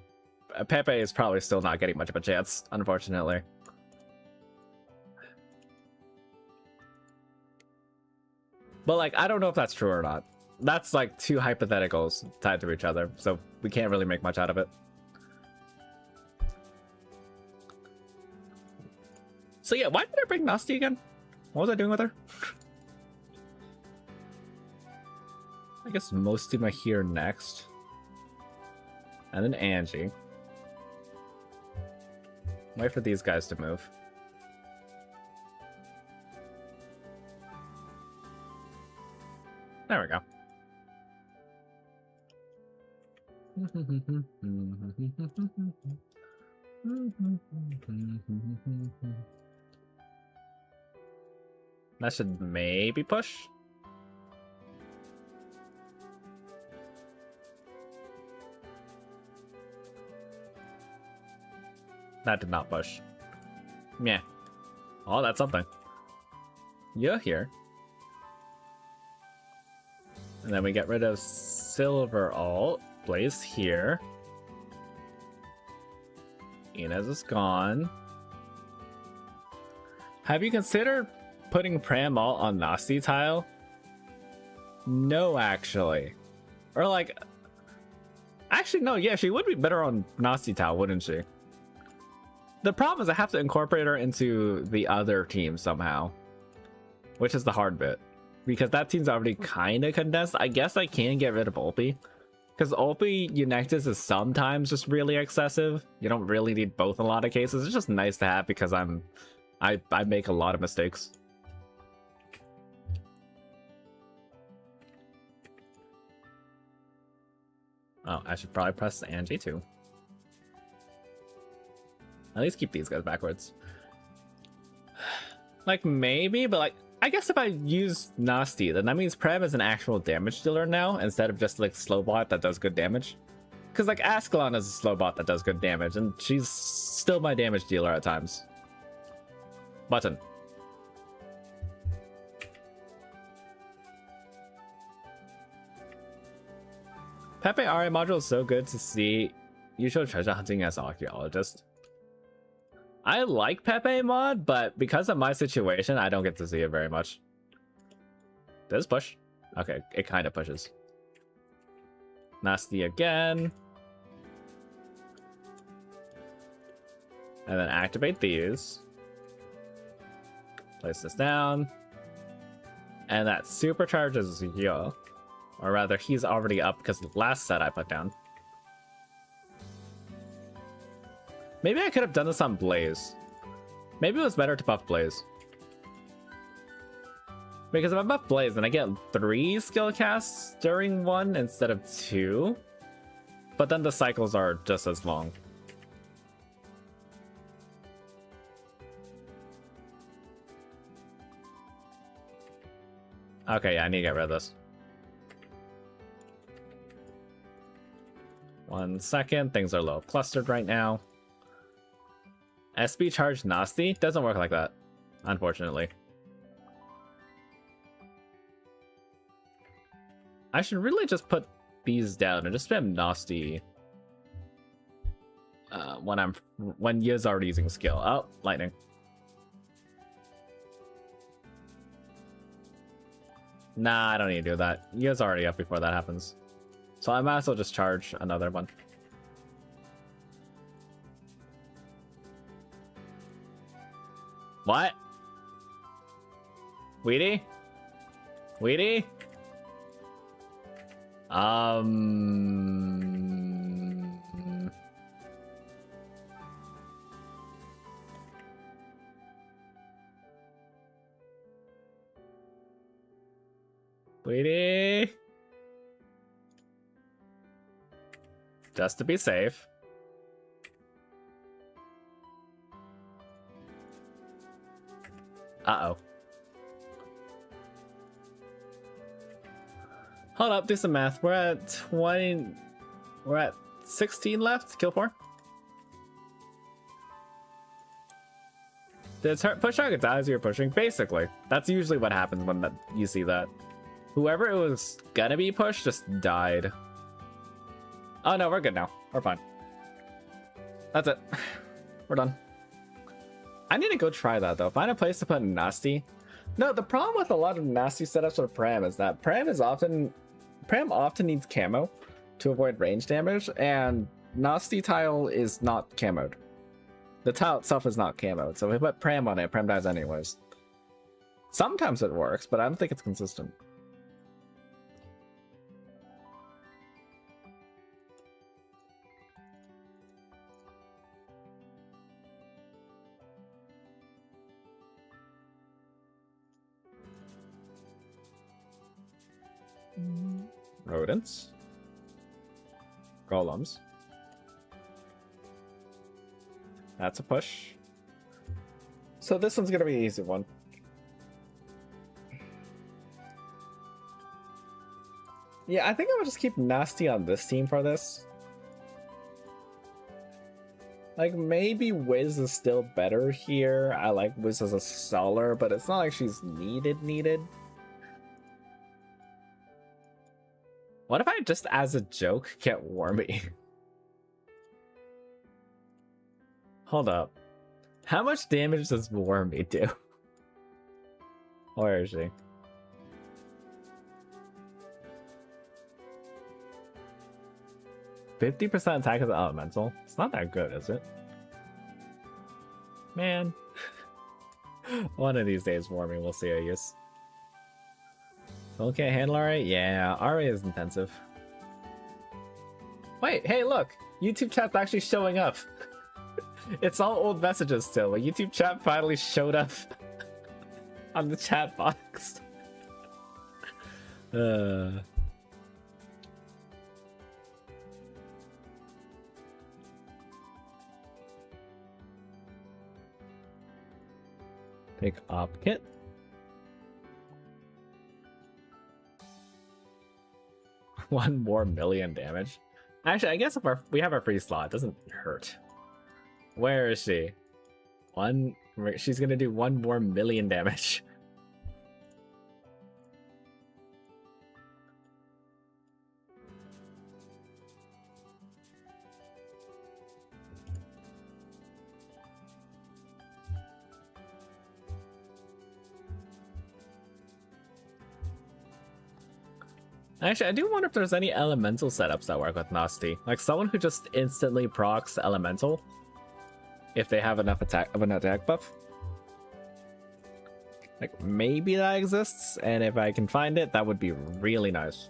Pepe is probably still not getting much of a chance, unfortunately. But like, I don't know if that's true or not. That's like 2 hypotheticals tied to each other, so we can't really make much out of it. So yeah, why did I bring Nasty again? What was I doing with her? I guess Mostima here next. And then Angie. Wait for these guys to move. There we go. That should maybe push. That did not push. Yeah. Oh, that's something. You're here. And then we get rid of Silver Alt. Blaze here. Inez is gone. Have you considered putting Pram Alt on Nasty tile? No, actually. Or like... Actually, no, yeah, she would be better on Nasty tile, wouldn't she? The problem is I have to incorporate her into the other team somehow. Which is the hard bit. Because that team's already kind of condensed. I guess I can get rid of Ulpi. Because Ulpi Unectus is sometimes just really excessive. You don't really need both in a lot of cases. It's just nice to have because I make a lot of mistakes. Oh, I should probably press Angie too. At least keep these guys backwards. Like, maybe, but like, I guess if I use Nasty, then that means Prem is an actual damage dealer now, instead of just like Slowbot that does good damage. Because like, Ascalon is a Slowbot that does good damage, and she's still my damage dealer at times. Button. Pepe RA module is so good to see. Usual treasure hunting as archaeologist. I like Pepe mod, but because of my situation, I don't get to see it very much. Does it push? Okay, it kind of pushes. Nasty again. And then activate these. Place this down. And that supercharges Yo. Or rather, he's already up because the last set I put down. Maybe I could have done this on Blaze. Maybe it was better to buff Blaze. Because if I buff Blaze, then I get 3 skill casts during one instead of 2. But then the cycles are just as long. Okay, yeah, I need to get rid of this. 1 second, things are low clustered right now. SB charge Nasty doesn't work like that, unfortunately. I should really just put these down and just spam Nasty when Yi's already using skill. Oh, lightning. Nah, I don't need to do that. Yi's already up before that happens. So I might as well just charge another one. What? Weedy? Weedy? Weedy? Just to be safe. Uh-oh. Hold up, do some math. We're at 20... We're at 16 left? Kill 4? The push target dies, you're pushing. Basically. That's usually what happens when you see that. Whoever it was gonna be pushed just died. Oh no, we're good now. We're fine. That's it. We're done. I need to go try that though. Find a place to put Nasty. No, the problem with a lot of Nasty setups for Pram is that Pram often needs camo to avoid range damage, and Nasty tile is not camoed. The tile itself is not camoed, so if we put Pram on it, Pram dies anyways. Sometimes it works, but I don't think it's consistent. Rodents. Golems. That's a push. So this one's gonna be an easy one. Yeah, I think I would just keep Nasty on this team for this. Like, maybe Wiz is still better here. I like Wiz as a solar, but it's not like she's needed. What if I just, as a joke, get Wormy? Hold up. How much damage does Wormy do? Where is she? %50 attack as an elemental. It's not that good, is it? Man. One of these days, Wormy will see a use. Okay, handle RA? Yeah, RA is intensive. Wait, hey, look! YouTube chat's actually showing up. It's all old messages still, but YouTube chat finally showed up on the chat box. Pick op kit. One more million damage. Actually, I guess if we have our free slot, it doesn't hurt. Where is she? She's gonna do 1 more million damage. Actually, I do wonder if there's any elemental setups that work with Nasty. Like someone who just instantly procs elemental if they have enough attack of an attack buff. Like maybe that exists, and if I can find it, that would be really nice.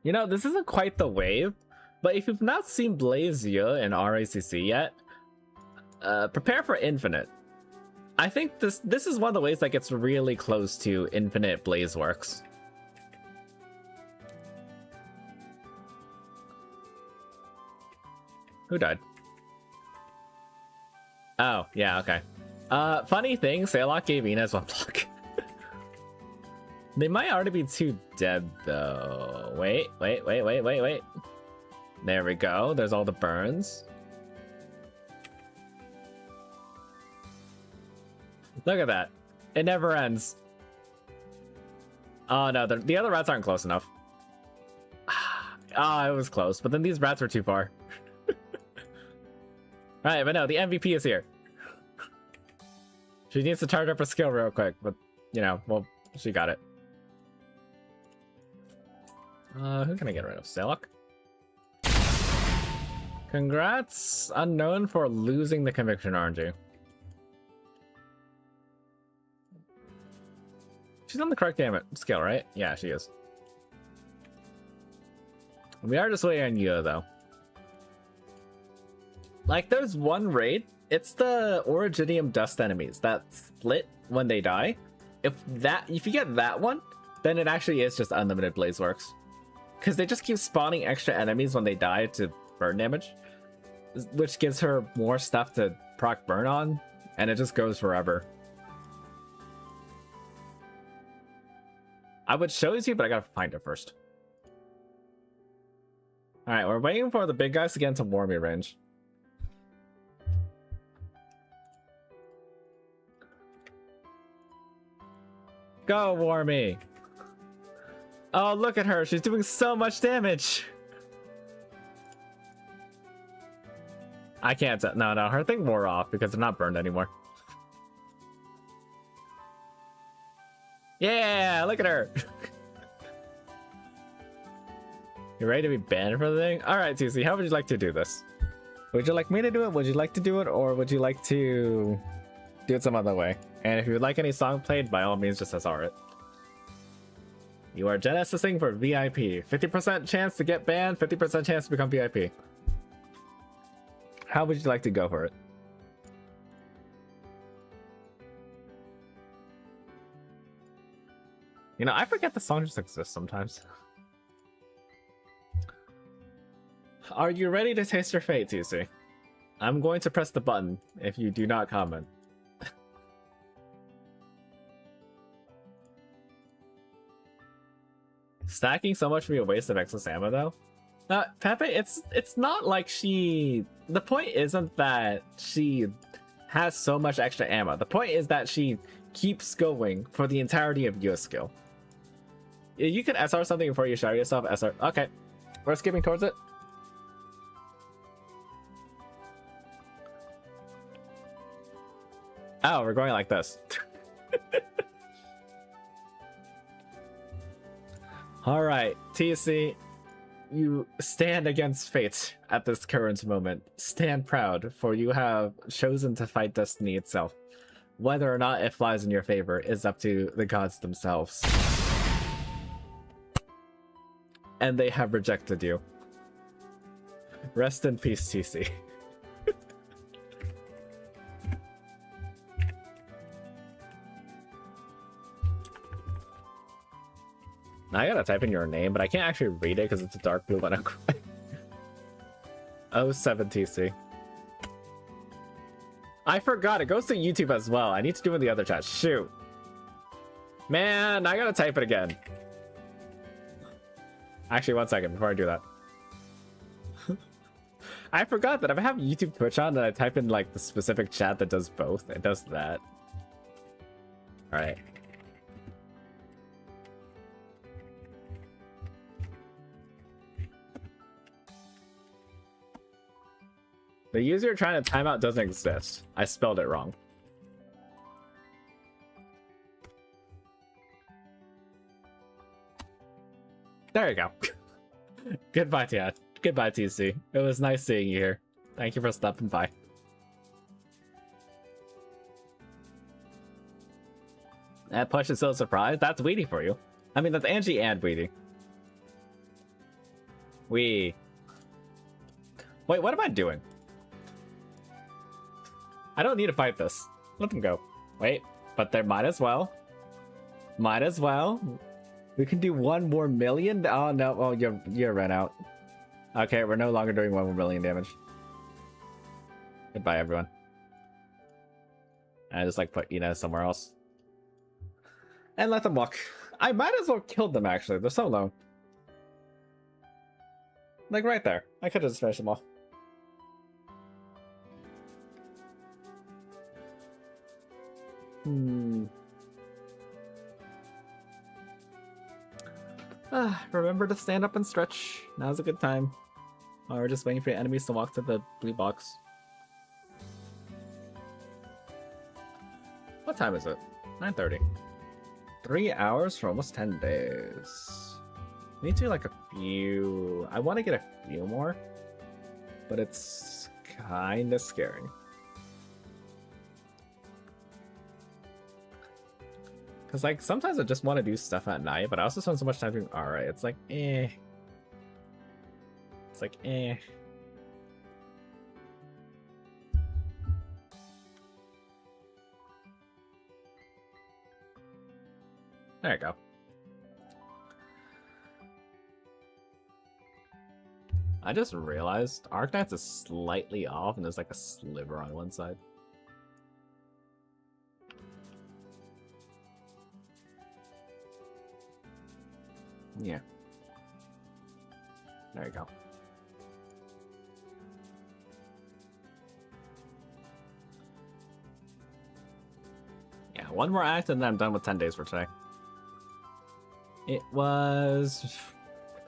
You know, this isn't quite the wave, but if you've not seen Blaze Ye in RAcc yet, prepare for Infinite. I think this is one of the ways that gets really close to Infinite Blaze works. Who died? Oh, yeah, okay. Funny thing, RAcc gave Ines one block. They might already be too dead, though. Wait. There we go. There's all the burns. Look at that. It never ends. Oh, no. The other rats aren't close enough. Ah, it was close. But then these rats were too far. Right, but no, the MVP is here. She needs to charge up her skill real quick. But, you know, well, she got it. Who can I get rid of? RAcc? Congrats, Unknown, for losing the conviction, aren't you? She's on the correct skill, right? Yeah, she is. We are just waiting on you, though. Like, there's one raid. It's the Originium Dust enemies that split when they die. If you get that one, then it actually is just unlimited Blaze Works. Because they just keep spawning extra enemies when they die to burn damage, which gives her more stuff to proc burn on, and it just goes forever. I would show it to you, but I gotta find it first. Alright, we're waiting for the big guys to get into Warmy range. Go, Warmy! Oh, look at her. She's doing so much damage. I can't tell. No, her thing wore off because they're not burned anymore. Yeah, look at her. You ready to be banned for the thing? All right, TC, how would you like to do this? Would you like me to do it? Would you like to do it? Or would you like to do it some other way? And if you would like any song played, by all means, just SR it. You are Genesising for VIP. 50% chance to get banned, 50% chance to become VIP. How would you like to go for it? You know, I forget the song just exists sometimes. Are you ready to taste your fate, TC? I'm going to press the button if you do not comment. Stacking so much would be a waste of excess ammo, though. Pepe, it's not like she... The point isn't that she has so much extra ammo. The point is that she keeps going for the entirety of your skill. You can SR something before you shower yourself. SR. Okay. We're skipping towards it. Oh, we're going like this. Alright, TC, you stand against fate at this current moment. Stand proud, for you have chosen to fight destiny itself. Whether or not it flies in your favor is up to the gods themselves. And they have rejected you. Rest in peace, TC. Now I gotta type in your name, but I can't actually read it because it's a dark blue one. 07 TC. I forgot, it goes to YouTube as well. I need to do it in the other chat. Shoot. Man, I gotta type it again. Actually, 1 second before I do that. I forgot that if I have YouTube Twitch on and I type in like the specific chat that does both, it does that. Alright. The user you're trying to time out doesn't exist. I spelled it wrong. There you go. Goodbye, Tia. Goodbye, TC. It was nice seeing you here. Thank you for stopping by. That push is so surprised. That's Weedy for you. I mean, that's Angie and Weedy. Wait, what am I doing? I don't need to fight this. Let them go. Wait, but there might as well. Might as well. We can do 1 more million. Oh no! Oh, you're ran out. Okay, we're no longer doing 1 more million damage. Goodbye, everyone. I just like put Ina somewhere else and let them walk. I might as well kill them. Actually, they're so low. Like right there. I could have just finished them off. Remember to stand up and stretch. Now's a good time. Oh, we're just waiting for the enemies to walk to the blue box. What time is it? 9:30. 3 hours for almost 10 days. We need to do like a few. I want to get a few more, but it's kind of scary. Because like sometimes I just want to do stuff at night, but I also spend so much time doing RA. It's like eh. It's like eh. There you go. I just realized Arknight's is slightly off and there's like a sliver on one side. Yeah. There you go. Yeah, 1 more act and then I'm done with 10 days for today. It was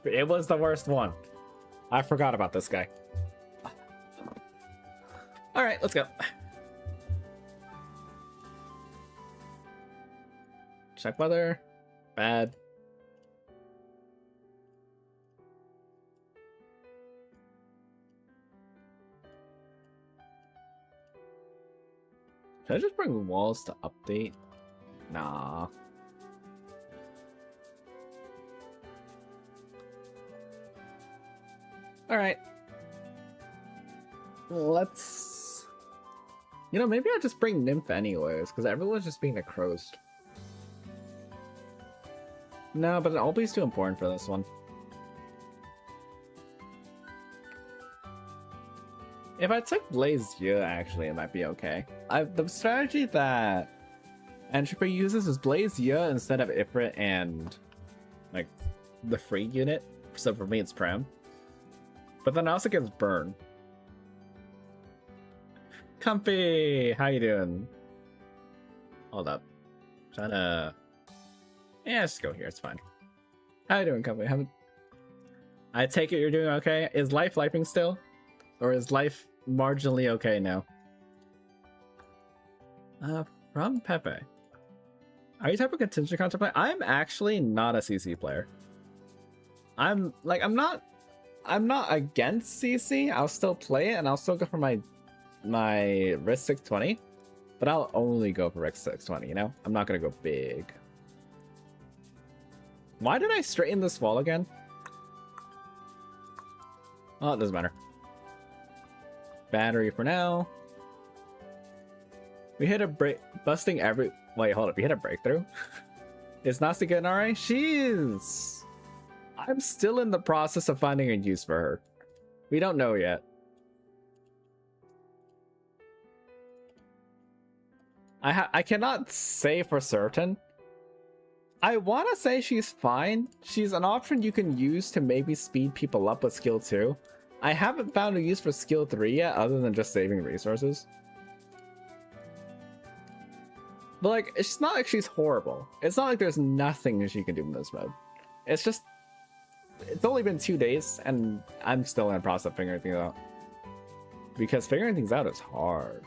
the worst one. I forgot about this guy. All right, let's go. Check weather. Bad. Should I just bring walls to update? Nah. Alright. Let's... You know, maybe I'll just bring Nymph anyways, because everyone's just being the crows. No, but Albi's too important for this one. If I took Blaze Year, actually, it might be okay. The strategy that Entropy uses is Blaze Year instead of Ifrit and, like, the free unit. So for me, it's Pram. But then also gets Burn. Comfy! How you doing? Hold up. Trying to... Yeah, let's go here. It's fine. How you doing, Comfy? I take it you're doing okay. Is life lifing still? Or is life marginally okay now? From Pepe. Are you type of contingent content player? I'm actually not a CC player. I'm not against CC. I'll still play it and I'll still go for my risk 620. But I'll only go for risk 620, you know? I'm not gonna go big. Why did I straighten this wall again? Oh, it doesn't matter. Battery for now. We hit a break, busting every. Wait, hold up. We hit a breakthrough. Is Nasti getting alright? She's. I'm still in the process of finding a use for her. We don't know yet. I cannot say for certain. I want to say she's fine. She's an option you can use to maybe speed people up with skill 2. I haven't found a use for skill 3 yet, other than just saving resources. But like, it's not like she's horrible. It's not like there's nothing she can do in this mode. It's just, it's only been 2 days, and I'm still in the process of figuring things out. because figuring things out is hard.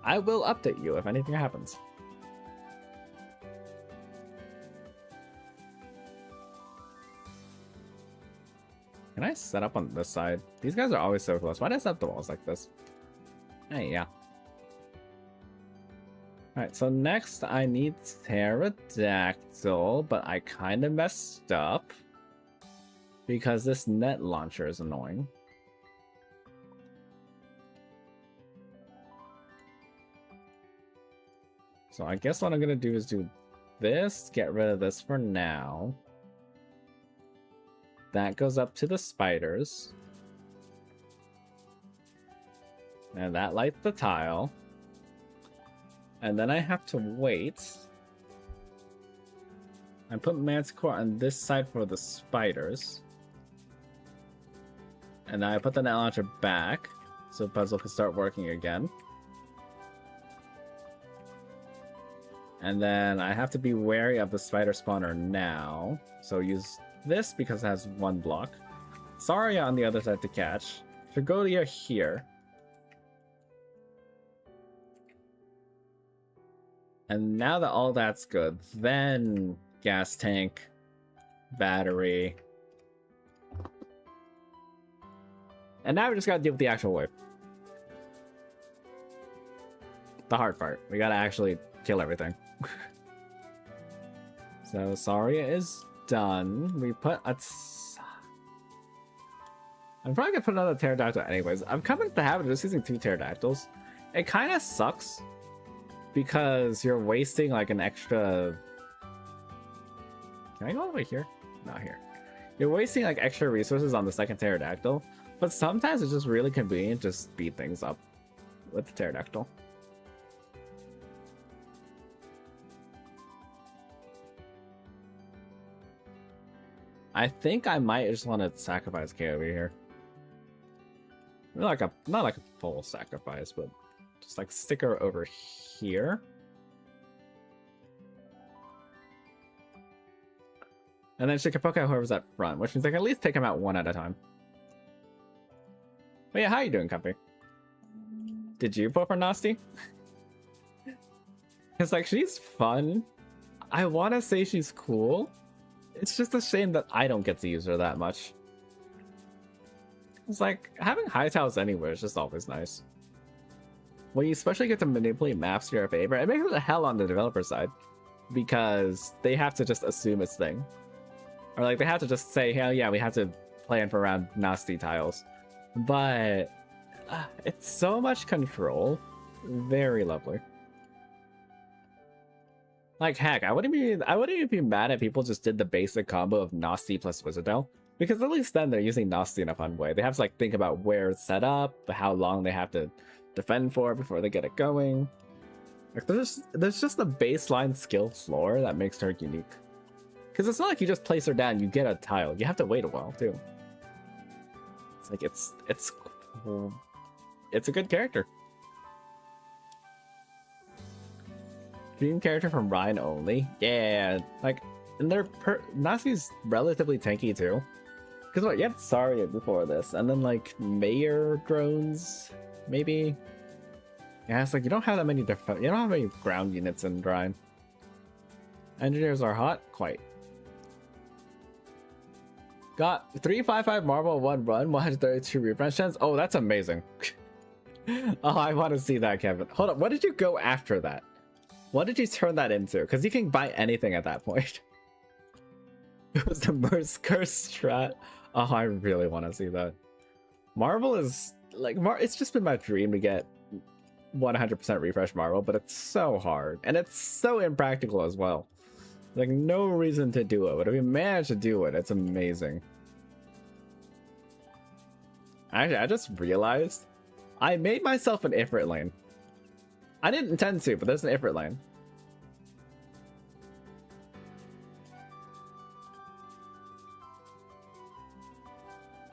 I will update you if anything happens. Can I set up on this side? These guys are always so close. Why did I set up the walls like this? Hey, yeah. Alright, so next I need pterodactyl, but I kind of messed up because this net launcher is annoying. So I guess what I'm gonna do is do this, get rid of this for now. That goes up to the spiders. And that lights the tile. And then I have to wait. And put Manticore on this side for the spiders. And then I put the net launcher back so the puzzle can start working again. And then I have to be wary of the spider spawner now. So use this because it has one block. Saria on the other side to catch. Trigodia here. And now that all that's good, then gas tank, battery. And now we just gotta deal with the actual wave. The hard part. We gotta actually kill everything. So Saria is done. We put a... I'm probably gonna put another pterodactyl anyways. I'm coming to the habit of just using 2 pterodactyls. It kind of sucks because you're wasting like an extra... Can I go all the way here? Not here. You're wasting like extra resources on the second pterodactyl, but sometimes it's just really convenient to speed things up with the pterodactyl. I think I might just want to sacrifice K over here. Not like a full sacrifice, but just like stick her over here. And then she can poke out whoever's at front, which means I can at least take him out one at a time. But yeah, how you doing, Comfy? Did you vote for Nasty? Because like she's fun. I want to say she's cool. It's just a shame that I don't get to use her that much. It's like, having high tiles anywhere is just always nice. When you especially get to manipulate maps to your favor, it makes it a hell on the developer side. Because they have to just assume it's thing. Or like, they have to just say, hell yeah, we have to plan for around nasty tiles. But, it's so much control. Very lovely. Like heck, I wouldn't even be mad if people just did the basic combo of Nasty plus Wizardel, because at least then they're using Nasty in a fun way. They have to like think about where it's set up, how long they have to defend for before they get it going. Like there's just the baseline skill floor that makes her unique. Because it's not like you just place her down, you get a tile. You have to wait a while too. It's like it's a good character. Dream character from Ryan only. Yeah, like, and Nasty's relatively tanky too. Because what, you had Saria before this, and then like Mayor drones, maybe. Yeah, it's like you don't have that many ground units in Ryan. Engineers are hot, quite. Got 355 marble, 1 run, 132 refresh chance. Oh, that's amazing. Oh, I want to see that, Kevin. Hold up, what did you go after that? What did you turn that into? Because you can buy anything at that point. It was the Merce Curse strat. Oh, I really want to see that. Marvel is like it's just been my dream to get 100% refresh Marvel, but it's so hard and it's so impractical as well. Like no reason to do it, but if you manage to do it, it's amazing. Actually, I just realized I made myself an Ifrit lane. I didn't intend to, but there's an Ifrit lane.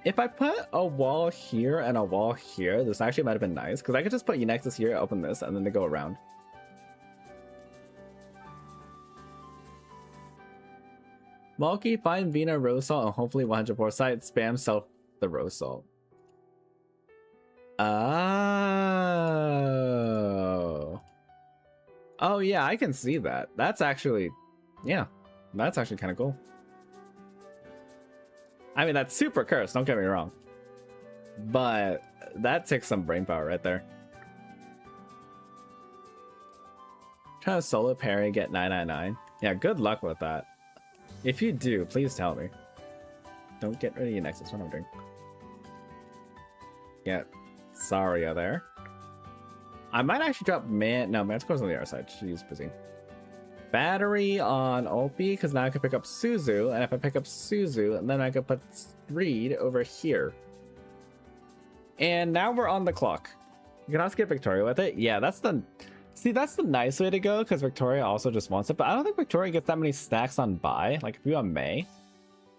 If I put a wall here and a wall here, this actually might have been nice, because I could just put Unexus here, open this, and then they go around. Malky, find Vina Rose Salt, and hopefully 100 foresight, spam self the Rose Salt. Oh. Oh yeah, I can see that. That's actually, yeah, that's actually kind of cool. I mean, that's super cursed, don't get me wrong. But that takes some brain power right there. Trying to solo parry, get 999. Yeah, good luck with that. If you do, please tell me. Don't get rid of your Nexus, what I'm doing. Get Saria there. I might actually drop No, Manticore's on the other side. She's busy. Battery on Opie, because now I can pick up Suzu, and if I pick up Suzu, then I can put Reed over here. And now we're on the clock. You can also get Victoria with it. Yeah, that's the... See, that's the nice way to go, because Victoria also just wants it, but I don't think Victoria gets that many stacks on buy, like if you on May.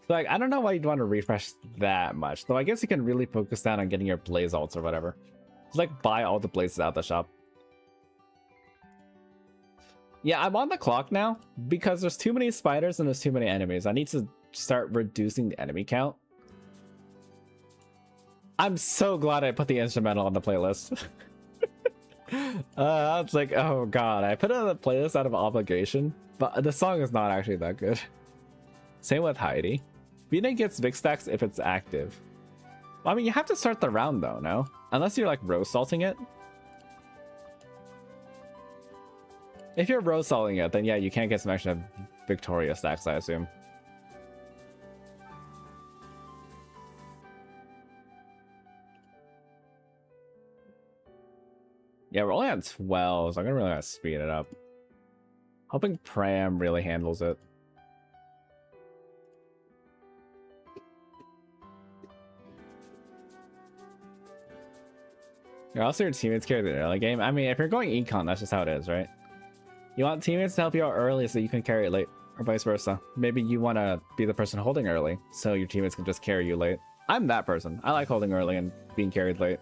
So, like, I don't know why you'd want to refresh that much, though I guess you can really focus down on getting your Blaze ults or whatever. Just, like, buy all the Blazes out of the shop. Yeah, I'm on the clock now, because there's too many spiders and there's too many enemies. I need to start reducing the enemy count. I'm so glad I put the instrumental on the playlist. I was like, oh god, I put it on the playlist out of obligation, but the song is not actually that good. Same with Heidi. Vina gets big stacks if it's active. Well, I mean, you have to start the round though, no? Unless you're like rose salting it. If you're rose salting it, then yeah, you can't get some extra Victoria stacks, I assume. Yeah, we're only at 12, so I'm gonna really have to speed it up. Hoping Pram really handles it. You're also your teammates carry the early game. I mean, if you're going econ, that's just how it is, right? You want teammates to help you out early so you can carry it late, or vice versa. Maybe you want to be the person holding early, so your teammates can just carry you late. I'm that person. I like holding early and being carried late.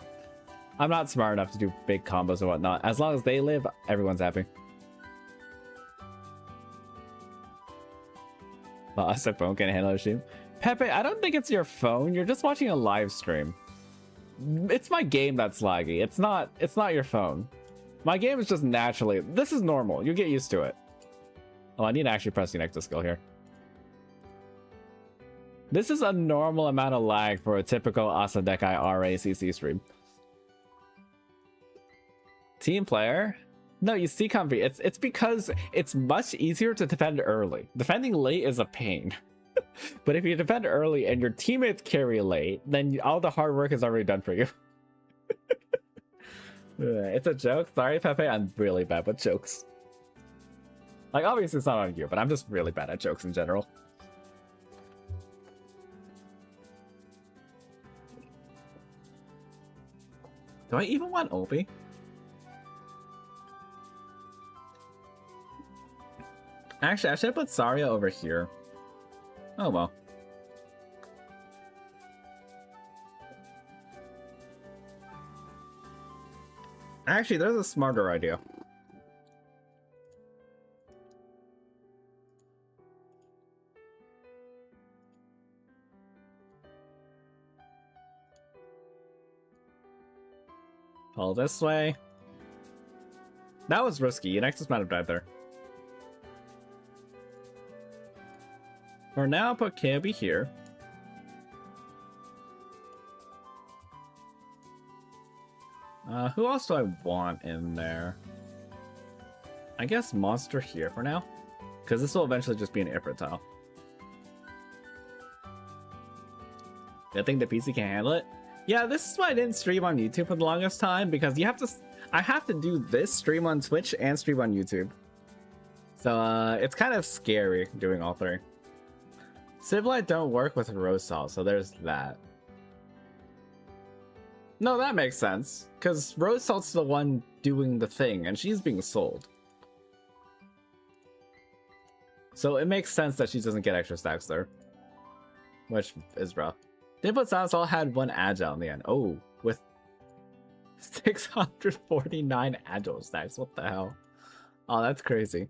I'm not smart enough to do big combos or whatnot. As long as they live, everyone's happy. Well, I said phone can't handle the stream. Pepe, I don't think it's your phone. You're just watching a live stream. It's my game that's laggy. It's not your phone. My game is just naturally... This is normal. You get used to it. Oh, I need to actually press the Nexus skill here. This is a normal amount of lag for a typical Asadekai RAcc stream. Team player? No, you see Comfy. It's because it's much easier to defend early. Defending late is a pain. But if you defend early and your teammates carry late, then all the hard work is already done for you. It's a joke. Sorry, Pepe. I'm really bad with jokes. Like, obviously it's not on you, but I'm just really bad at jokes in general. Do I even want Opie? Actually, I should have put Saria over here. Oh well. Actually, there's a smarter idea. Pull this way. That was risky. Nexus might have died there. For now, put Kirby here. Who else do I want in there? I guess Monster here for now. Because this will eventually just be an Ifrit tile. I think the PC can't handle it. Yeah, this is why I didn't stream on YouTube for the longest time. Because you have to... I have to do this stream on Twitch and stream on YouTube. So, it's kind of scary doing all three. Civilite don't work with Rose Salt, so there's that. No, that makes sense, because Rose Salt's the one doing the thing, and she's being sold. So it makes sense that she doesn't get extra stacks there. Which is rough. Input Silence all had one Agile in the end. Oh, with 649 Agile stacks, what the hell? Oh, that's crazy.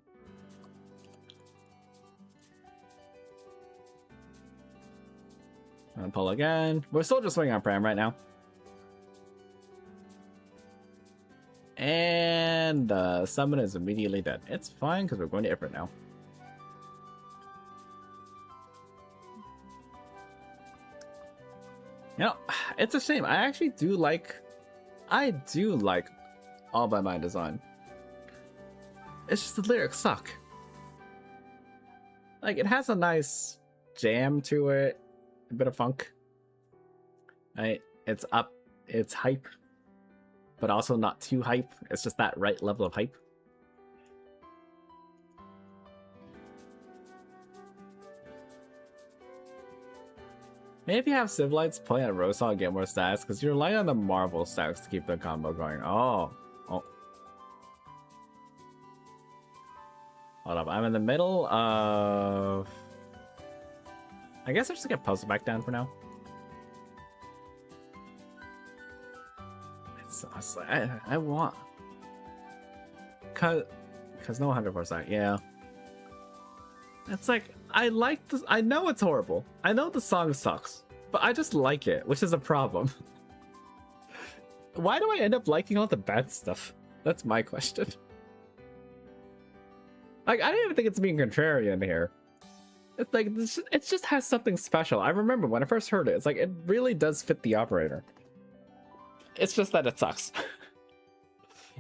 And pull again. We're still just swinging on Pram right now. And the summon is immediately dead. It's fine because we're going to Ifrit now. You know, it's a shame. I actually do like All by My Design. It's just the lyrics suck. Like, it has a nice jam to it, a bit of funk. Right? It's up, it's hype, but also not too hype. It's just that right level of hype. Maybe have Civilites play on Rosal and get more stats, because you're relying on the Marvel stacks to keep the combo going. Oh. Hold up, I'm in the middle of... I guess I'll just get puzzle back down for now. It's like, I want... Cause no 100%, yeah. It's like, I like this. I know it's horrible. I know the song sucks, but I just like it, which is a problem. Why do I end up liking all the bad stuff? That's my question. Like, I don't even think it's being contrarian here. It's like, it just has something special. I remember when I first heard it, it's like, it really does fit the operator. It's just that it sucks.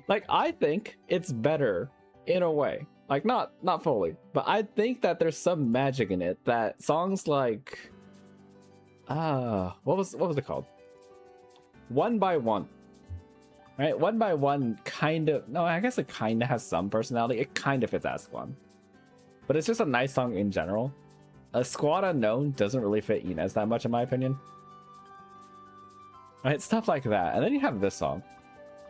Like, I think it's better in a way. Like, not fully, but I think that there's some magic in it that songs like, what was it called? One by One. Right? One by One kind of, no, I guess it kind of has some personality. It kind of fits as one. But it's just a nice song in general. A Squad Unknown doesn't really fit Inez that much in my opinion. Right? Stuff like that. And then you have this song.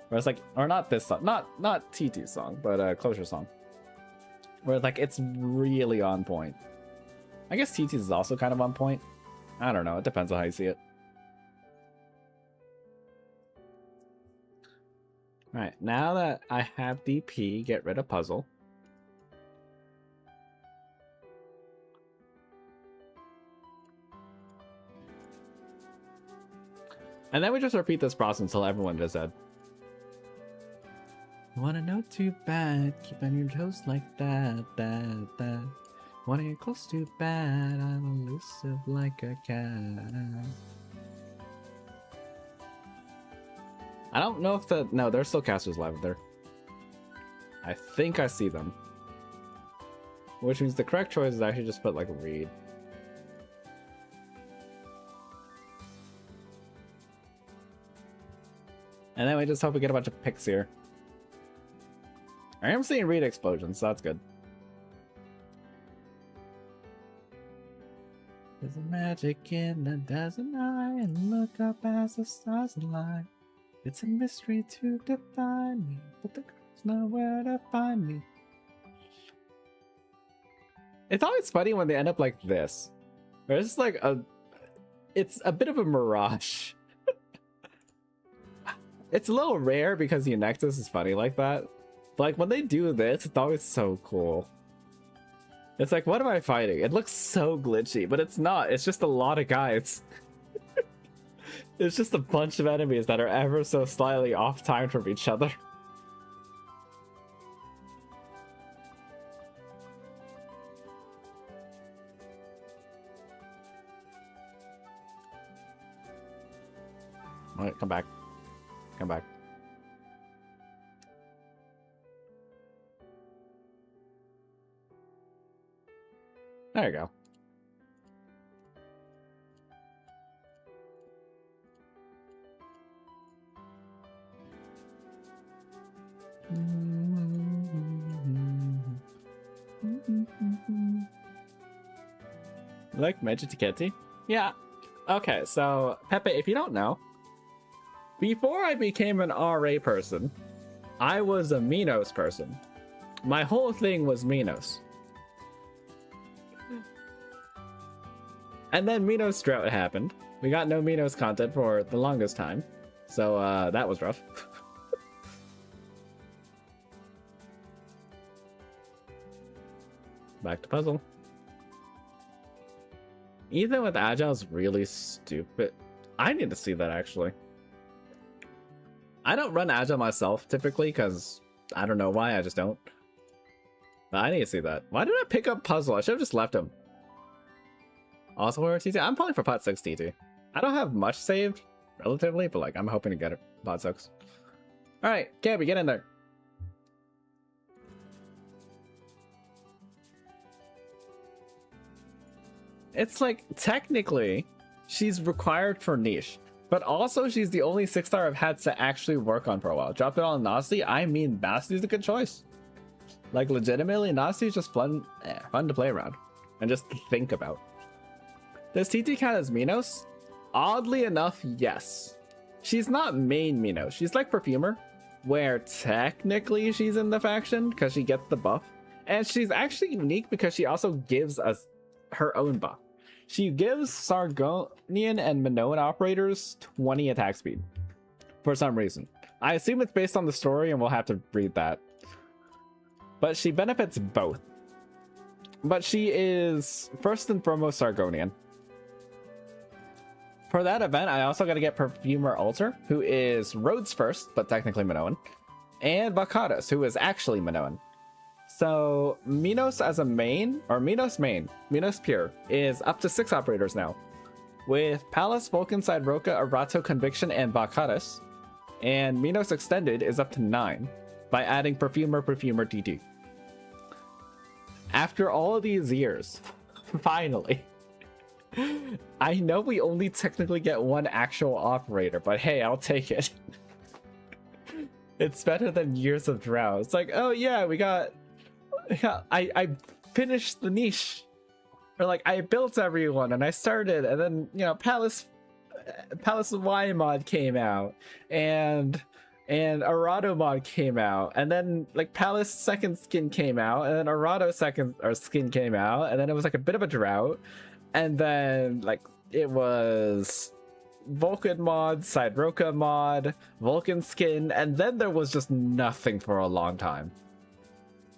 Where it's like, or not this song, not TT's song, but Closure song. Where like it's really on point. I guess TT's is also kind of on point. I don't know, it depends on how you see it. Alright, now that I have DP, get rid of puzzle. And then we just repeat this process until everyone is dead. Wanna know too bad, keep on your toes like that. Wanna get close too bad, I'm elusive like a cat. I don't know if no, there's still casters live there. I think I see them. Which means the correct choice is actually just put like read. And then we just hope we get a bunch of picks here. I am seeing read explosions, so that's good. There's a magic in the dozen eye, and look up as the stars align. It's a mystery to define me, but the girl's nowhere to find me. It's always funny when they end up like this. Where it's like it's a bit of a mirage. It's a little rare because the Nexus is funny like that. But like when they do this, it's always so cool. It's like, what am I fighting? It looks so glitchy, but it's not. It's just a lot of guys. It's just a bunch of enemies that are ever so slightly off time from each other. Alright, come back. Come back. There you go. Like Medjugorje? Yeah. Okay, so Pepe, if you don't know, before I became an RA person, I was a Minos person. My whole thing was Minos. And then Minos drought happened. We got no Minos content for the longest time. So that was rough. Back to puzzle. Ethan with Agile is really stupid. I need to see that actually. I don't run agile myself typically because I don't know why, I just don't. But I need to see that. Why did I pick up puzzle? I should have just left him. Also, where TT? I'm pulling for pot 6 TT. I don't have much saved relatively, but like I'm hoping to get it pot 6. All right, Gabby, get in there. It's like technically she's required for niche, but also she's the only 6-star I've had to actually work on for a while. Drop it on Nasty. I mean, Nasty's a good choice. Like legitimately, Nasty's just fun to play around and just think about. Does TT count as Minos? Oddly enough, yes. She's not main Minos. She's like Perfumer, where technically she's in the faction because she gets the buff. And she's actually unique because she also gives us her own buff. She gives Sargonian and Minoan operators 20 attack speed for some reason. I assume it's based on the story and we'll have to read that. But she benefits both. But she is first and foremost Sargonian. For that event, I also got to get Perfumer Alter, who is Rhodes first, but technically Minoan, and Bakadas, who is actually Minoan. So Minos as a main, or Minos main, Minos pure, is up to 6 operators now, with Palace, Vulcanside, Roca, Arato, Conviction, and Bakadas, and Minos extended is up to 9 by adding Perfumer TT. After all of these years, finally. I know we only technically get one actual operator, but hey, I'll take it. It's better than years of drought. It's like, oh yeah, I finished the niche. Or like, I built everyone and I started, and then, you know, Palace Y mod came out, and Arado mod came out, and then like Palace second skin came out, and then Arado second skin came out, and then it was like a bit of a drought. And then, like, it was Vulcan mod, Side Roca mod, Vulcan skin, and then there was just nothing for a long time.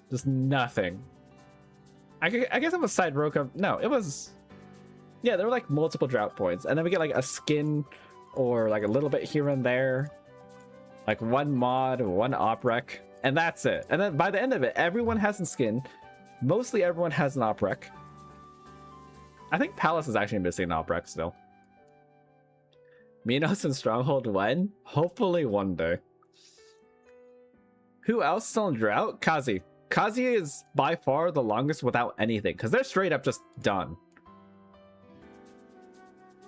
Just nothing. I guess it was Side Roca. No, it was... Yeah, there were, like, multiple drought points. And then we get, like, a skin or, like, a little bit here and there. Like, one mod, one OpRec, and that's it. And then by the end of it, everyone has a skin. Mostly everyone has an OpRec. I think Palace is actually missing an OpRec still. Minos and Stronghold when? Hopefully one day. Who else still in drought? Kazi. Kazi is by far the longest without anything, because they're straight up just done.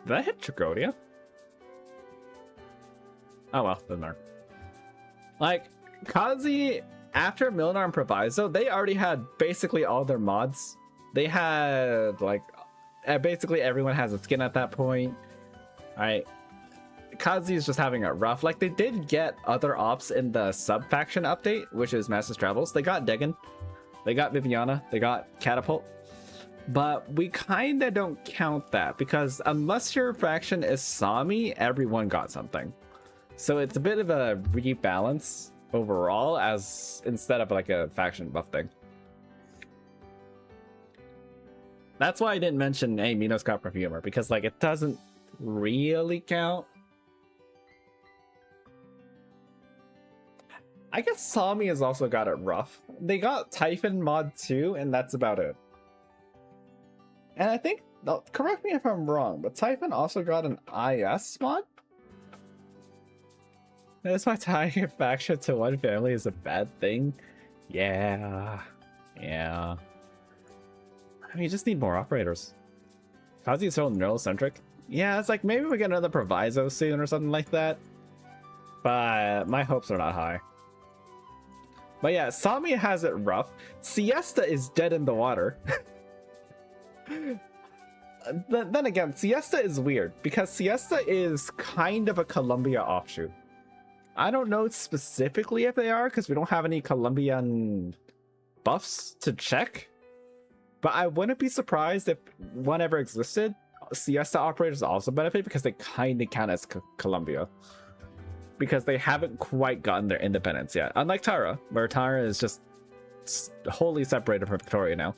Did I hit Tragonia? Oh well, doesn't matter. Like, Kazi, after Milnar and Proviso, they already had basically all their mods. They had, like, basically everyone has a skin at that point. Alright. Kazi is just having it rough. Like, they did get other ops in the sub-faction update, which is Master's Travels. They got Degan, they got Viviana, they got Catapult. But we kinda don't count that, because unless your faction is Sami, everyone got something. So it's a bit of a rebalance overall, as instead of like a faction buff thing. That's why I didn't mention, hey, Minos got Perfumer, because like it doesn't really count. I guess Sami has also got it rough. They got Typhon mod 2, and that's about it. And I think, correct me if I'm wrong, but Typhon also got an IS mod? That's why tying a faction to one family is a bad thing? Yeah. I mean, you just need more operators. Kazi's so neural-centric. Yeah, it's like maybe we get another Proviso soon or something like that. But my hopes are not high. But yeah, Sami has it rough. Siesta is dead in the water. Then again, Siesta is weird because Siesta is kind of a Colombia offshoot. I don't know specifically if they are because we don't have any Colombian buffs to check. But I wouldn't be surprised if one ever existed. Siesta operators also benefit because they kind of count as Colombia. Because they haven't quite gotten their independence yet. Unlike Tara, where Tara is just wholly separated from Victoria now.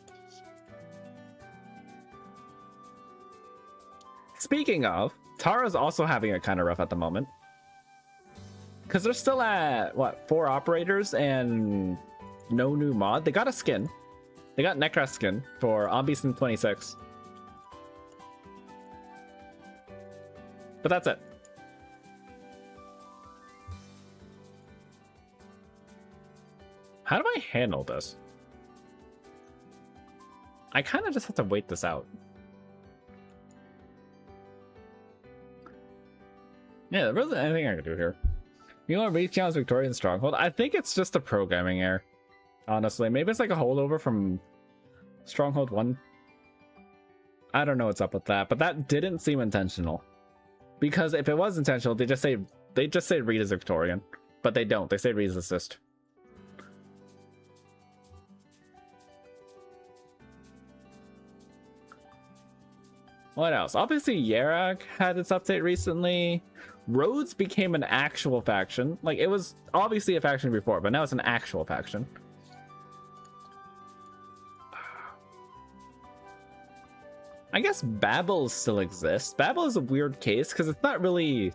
Speaking of, Tara's also having it kind of rough at the moment. Because they're still at, what, 4 operators and no new mod. They got a skin. They got Necras skin for Ombeson 26. But that's it. How do I handle this? I kind of just have to wait this out. Yeah, there wasn't anything I could do here. You want to reach out Victorian Stronghold? I think it's just a programming error. Honestly, maybe it's like a holdover from Stronghold 1. I don't know what's up with that, but that didn't seem intentional. Because if it was intentional, they just say read as Victorian, but they don't. They say read as assist. What else? Obviously, RAcc had its update recently. Rhodes became an actual faction. Like, it was obviously a faction before, but now it's an actual faction. I guess Babel still exists. Babel is a weird case because it's not really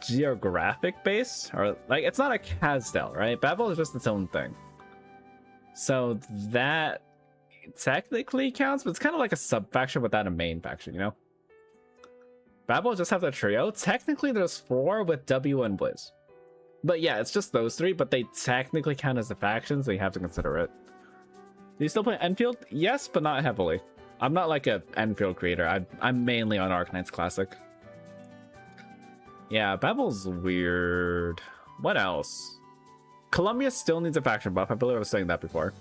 geographic based, or like it's not a Casdell, right? Babel is just its own thing. So that technically counts, but it's kind of like a sub faction without a main faction, you know? Babel just have the trio. Technically there's 4 with W and Blizz. But yeah, it's just those 3, but they technically count as a faction, so you have to consider it. Do you still play Enfield? Yes, but not heavily. I'm not like a Enfield creator. I'm mainly on Arknight's Classic. Yeah, Babel's weird. What else? Columbia still needs a faction buff. I believe I was saying that before.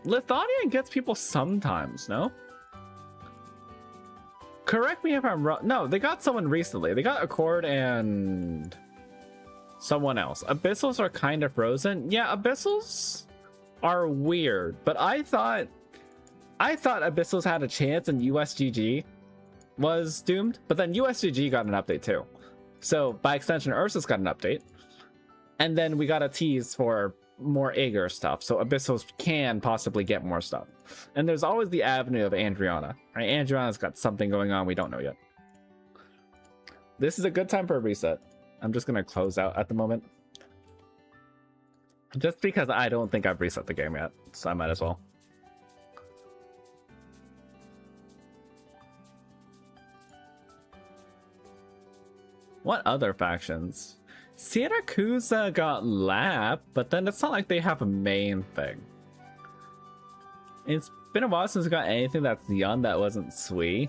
Lithuanian gets people sometimes, no? Correct me if I'm wrong. No, they got someone recently. They got Accord and someone else. Abyssals are kind of frozen. Yeah, Abyssals are weird, but I thought Abyssals had a chance and USGG was doomed, but then USGG got an update too. So by extension, Ursus got an update, and then we got a tease for more Aegir stuff, so Abyssals can possibly get more stuff. And there's always the avenue of Andriana, right? Andriana's got something going on we don't know yet. This is a good time for a reset. I'm just gonna close out at the moment, just because I don't think I've reset the game yet, so I might as well. What other factions? Siracusa got Lap, but then it's not like they have a main thing. It's been a while since we got anything that's young that wasn't Sui.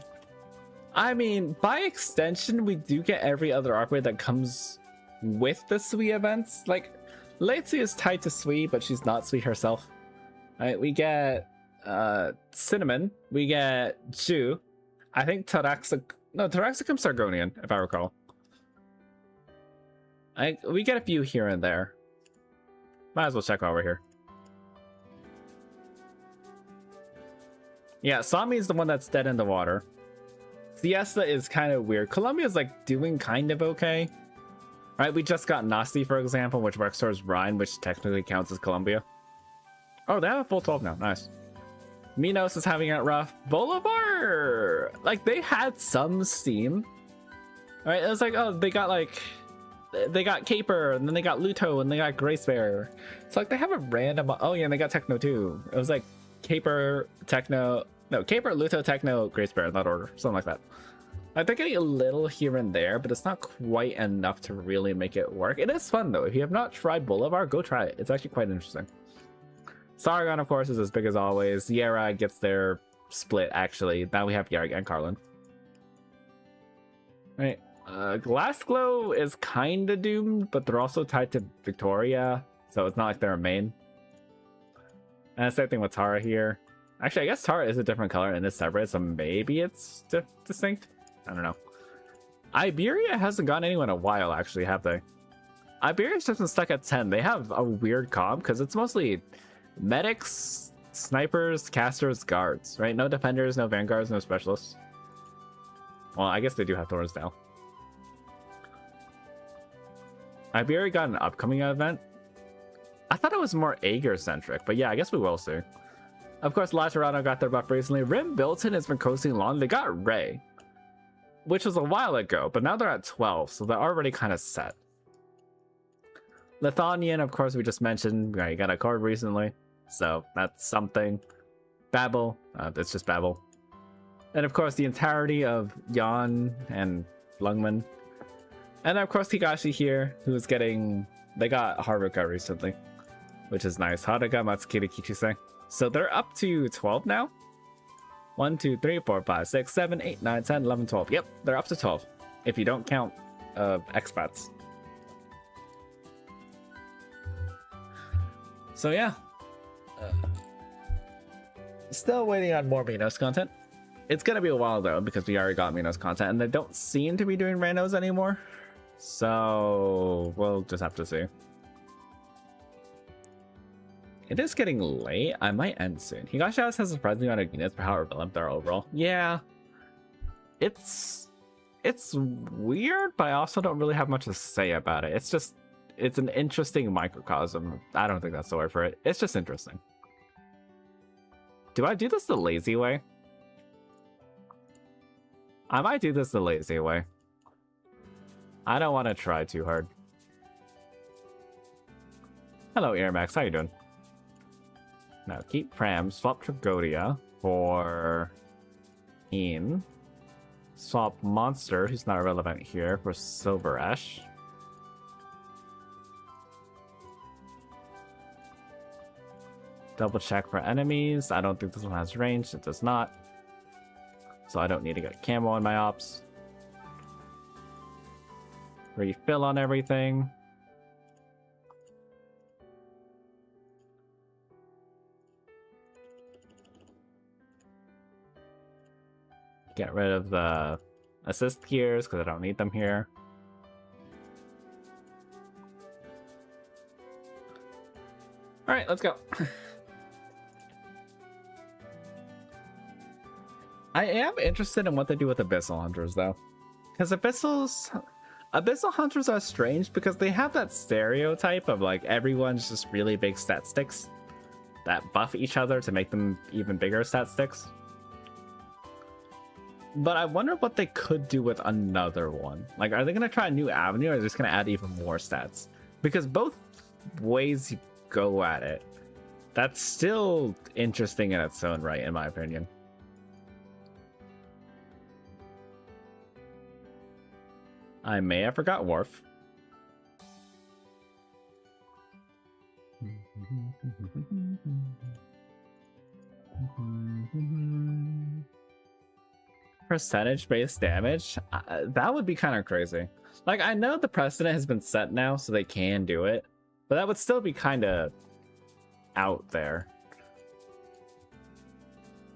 I mean, by extension, we do get every other upgrade that comes with the Sui events. Like, Lacy is tied to Sui, but she's not Sui herself. Alright, we get Cinnamon, we get Ju. I think Taraxacum's Sargonian, if I recall. We get a few here and there. Might as well check while we're here. Yeah, Sami is the one that's dead in the water. Siesta is kind of weird. Columbia's like doing kind of okay. Right, we just got Nasti, for example, which works towards Rhine, which technically counts as Columbia. Oh, they have a full 12 now. Nice. Minos is having it rough. Bolivar! Like, they had some steam. Right, it was like, oh, they got Caper, and then they got Luto, and they got Grace Bear. It's like they have a random. Oh yeah, and they got Techno too. It was like Caper, Techno, no, Caper, Luto, Techno, Grace Bear in that order, something like that. Like they're getting a little here and there, but it's not quite enough to really make it work. It is fun though. If you have not tried Bolivar, go try it. It's actually quite interesting. Sargon, of course, is as big as always. Yara gets their split actually. Now we have Yara and Carlin. Right. Glassglow is kind of doomed, but they're also tied to Victoria, so it's not like they're a main. And the same thing with Tara here. Actually, I guess Tara is a different color and is separate, so maybe it's distinct. I don't know. Iberia hasn't gotten anyone in a while, actually, have they? Iberia's just been stuck at 10. They have a weird comp because it's mostly medics, snipers, casters, guards, right? No defenders, no vanguards, no specialists. Well, I guess they do have Thorns now. Iberia got an upcoming event. I thought it was more Aegir-centric, but yeah, I guess we will see. Of course, Laterano got their buff recently. Rim Bilton has been coasting along. They got Ray. which was a while ago, but now they're at 12, so they're already kind of set. Lithanian, of course, we just mentioned. Yeah, you got a card recently, so that's something. Babel, it's just Babel. And of course, the entirety of Yan and Lungman. And of course, Higashi here, who's getting... They got Haruka recently, which is nice. Haruka, Matsukiri, Kichise. So they're up to 12 now? 1, 2, 3, 4, 5, 6, 7, 8, 9, 10, 11, 12. Yep, they're up to 12. If you don't count expats. So yeah. Still waiting on more Minos content. It's gonna be a while though, because we already got Minos content, and they don't seem to be doing Renos anymore. So we'll just have to see. It is getting late. I might end soon. Higashi has a surprising amount of units for how relevant they are overall. Yeah. It's weird, but I also don't really have much to say about it. It's an interesting microcosm. I don't think that's the word for it. It's just interesting. Do I do this the lazy way? I might do this the lazy way. I don't want to try too hard. Hello, Irmax. How you doing? Now, keep Pram. Swap Tragodia for Een. Swap Monster, who's not relevant here, for Silver Ash. Double check for enemies. I don't think this one has range. It does not. So I don't need to get camo on my ops. Refill on everything. Get rid of the assist gears because I don't need them here. Alright, let's go. I am interested in what they do with Abyssal Hunters, though. Because Abyssal Hunters are strange because they have that stereotype of, like, everyone's just really big stat sticks that buff each other to make them even bigger stat sticks. But I wonder what they could do with another one. Like, are they going to try a new avenue, or are they just going to add even more stats? Because both ways you go at it, that's still interesting in its own right, in my opinion. I may have forgot Worf. Percentage-based damage? That would be kind of crazy. Like, I know the precedent has been set now, so they can do it. But that would still be kind of out there.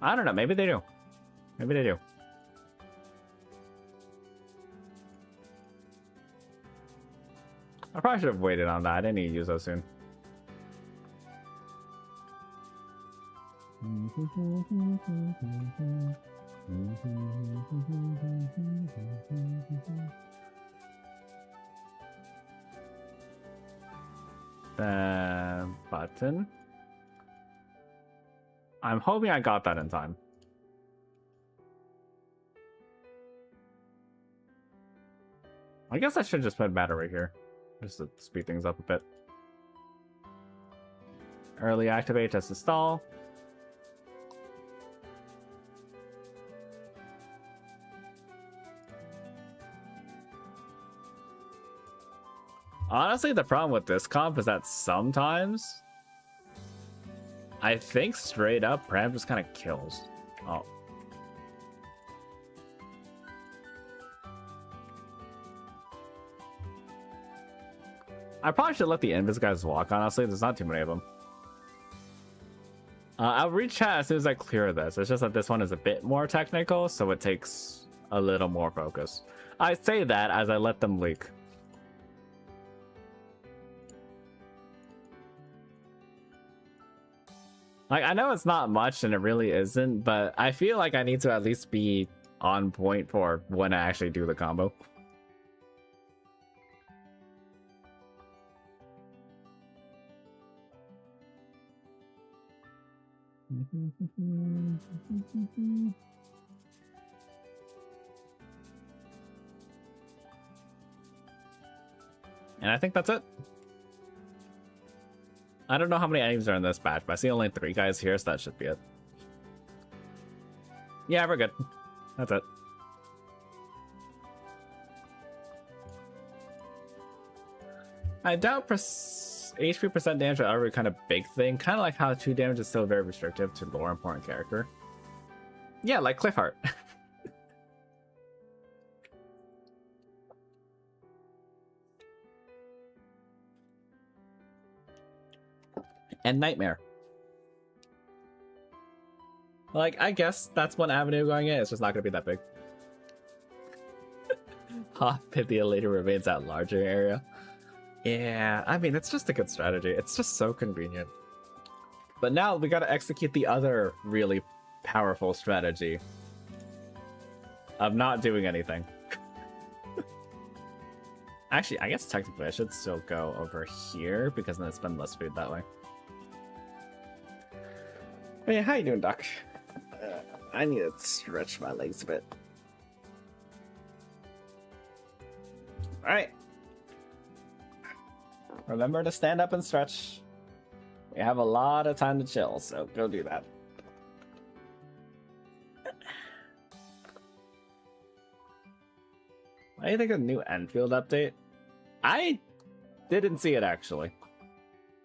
I don't know. Maybe they do. Maybe they do. I probably should have waited on that. I didn't need to use those soon. The button. I'm hoping I got that in time. I guess I should just put battery here, just to speed things up a bit. Early activate, just install. Honestly, the problem with this comp is that sometimes I think straight up Pram just kind of kills. Oh. I probably should let the Invis guys walk, honestly. There's not too many of them. I'll reach chat as soon as I clear this. It's just that this one is a bit more technical, so it takes a little more focus. I say that as I let them leak. Like, I know it's not much, and it really isn't, but I feel like I need to at least be on point for when I actually do the combo. And I think that's it. I don't know how many enemies are in this batch, but I see only 3 guys here, so that should be it. Yeah, we're good. That's it. I doubt HP percent damage are every kind of big thing. Kind of like how 2 damage is still very restrictive to lore important character. Yeah, like Cliffheart. And Nightmare. Like, I guess that's one avenue going in. It's just not going to be that big. Pythia later remains that larger area. Yeah, I mean, it's just a good strategy. It's just so convenient. But now we got to execute the other really powerful strategy of not doing anything. Actually, I guess technically I should still go over here because then I spend less food that way. Hey, how you doing, Doc? I need to stretch my legs a bit. Alright. Remember to stand up and stretch. We have a lot of time to chill, so go do that. What do you think of the new Enfield update? I didn't see it, actually.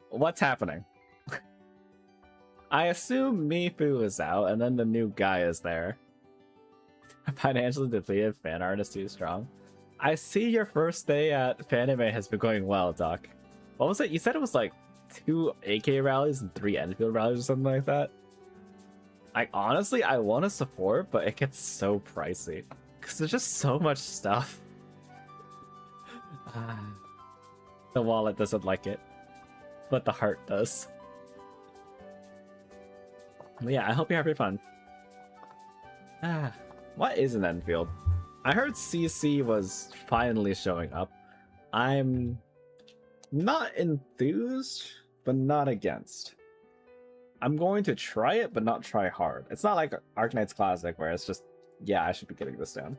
What's happening? I assume Mifu is out, and then the new guy is there. Financially depleted fan art is too strong. I see your first day at Fanime has been going well, Doc. What was it? You said it was like 2 AK rallies and 3 Enfield rallies or something like that? Like, honestly, I want to support, but it gets so pricey. Because there's just so much stuff. The wallet doesn't like it. But the heart does. But yeah, I hope you're having fun. What is an Enfield? I heard CC was finally showing up. I'm not enthused, but not against. I'm going to try it, but not try hard. It's not like Arknight's Classic, where it's just, yeah, I should be getting this down.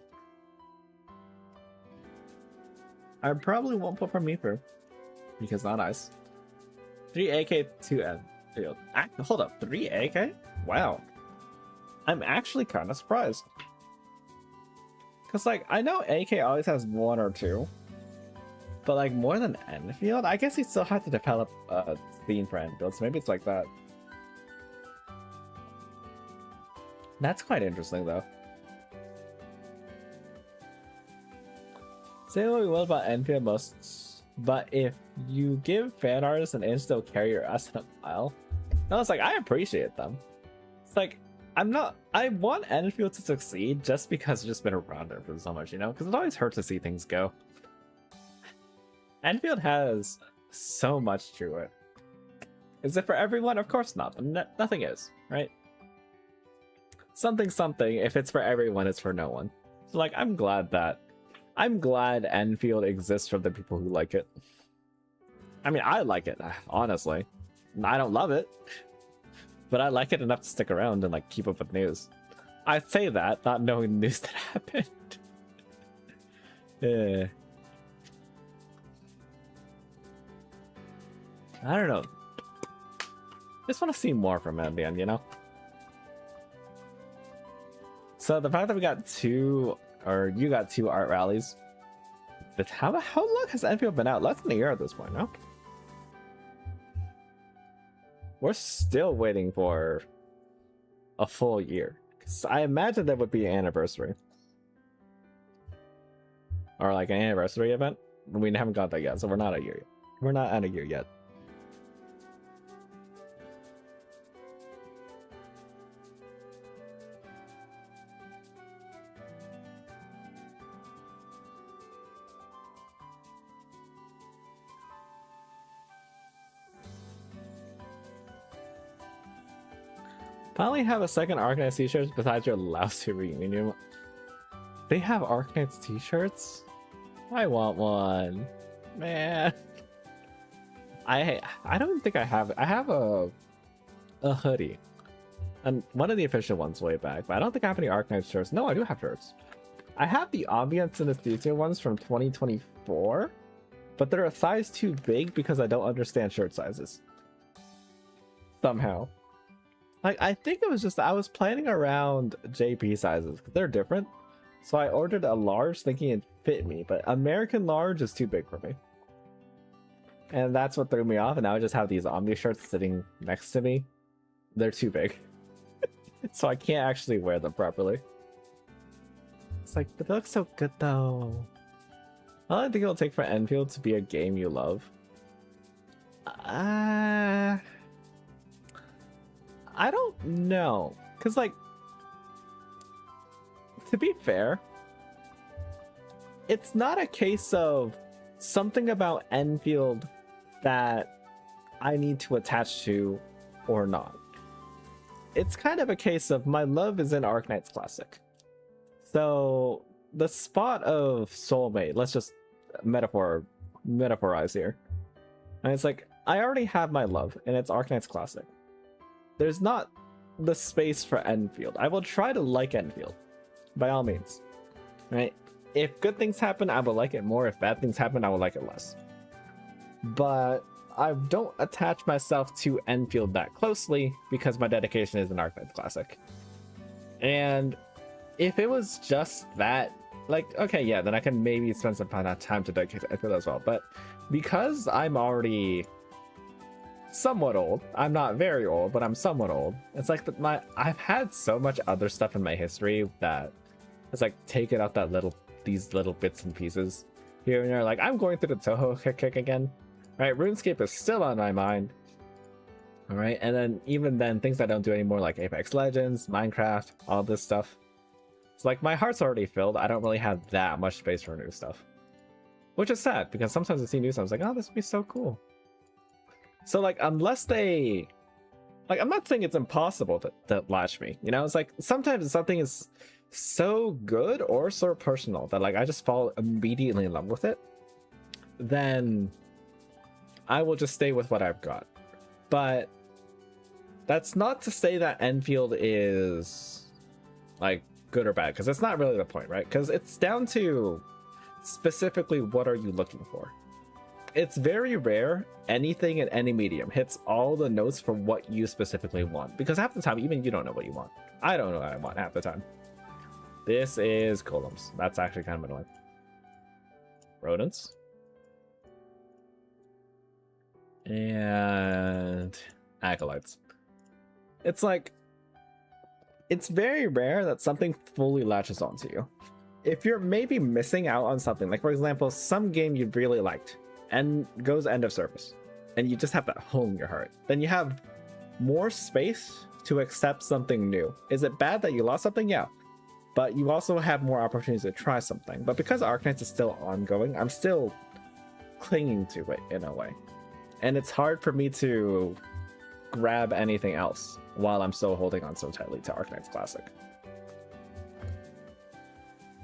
I probably won't put from Mifu, because not nice. 3 AK, 2 Enfield. Hold up, 3 AK? Wow. I'm actually kind of surprised. Because, like, I know AK always has 1 or 2. But, like, more than Enfield? I guess he still had to develop a theme for Enfield, so maybe it's like that. That's quite interesting, though. Say what we will about Enfield most, but if you give fan artists an inch, they'll carry your ass in a mile. No, it's like, I appreciate them. It's like, I want Enfield to succeed just because it's just been around there for so much, you know? Because it always hurts to see things go. Enfield has so much to it. Is it for everyone? Of course not. Nothing is, right? Something, if it's for everyone, it's for no one. So, like, I'm glad Enfield exists for the people who like it. I mean, I like it, honestly. I don't love it, but I like it enough to stick around and, like, keep up with news. I say that, not knowing the news that happened. Yeah. I don't know. Just want to see more from it at the end, you know? So the fact that we got 2, or you got 2 art rallies, but how long has Enfield been out? Less than a year at this point, no? We're still waiting for a full year. 'Cause I imagine that would be an anniversary. Or like an anniversary event. We haven't got that yet, so we're not a year yet. We're not at a year yet. Finally have a second Arknights t-shirts besides your lousy reunion. They have Arknights t-shirts? I want one. Man. I don't think I have it. I have a hoodie. And one of the official ones way back, but I don't think I have any Arknights shirts. No, I do have shirts. I have the Ambience Synesthesia ones from 2024. but they're a size too big because I don't understand shirt sizes. Somehow. Like, I think it was just I was planning around JP sizes. They're different. So I ordered a large thinking it fit me, but American large is too big for me. And that's what threw me off, and now I just have these Omni shirts sitting next to me. They're too big. So I can't actually wear them properly. It's like, but they look so good though. How long do you think it'll take for Enfield to be a game you love? I don't know. Because, like, to be fair, it's not a case of something about Enfield that I need to attach to or not. It's kind of a case of my love is in Arknight's Classic. So the spot of soulmate, let's just metaphorize here. And it's like, I already have my love, and it's Arknight's Classic. There's not the space for Enfield. I will try to like Enfield, by all means. Right? If good things happen, I will like it more. If bad things happen, I will like it less. But I don't attach myself to Enfield that closely because my dedication is an Arknight's Classic. And if it was just that, like, okay, yeah, then I can maybe spend some time to dedicate to Enfield as well. But because I'm already somewhat old, I'm not very old, but I'm somewhat old. It's like I've had so much other stuff in my history that it's like taking out these little bits and pieces here and there. Like, I'm going through the Toho kick again. Right, RuneScape is still on my mind. All right, and then even then, things I don't do anymore, like Apex Legends, Minecraft, all this stuff. It's like my heart's already filled. I don't really have that much space for new stuff, which is sad because sometimes I see new stuff, I was like, oh, this would be so cool. So, like, unless they, like, I'm not saying it's impossible to latch me. You know, it's like sometimes something is so good or so personal that, like, I just fall immediately in love with it. Then I will just stay with what I've got. But that's not to say that Enfield is, like, good or bad, because it's not really the point, right? Because it's down to specifically what are you looking for. It's very rare anything in any medium hits all the notes for what you specifically want, because half the time even you don't know what you want. I don't know what I want half the time. This is golems. That's actually kind of annoying. Rodents. And acolytes. It's like, it's very rare that something fully latches onto you. If you're maybe missing out on something, like for example, some game you really liked and goes end of service, and you just have that hole in your heart, then you have more space to accept something new. Is it bad that you lost something? Yeah. But you also have more opportunities to try something. But because Arknights is still ongoing, I'm still clinging to it in a way. And it's hard for me to grab anything else while I'm still holding on so tightly to Arknight's Classic.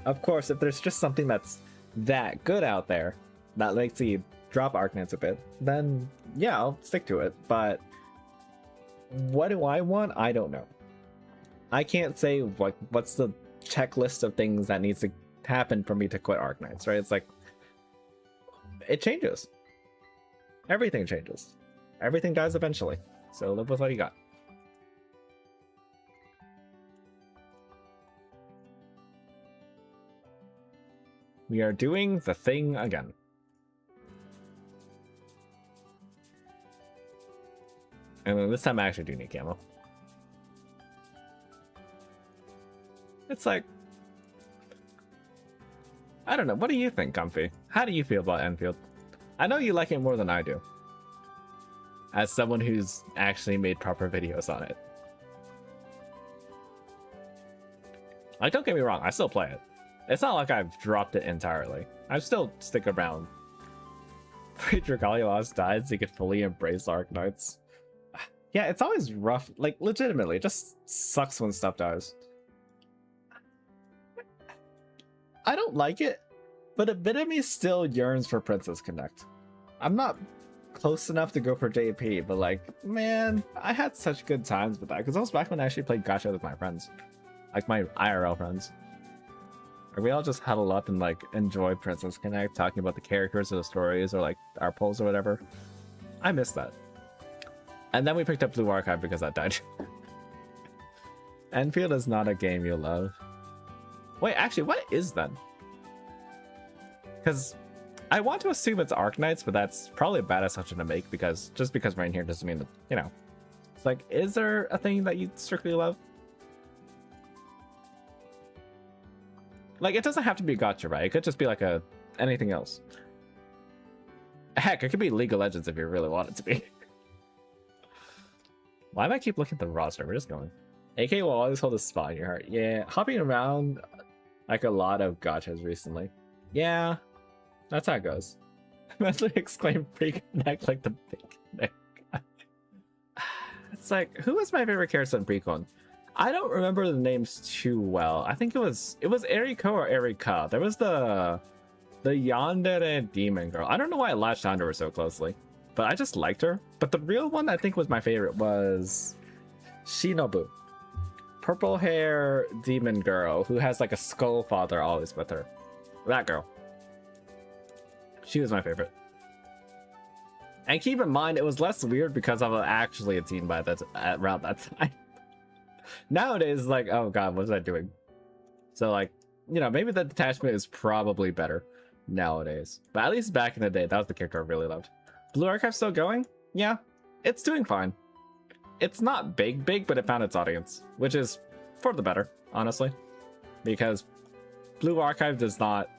Of course, if there's just something that's that good out there that makes me drop Arknights a bit, then yeah, I'll stick to it. But what do I want? I don't know. I can't say what's the checklist of things that needs to happen for me to quit Arknights, right? It's like, it changes. Everything changes. Everything dies eventually. So live with what you got. We are doing the thing again. And then this time I actually do need camo. It's like, I don't know. What do you think, Comfy? How do you feel about Enfield? I know you like it more than I do, as someone who's actually made proper videos on it. Like, don't get me wrong, I still play it. It's not like I've dropped it entirely. I still stick around. Dragalios died so you could fully embrace Arknights. Yeah, it's always rough. Like, legitimately, it just sucks when stuff dies. I don't like it, but a bit of me still yearns for Princess Connect. I'm not close enough to go for JP, but like, man, I had such good times with that, because I was back when I actually played gacha with my friends. Like my IRL friends. Or we all just huddle up and like enjoy Princess Connect, talking about the characters or the stories or like our polls or whatever. I miss that. And then we picked up Blue Archive because that died. Enfield is not a game you'll love. Wait, actually, what is that? Because I want to assume it's Arknights, but that's probably a bad assumption to make because just because we're in here doesn't mean that, you know. It's like, is there a thing that you strictly love? Like, it doesn't have to be gacha, right? It could just be like a anything else. Heck, it could be League of Legends if you really want it to be. Why do I keep looking at the roster? We're just going. AK will always hold a spot in your heart. Yeah, hopping around like a lot of gachas recently. Yeah, that's how it goes. Mentally exclaim freak neck like the big neck. It's like, who was my favorite character in Precon? I don't remember the names too well. I think it was Eriko or Erika. There was the Yandere demon girl. I don't know why I latched onto her so closely, but I just liked her. But the real one I think was my favorite was Shinobu. Purple hair demon girl who has like a skull father always with her. That girl. She was my favorite. And keep in mind, it was less weird because I was actually a teen by that around that time. Nowadays, like, oh god, what was I doing? So like, you know, maybe the detachment is probably better nowadays. But at least back in the day, that was the character I really loved. Blue Archive still going? Yeah, it's doing fine. It's not big, but it found its audience, which is for the better, honestly. Because Blue Archive does not...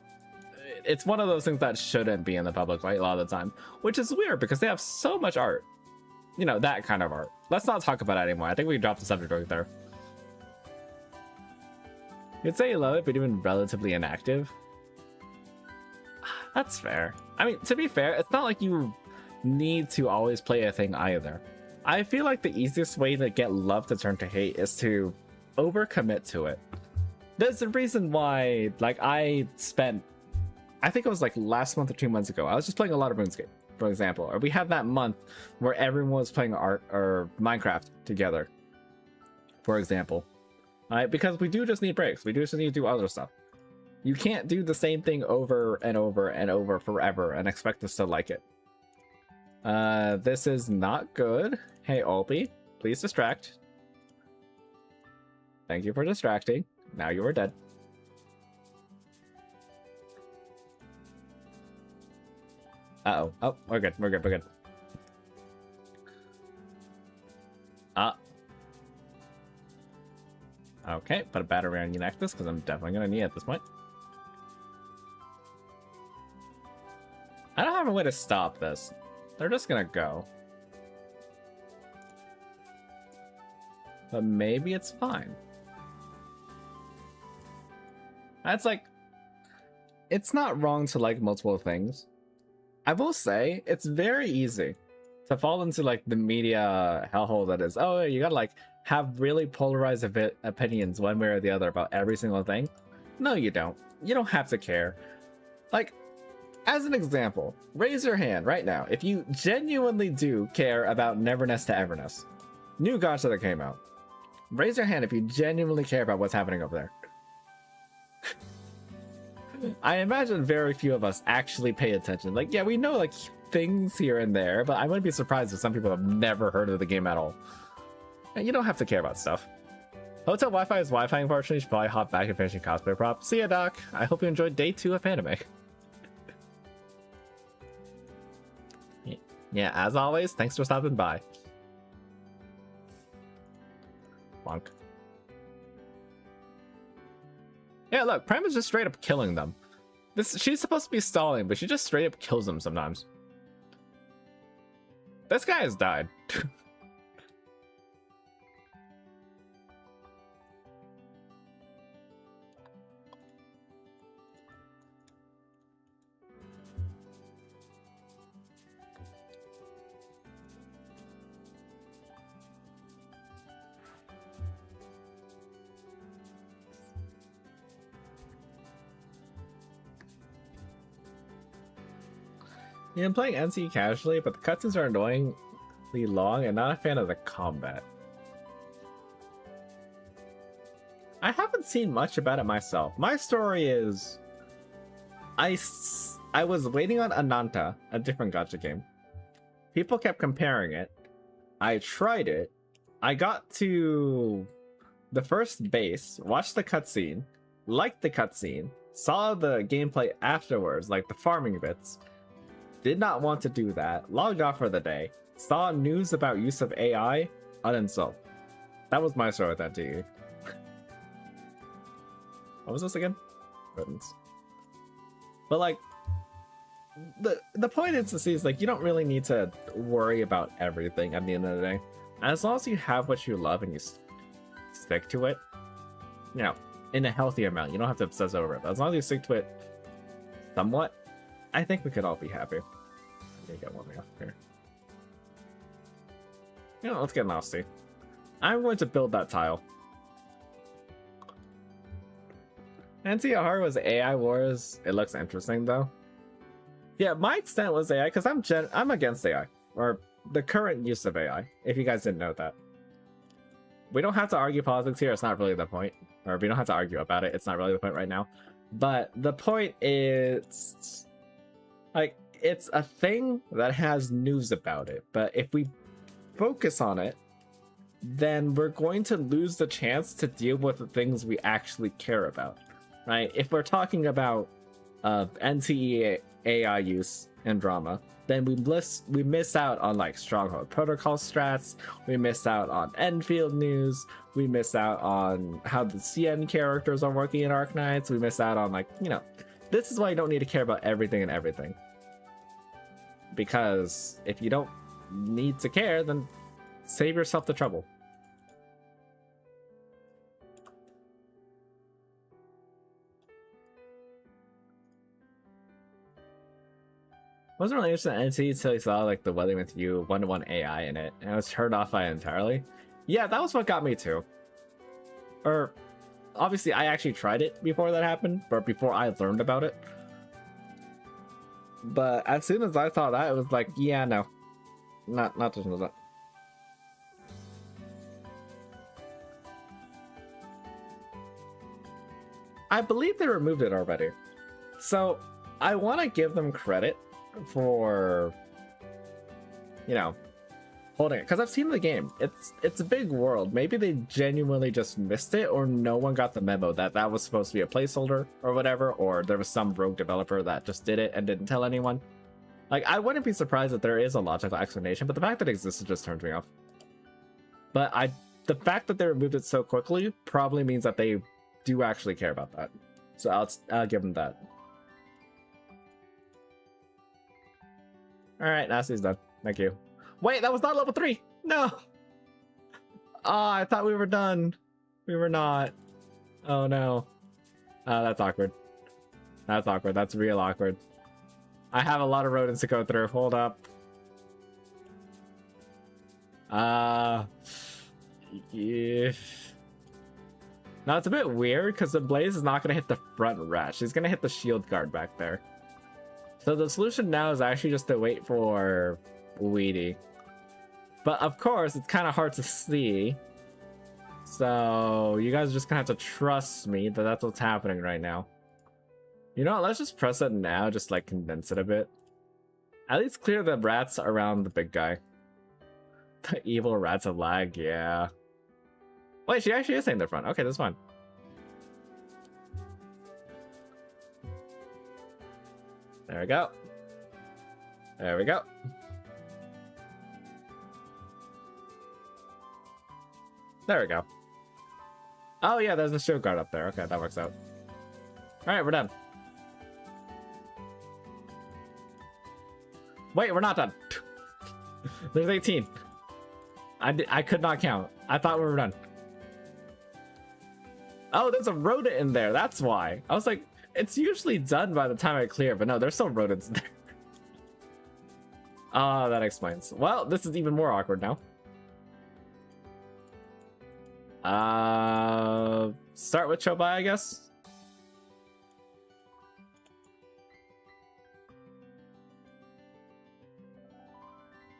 It's one of those things that shouldn't be in the public light a lot of the time, which is weird because they have so much art. You know, that kind of art. Let's not talk about it anymore. I think we dropped the subject right there. You'd say you love it, but even relatively inactive. That's fair. I mean, to be fair, it's not like you need to always play a thing either. I feel like the easiest way to get love to turn to hate is to overcommit to it. There's a reason why, like, I think it was like last month or 2 months ago, I was just playing a lot of RuneScape, for example. Or we had that month where everyone was playing art or Minecraft together, for example. Alright, because we do just need breaks. We do just need to do other stuff. You can't do the same thing over and over and over forever and expect us to like it. This is not good. Hey, Olby, please distract. Thank you for distracting. Now you are dead. Uh-oh. Oh, we're good. We're good. We're good. Okay, put a battery on your necklace because I'm definitely going to need it at this point. I don't have a way to stop this. They're just going to go. But maybe it's fine. That's like... It's not wrong to like multiple things. I will say, it's very easy to fall into like the media hellhole that is, oh, you gotta like have really polarized opinions one way or the other about every single thing. No, you don't. You don't have to care. Like, as an example, raise your hand right now if you genuinely do care about Neverness to Everness. New gacha that came out. Raise your hand if you genuinely care about what's happening over there. I imagine very few of us actually pay attention. Like, yeah, we know like things here and there, but I wouldn't be surprised if some people have never heard of the game at all. And you don't have to care about stuff. Hotel Wi-Fi is Wi-Fi, unfortunately. You should probably hop back and finish your cosplay prop. See ya, Doc. I hope you enjoyed day 2 of anime. Yeah, as always, thanks for stopping by. Bonk. Yeah, look, Prime is just straight up killing them. She's supposed to be stalling, but she just straight up kills them sometimes. This guy has died. Yeah, I'm playing NC casually, but the cutscenes are annoyingly long and not a fan of the combat. I haven't seen much about it myself. My story is I was waiting on Ananta, a different gacha game. People kept comparing it. I tried it. I got to the first base, watched the cutscene, liked the cutscene, saw the gameplay afterwards, like the farming bits. Did not want to do that. Logged off for the day. Saw news about use of AI. Uninstalled. That was my story with that TE. What was this again? Buttons. But like, the point is to see is like you don't really need to worry about everything at the end of the day. As long as you have what you love and you stick to it, you know, in a healthy amount. You don't have to obsess over it. But as long as you stick to it somewhat, I think we could all be happy. Let me get one off here. You know, let's get nasty. I'm going to build that tile. And see how hard was AI Wars? It looks interesting though. Yeah, my extent was AI because I'm against AI, or the current use of AI, if you guys didn't know that. We don't have to argue politics here, it's not really the point. Or we don't have to argue about it, it's not really the point right now. But the point is, like, it's a thing that has news about it, but if we focus on it, then we're going to lose the chance to deal with the things we actually care about, right? If we're talking about NTE AI use and drama, then we miss out on like Stronghold Protocol strats, we miss out on Enfield news, we miss out on how the CN characters are working in Arknights, we miss out on, like, you know, this is why you don't need to care about everything and everything. Because if you don't need to care, then save yourself the trouble. Wasn't really interested in NT until I saw like the Weather with You 1-to-1 AI in it, and I was turned off by it entirely. Yeah, that was what got me too. Or obviously I actually tried it before that happened, but before I learned about it. But as soon as I saw that, it was like, yeah, no. Not touching that. I believe they removed it already. So I want to give them credit for, you know, holding it, because I've seen the game. It's a big world. Maybe they genuinely just missed it, or no one got the memo that that was supposed to be a placeholder or whatever, or there was some rogue developer that just did it and didn't tell anyone. Like, I wouldn't be surprised that there is a logical explanation, but the fact that it exists just turns me off. But the fact that they removed it so quickly probably means that they do actually care about that. So I'll give them that. All right, Nasty's done. Thank you. Wait, that was not level 3. No. Ah, I thought we were done. We were not. Oh no. That's awkward. That's awkward. That's real awkward. I have a lot of rodents to go through. Hold up. Yeah. Now it's a bit weird because the blaze is not going to hit the front rat. She's going to hit the shield guard back there. So the solution now is actually just to wait for Weedy. But of course, it's kind of hard to see. So you guys are just going to have to trust me that that's what's happening right now. You know what? Let's just press it now. Just like condense it a bit. At least clear the rats around the big guy. The evil rats of lag, yeah. Wait, she actually is saying the front. Okay, that's fine. There we go. There we go. There we go. Oh yeah, there's a shield guard up there. Okay, that works out. Alright, we're done. Wait, we're not done. There's 18. I could not count. I thought we were done. Oh, there's a rodent in there. That's why. I was like, it's usually done by the time I clear, but no, there's still rodents in there. Ah, that explains. Well, this is even more awkward now. Start with Chobai, I guess.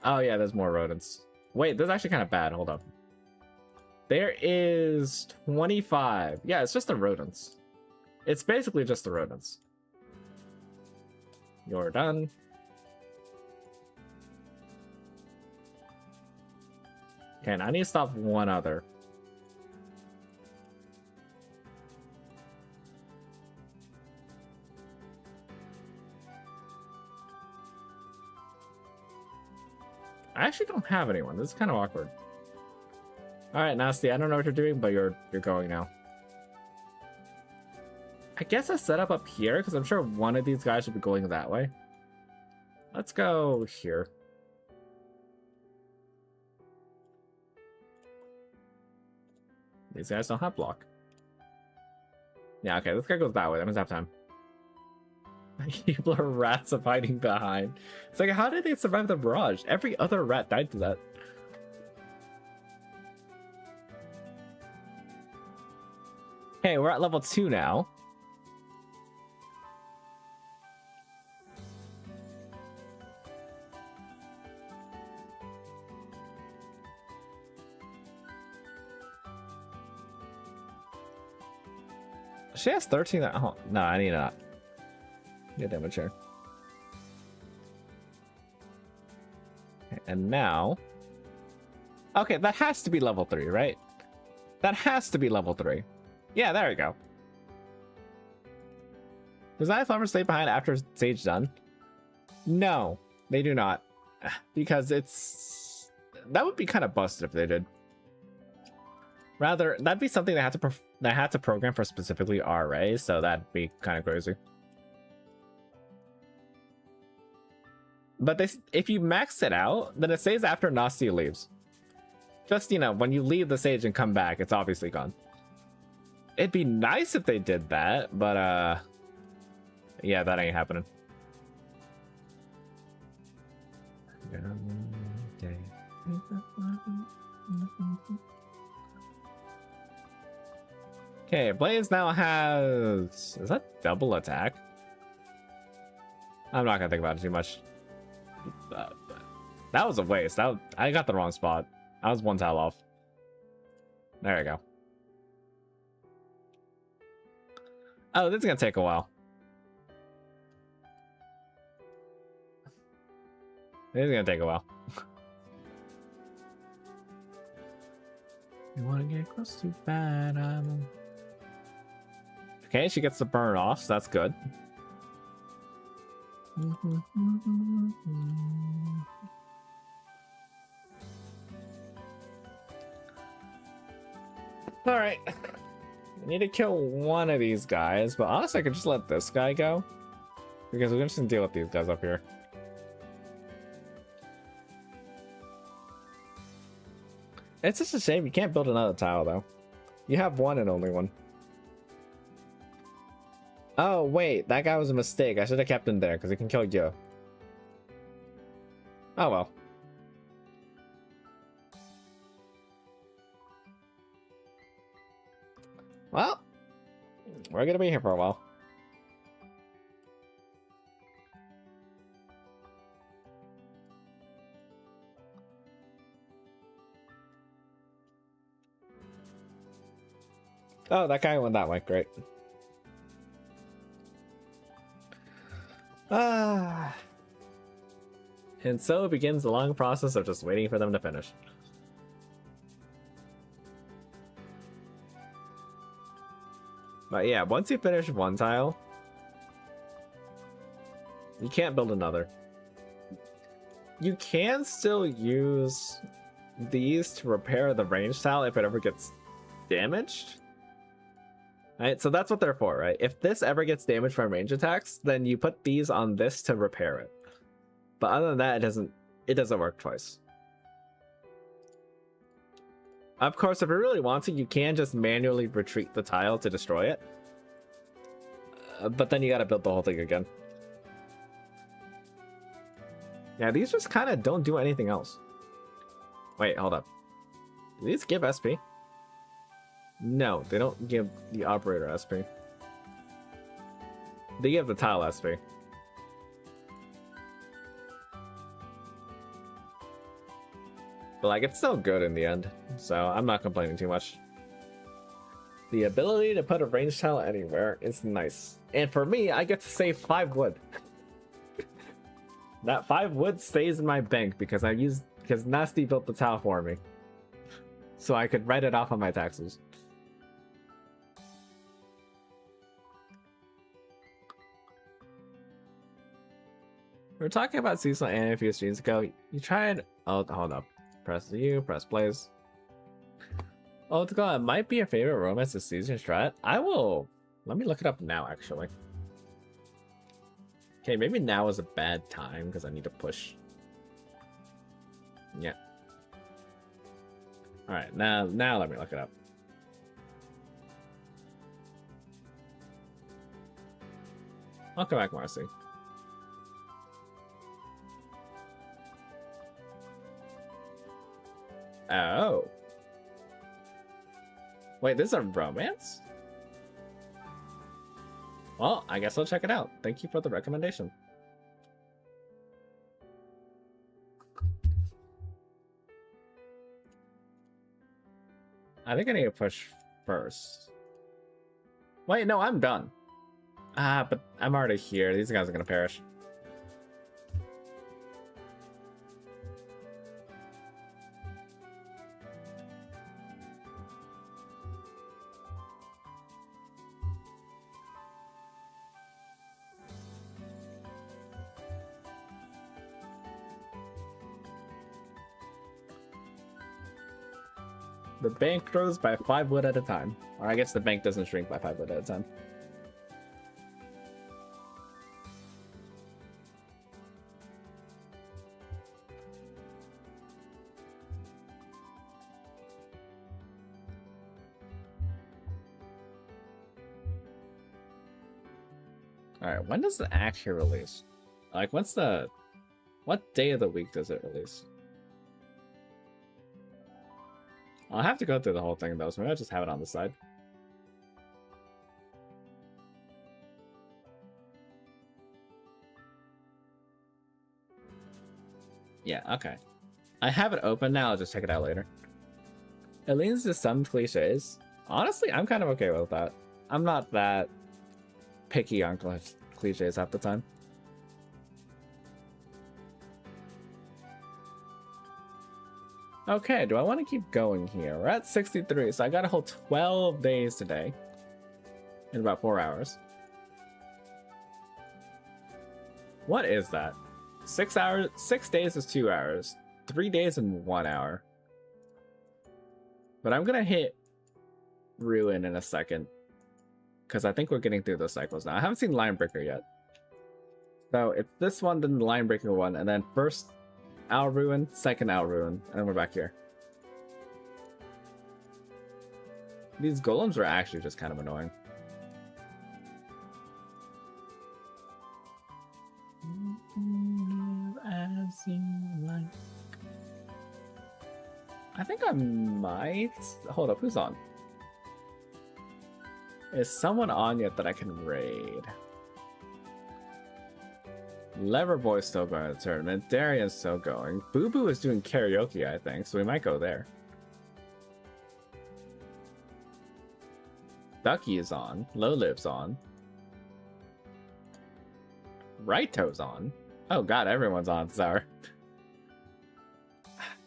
Oh yeah, there's more rodents. Wait, this is actually kind of bad. Hold up. There is 25. Yeah, it's just the rodents. It's basically just the rodents. You're done. Okay, and I need to stop one other. I actually don't have anyone. This is kind of awkward. All right, Nasty. I don't know what you're doing, but you're going now. I guess I set up here because I'm sure one of these guys should be going that way. Let's go here. These guys don't have block. Yeah, okay. This guy goes that way. That means I have time. People are rats of hiding behind. It's like, how did they survive the barrage? Every other rat died to that. Okay, we're at level 2 now. She has 13. Oh, no, I need not. Get damage here. Okay, and now. Okay, that has to be level 3, right? That has to be level 3. Yeah, there we go. Does Night Flower stay behind after Sage done? No, they do not. Because it's... That would be kind of busted if they did. Rather, that'd be something that had to program for specifically RA, so that'd be kind of crazy. But if you max it out, then it stays after Nasty leaves. Just, you know, when you leave the Sage and come back, it's obviously gone. It'd be nice if they did that, but, yeah, that ain't happening. Okay, Blaze now has... Is that double attack? I'm not gonna think about it too much. That was a waste. I got the wrong spot. I was one tile off. There we go. Oh, this is gonna take a while. This is gonna take a while. You wanna get close to bad? Okay, she gets the burn off, so that's good. All right. I need to kill one of these guys, but honestly, I could just let this guy go because we're just gonna deal with these guys up here. It's just a shame you can't build another tile though. You have one and only one. Oh wait, that guy was a mistake. I should have kept him there because he can kill you. Oh well. Well, we're gonna be here for a while. Oh, that guy went that way. Great. And so begins the long process of just waiting for them to finish. But yeah, once you finish one tile, you can't build another. You can still use these to repair the range tile if it ever gets damaged. Right, so that's what they're for, right? If this ever gets damaged from range attacks, then you put these on this to repair it. But other than that, it doesn't work twice. Of course, if you really want to, you can just manually retreat the tile to destroy it. But then you gotta build the whole thing again. Yeah, these just kind of don't do anything else. Wait, hold up. Do these give SP? No, they don't give the operator SP. They give the tile SP. But like, it's still good in the end. so I'm not complaining too much. The ability to put a range tile anywhere is nice. And for me, I get to save 5 wood. That 5 wood stays in my bank because because Nasty built the tile for me. So I could write it off on my taxes. We were talking about seasonal anime a few streams ago. You tried. Oh, hold up. Press U, press plays. Oh, to go. It might be your favorite romance this season. Try it. I will. Let me look it up now, actually. Okay, maybe now is a bad time because I need to push. Yeah. All right, now let me look it up. Welcome back, Marcy. Oh. Wait, this is a romance? Well, I guess I'll check it out. Thank you for the recommendation. I think I need to push first. Wait, no, I'm done. Ah, but I'm already here. These guys are gonna perish. The bank grows by 5 wood at a time. Or I guess the bank doesn't shrink by 5 wood at a time. Alright, when does the actual release? Like, what day of the week does it release? I'll have to go through the whole thing though, so maybe I'll just have it on the side. Yeah, okay. I have it open now, I'll just check it out later. It leans to some cliches. Honestly, I'm kind of okay with that. I'm not that picky on cliches half the time. Okay, do I want to keep going here? We're at 63, so I got a whole 12 days today. In about 4 hours. What is that? 6 hours? 6 days is 2 hours. 3 days and 1 hour. But I'm gonna hit Ruin in a second. Because I think we're getting through those cycles now. I haven't seen Linebreaker yet. So it's this one, then the Linebreaker one, and then first Owl Ruin, second Owl Ruin, and then we're back here. These golems are actually just kind of annoying. As you like. I think I might. Hold up, who's on? Is someone on yet that I can raid? Leverboy's still going to the tournament. Darian's still going. Boo Boo is doing karaoke, I think, so we might go there. Ducky is on. Low Live's on. Raito's on. Oh god, everyone's on this hour.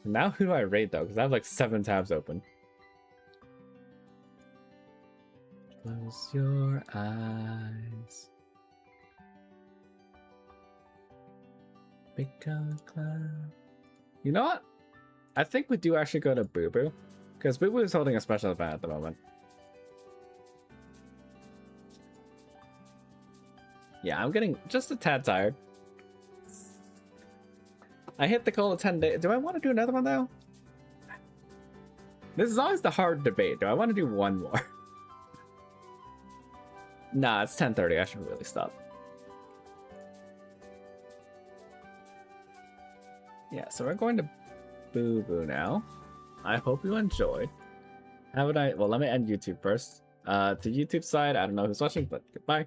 Now who do I raid though? Because I have like 7 tabs open. Close your eyes. Become a cloud. You know what? I think we do actually go to Boo Boo. Because Boo Boo is holding a special event at the moment. Yeah, I'm getting just a tad tired. I hit the goal of 10 days. Do I want to do another one though? This is always the hard debate. Do I want to do one more? Nah, it's 10:30. I should really stop. Yeah, so we're going to Boo Boo now. I hope you enjoyed. Have a night. Well, let me end YouTube first. To YouTube side, I don't know who's watching, but goodbye.